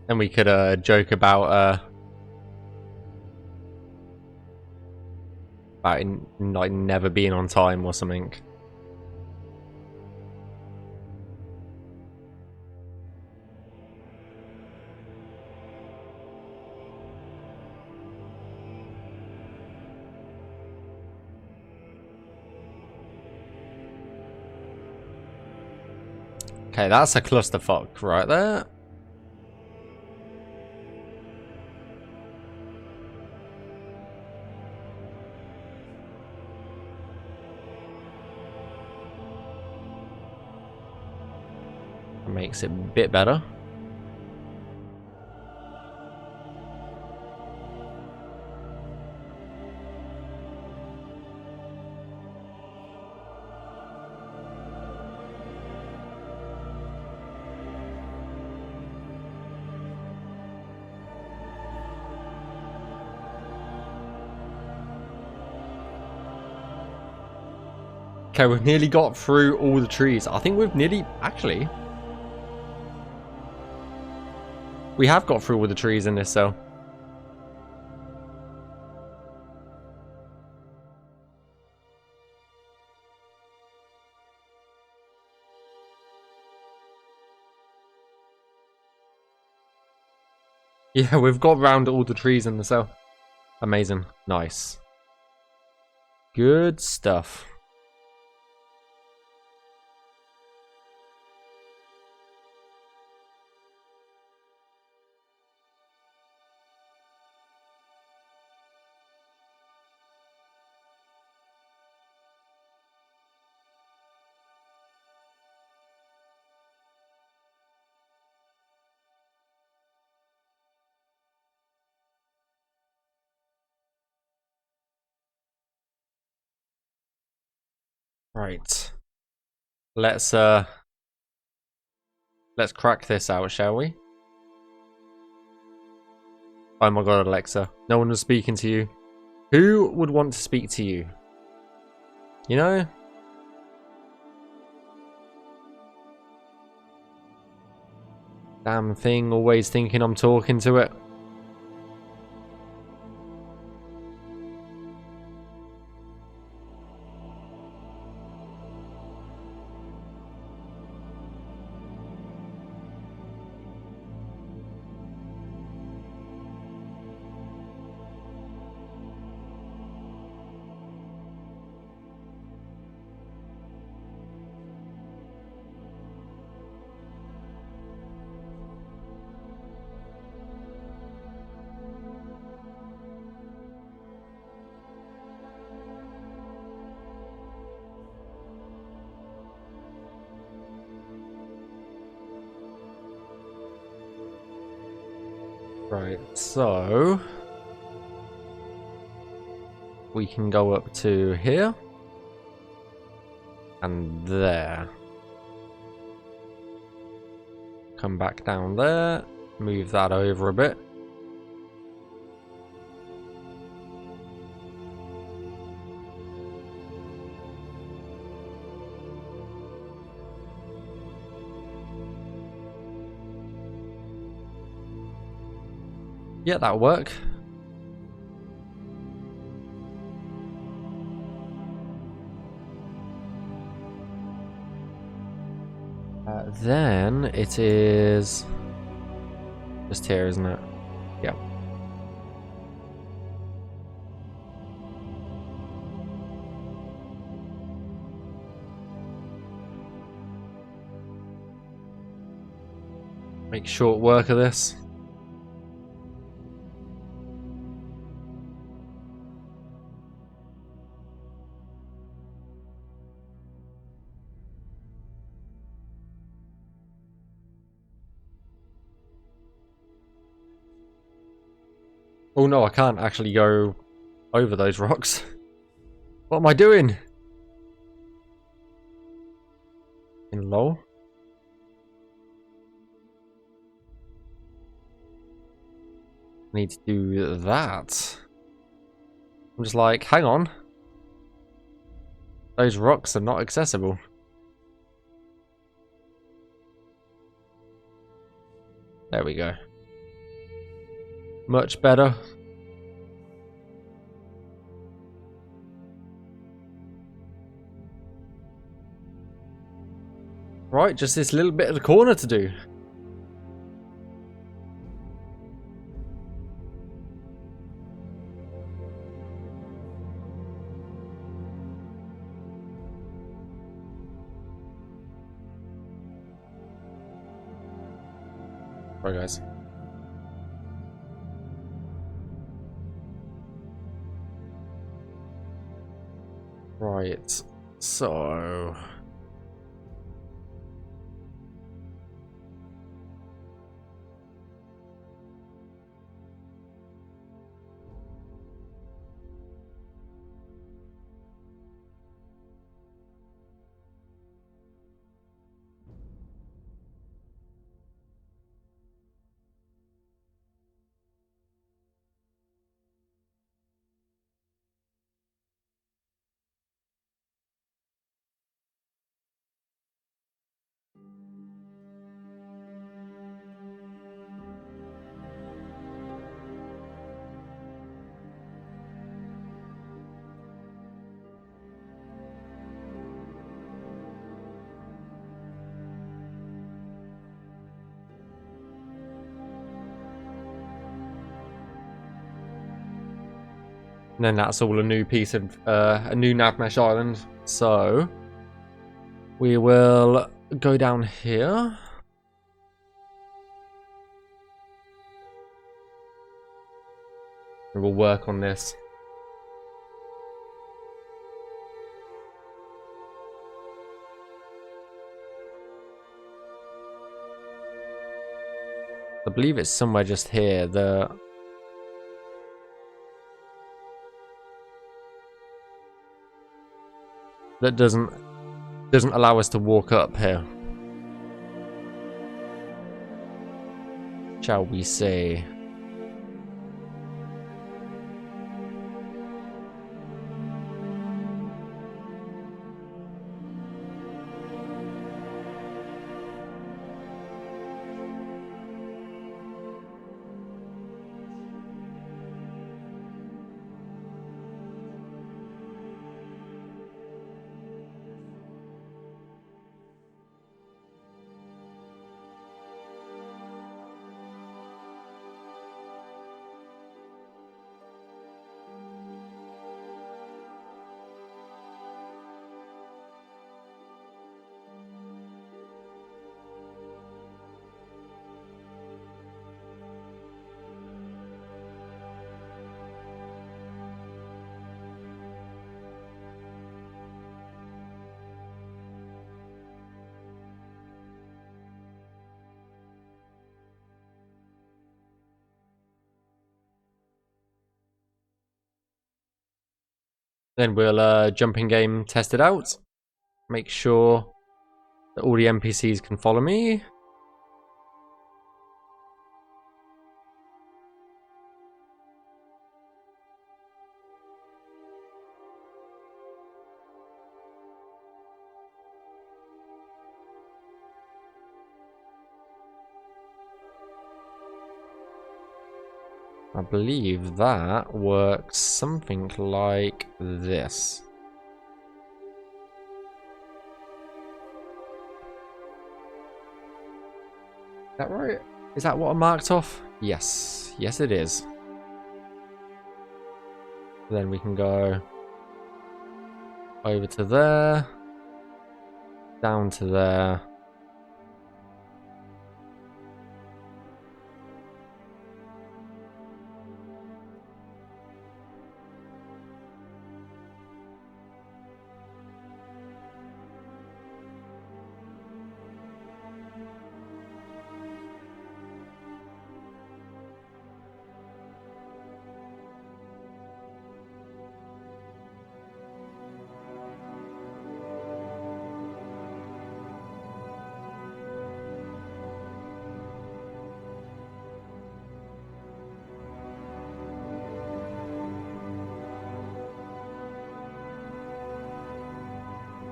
And we could joke about like never being on time or something. Okay, that's a clusterfuck right there. Makes it a bit better. Okay, we've nearly got through all the trees. I think we've nearly... Actually... We have got through all the trees in this cell. Yeah, we've got round all the trees in the cell. Amazing. Nice. Good stuff. Right. Let's crack this out, shall we? Oh my god, Alexa. No one was speaking to you. Who would want to speak to you? You know? Damn thing, always thinking I'm talking to it. Right, so we can go up to here and there. Come back down there, move that over a bit. Yeah, that'll work. Then it is just here, isn't it? Yeah. Make short work of this. Oh no, I can't actually go over those rocks. What am I doing? In low? Need to do that. I'm just like, hang on. Those rocks are not accessible. There we go. Much better. Right, just this little bit of the corner to do. Right, guys. Right, so... And then that's all a new piece of, a new Navmesh island. So, we will go down here. And we'll work on this. I believe it's somewhere just here. That doesn't allow us to walk up here. Shall we say? Then we'll jump in game, test it out. Make sure that all the NPCs can follow me. I believe that works something like this. Is that right? Is that what I marked off? Yes. Yes, it is. Then we can go over to there, down to there.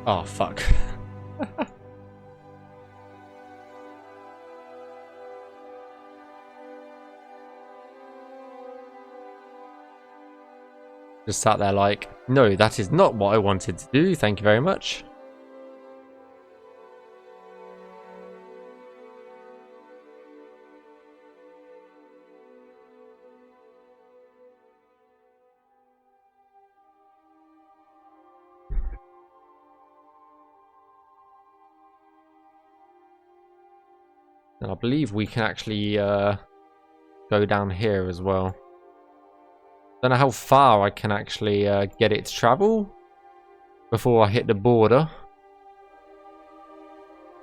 Oh, fuck. Just sat there like, no, that is not what I wanted to do. Thank you very much. And I believe we can actually go down here as well. Don't know how far I can actually get it to travel before I hit the border.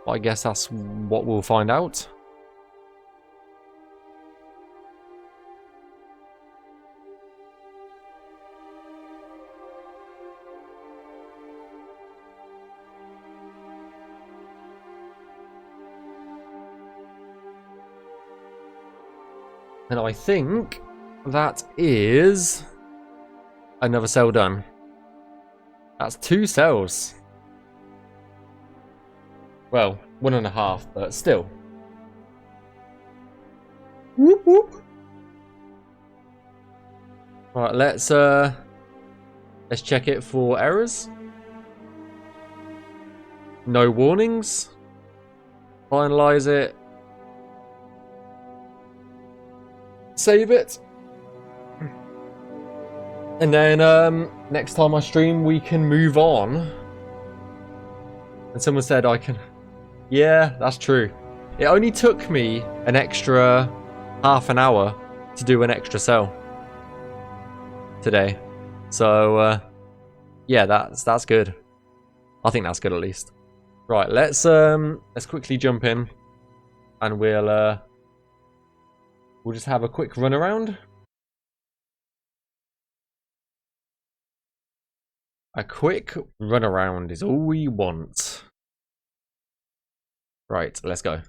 But I guess that's what we'll find out. And I think that is another cell done. That's 2 cells. Well, 1.5, but still. Whoop whoop. Right, let's check it for errors. No warnings. Finalize it. Save it. And then next time I stream we can move on. And someone said I can... Yeah, that's true. It only took me an extra half an hour to do an extra cell today. So yeah, that's good. I think that's good at least. Right, let's quickly jump in and we'll just have a quick run around. A quick run around is all we want. Right, let's go.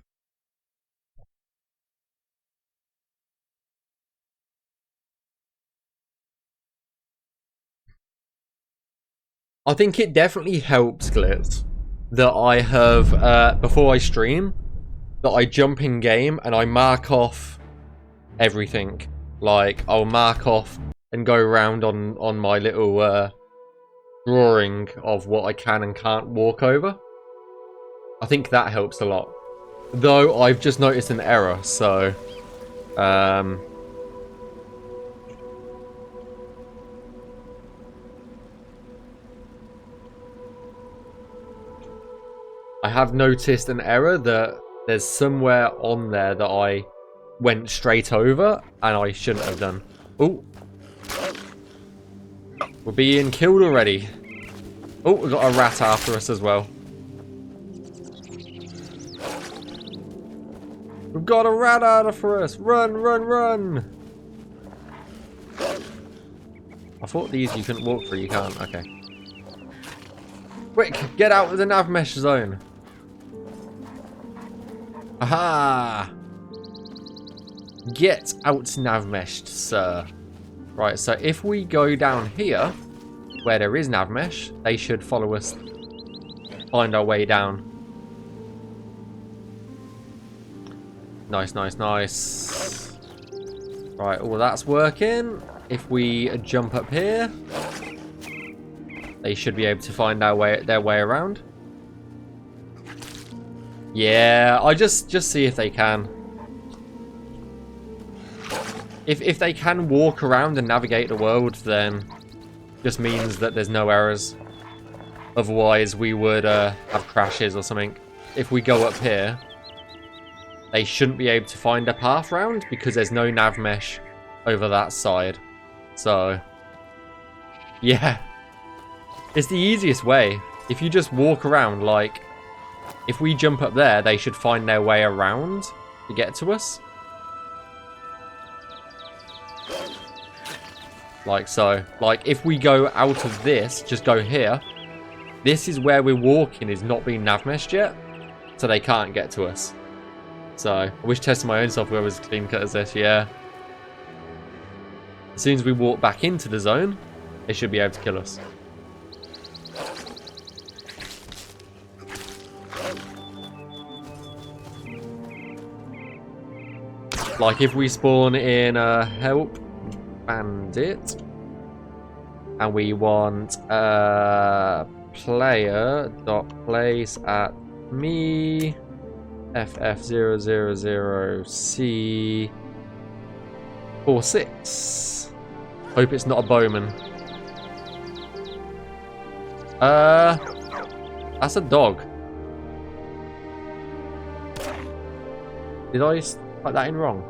I think it definitely helps, Glitz, that I have, before I stream, that I jump in game and I mark off everything. Like, I'll mark off and go around on my little drawing of what I can and can't walk over. I think that helps a lot. Though I've just noticed an error, so I have noticed an error that there's somewhere on there that I went straight over and I shouldn't have done. Oh, we're being killed already. Oh, we've got a rat after us as well. We've got a rat after us. Run, run, run. I thought these you couldn't walk through. You can't. Okay. Quick, get out of the Navmesh zone. Aha! Get out Navmeshed, sir. Right, so if we go down here, where there is Navmesh, they should follow us, find our way down. Nice, nice, nice. Right, all that's working. If we jump up here, they should be able to find their way around. Yeah, I just see if they can. If they can walk around and navigate the world, then just means that there's no errors. Otherwise, we would have crashes or something. If we go up here, they shouldn't be able to find a path round because there's no nav mesh over that side. So, yeah. It's the easiest way. If you just walk around, like, if we jump up there, they should find their way around to get to us. Like so. Like, if we go out of this, just go here. This is where we're walking is not being nav-meshed yet. So they can't get to us. So, I wish testing my own software was as clean cut as this, yeah. As soon as we walk back into the zone, they should be able to kill us. Like if we spawn in a help bandit and we want player dot place at me FF000C 46. Hope it's not a bowman. That's a dog. Did I type that in wrong?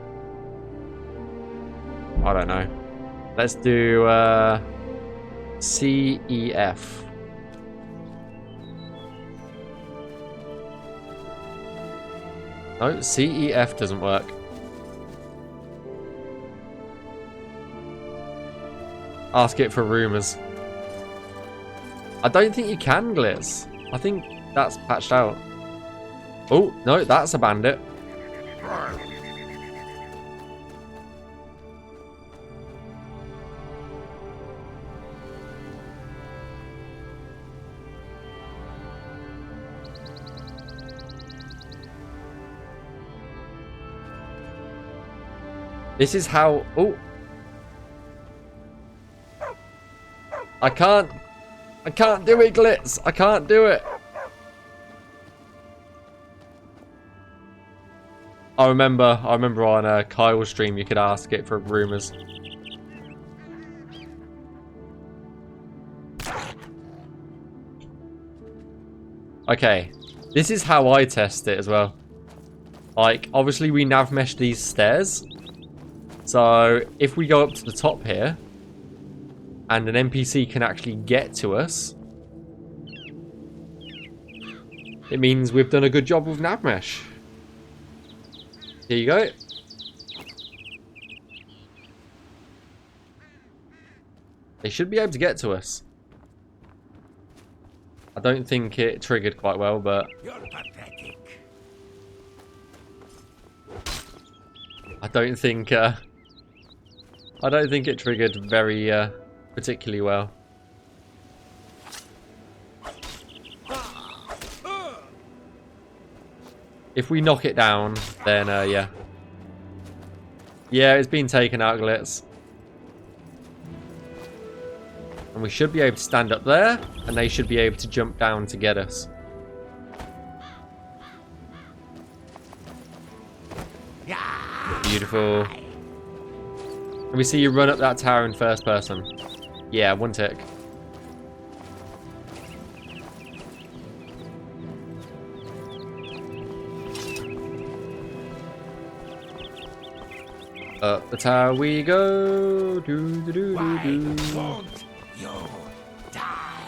I don't know. Let's do CEF. No, CEF doesn't work. Ask it for rumors. I don't think you can glitz. I think that's patched out. Oh, no, that's a bandit. This is how... Oh. I can't do it, Glitz. I can't do it. I remember on Kyle's stream you could ask it for rumors. Okay. This is how I test it as well. Like, obviously we nav mesh these stairs. So, if we go up to the top here, and an NPC can actually get to us, it means we've done a good job with Navmesh. Here you go. They should be able to get to us. I don't think it triggered quite well, but... You're pathetic. I don't think it triggered very particularly well. If we knock it down, then yeah. Yeah, it's been taken out, Glitz. And we should be able to stand up there, and they should be able to jump down to get us. Beautiful. Can we see you run up that tower in first person? Yeah, one tick. Up the tower we go. Do do do do do. Won't you die?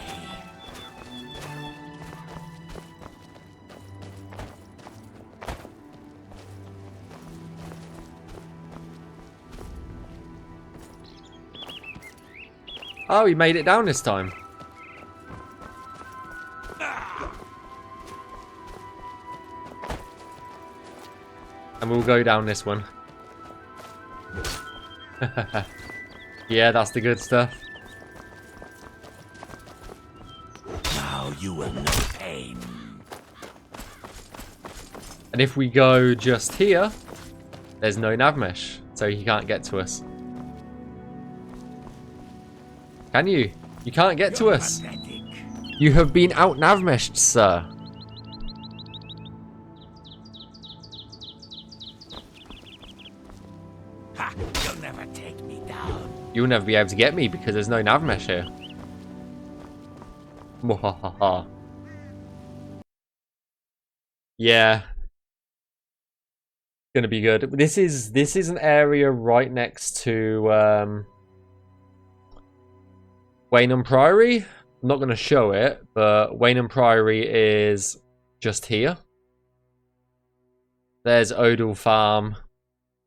Oh, he made it down this time. And we'll go down this one. Yeah, that's the good stuff. Now you will know pain. And if we go just here, there's no Navmesh, so he can't get to us. Can you? You can't get to us. Pathetic. You have been out Navmeshed, sir. Ha! You'll never take me down. You'll never be able to get me because there's no Navmesh here. Mwahaha. Yeah. Gonna be good. This is an area right next to Waynham Priory. I'm not gonna show it, but Waynham Priory is just here. There's Odal Farm.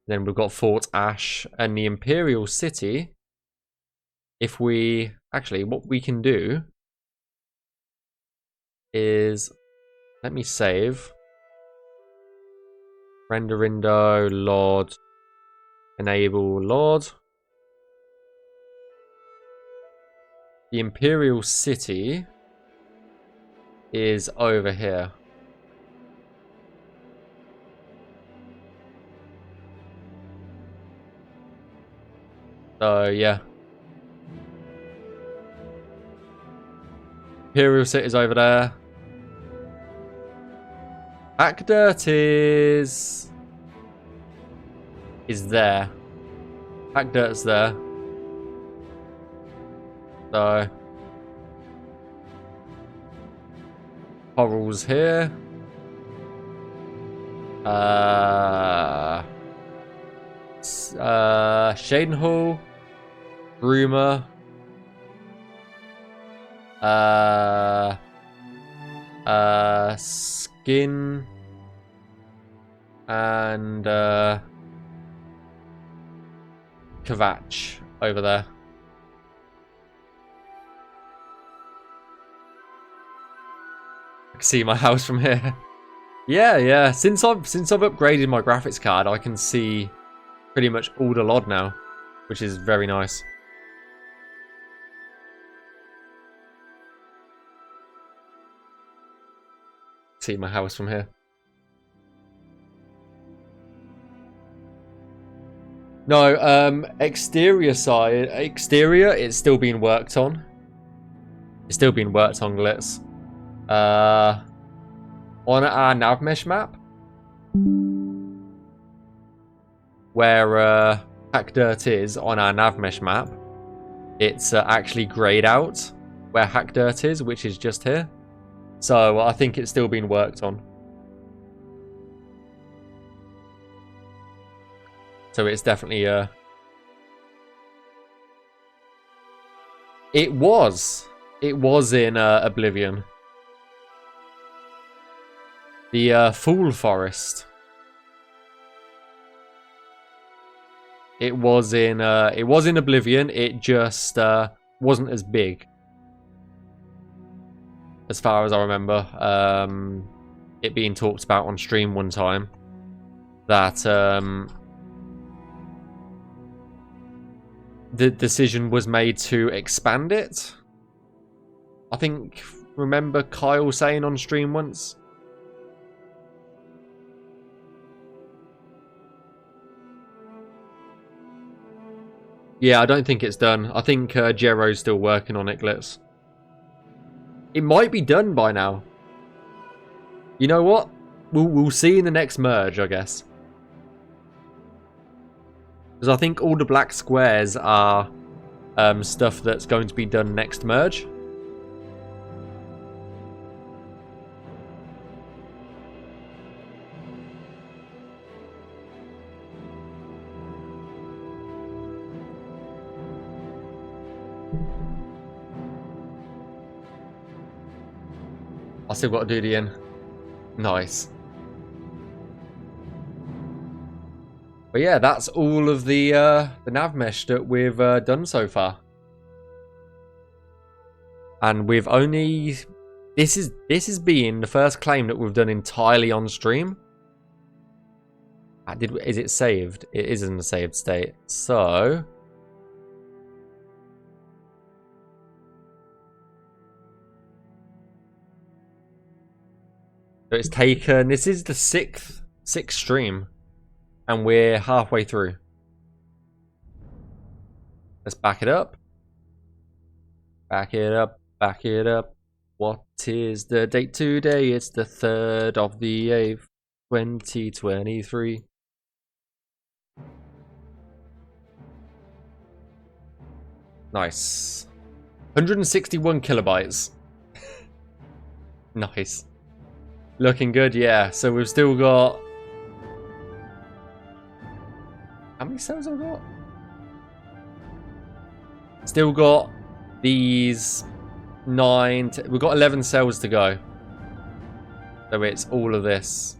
Then we've got Fort Ash and the Imperial City. If we actually, what we can do is, let me save. Renderindo, Lord, enable Lord. The Imperial City is over here. So yeah. Imperial City is over there. Hackdirt is there. Hackdirt's there. So Coral's here. Shadenhall, Rumor, Skin, and Kvatch over there. I can see my house from here. Yeah. Since I've upgraded my graphics card, I can see pretty much all the LOD now, which is very nice. See my house from here. No, exterior, it's still being worked on. It's still being worked on, Glitz. On our Navmesh map, where Hackdirt is on our Navmesh map, it's actually greyed out where Hackdirt is, which is just here. So I think it's still being worked on. So it's definitely it was in Oblivion. The Fool Forest. It was in Oblivion. It just wasn't as big, as far as I remember. It being talked about on stream one time that the decision was made to expand it. I think, remember Kyle saying on stream once. Yeah, I don't think it's done. I think Jero's still working on it, Glitz. It might be done by now. You know what? We'll see in the next merge, I guess. Because I think all the black squares are stuff that's going to be done next merge. I still got to do the end. Nice. But yeah, that's all of the Navmesh that we've done so far. And we've only... This is being the first claim that we've done entirely on stream. Is it saved? It is in the saved state. So... So it's taken... This is the sixth stream. And we're halfway through. Let's back it up. Back it up. Back it up. What is the date today? It's the 3rd of the 8th, 2023. Nice. 161 kilobytes. Nice. Looking good, yeah. So we've still got... How many cells have we got? Still got these 9... We've got 11 cells to go. So it's all of this.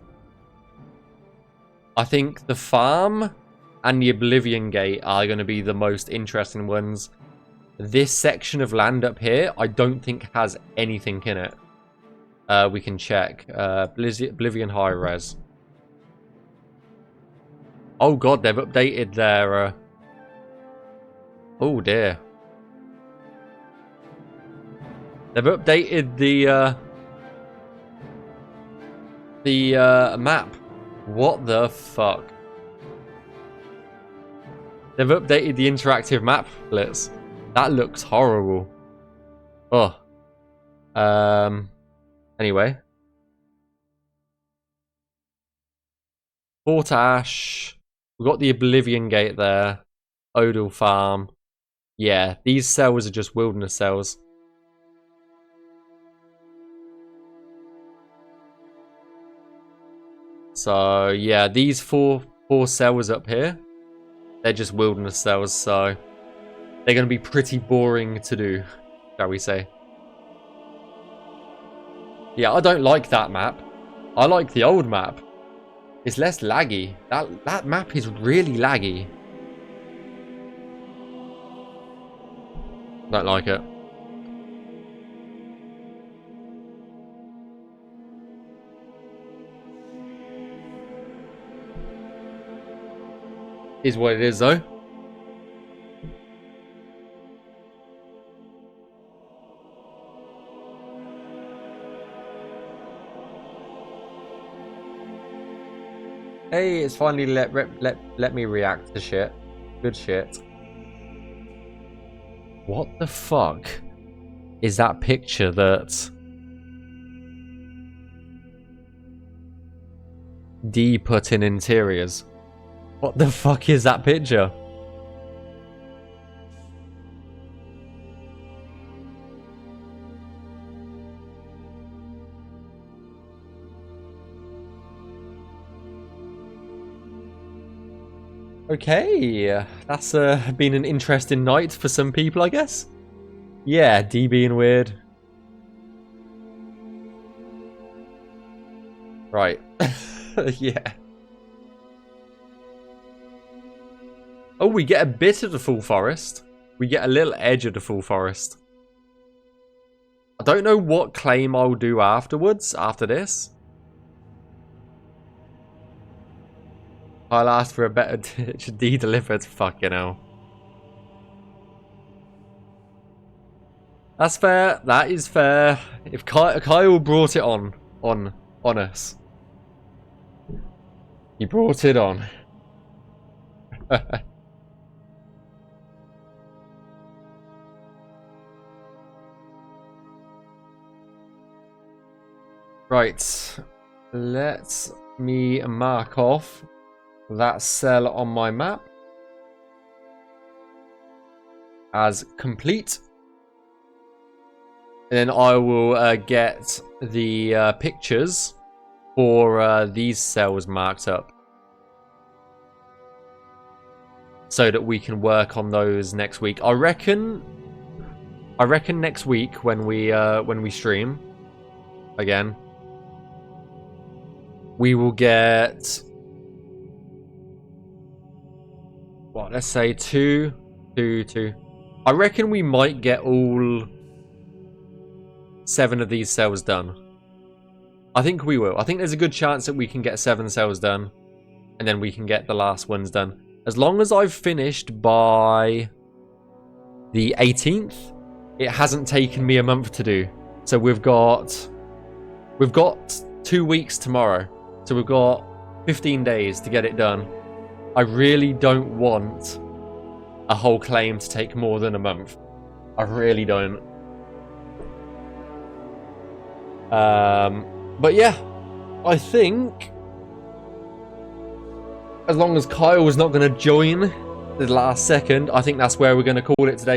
I think the farm and the Oblivion Gate are going to be the most interesting ones. This section of land up here, I don't think has anything in it. We can check. Oblivion High Res. Oh god, they've updated their... Oh dear. They've updated the map. What the fuck? They've updated the interactive map, Blitz. That looks horrible. Oh. Anyway. Fort Ash. We've got the Oblivion Gate there. Odal Farm. Yeah, these cells are just wilderness cells. So, yeah, these four cells up here, they're just wilderness cells, so they're going to be pretty boring to do, shall we say. Yeah, I don't like that map. I like the old map. It's less laggy. That map is really laggy. Don't like it. Is what it is, though. Hey, it's finally let me react to shit. Good shit. What the fuck is that picture that D put in interiors? What the fuck is that picture? Okay, that's been an interesting night for some people, I guess. Yeah, D being weird. Right. Yeah. Oh, we get a bit of the full forest. We get a little edge of the full forest. I don't know what claim I'll do afterwards, after this. I'll ask for a better D delivered. Fucking hell. That's fair. That is fair. If Kyle brought it on us. He brought it on. Right. Let me mark off that cell on my map as complete. And then I will get the pictures for these cells marked up, so that we can work on those next week. I reckon next week when we stream again, we will get, what, let's say two. I reckon we might get all 7 of these cells done. I think we will. I think there's a good chance that we can get 7 cells done. And then we can get the last ones done. As long as I've finished by the 18th, it hasn't taken me a month to do. So we've got 2 weeks tomorrow. So we've got 15 days to get it done. I really don't want a whole claim to take more than a month. I really don't. But yeah, I think as long as Kyle's not going to join the last second, I think that's where we're going to call it today, guys.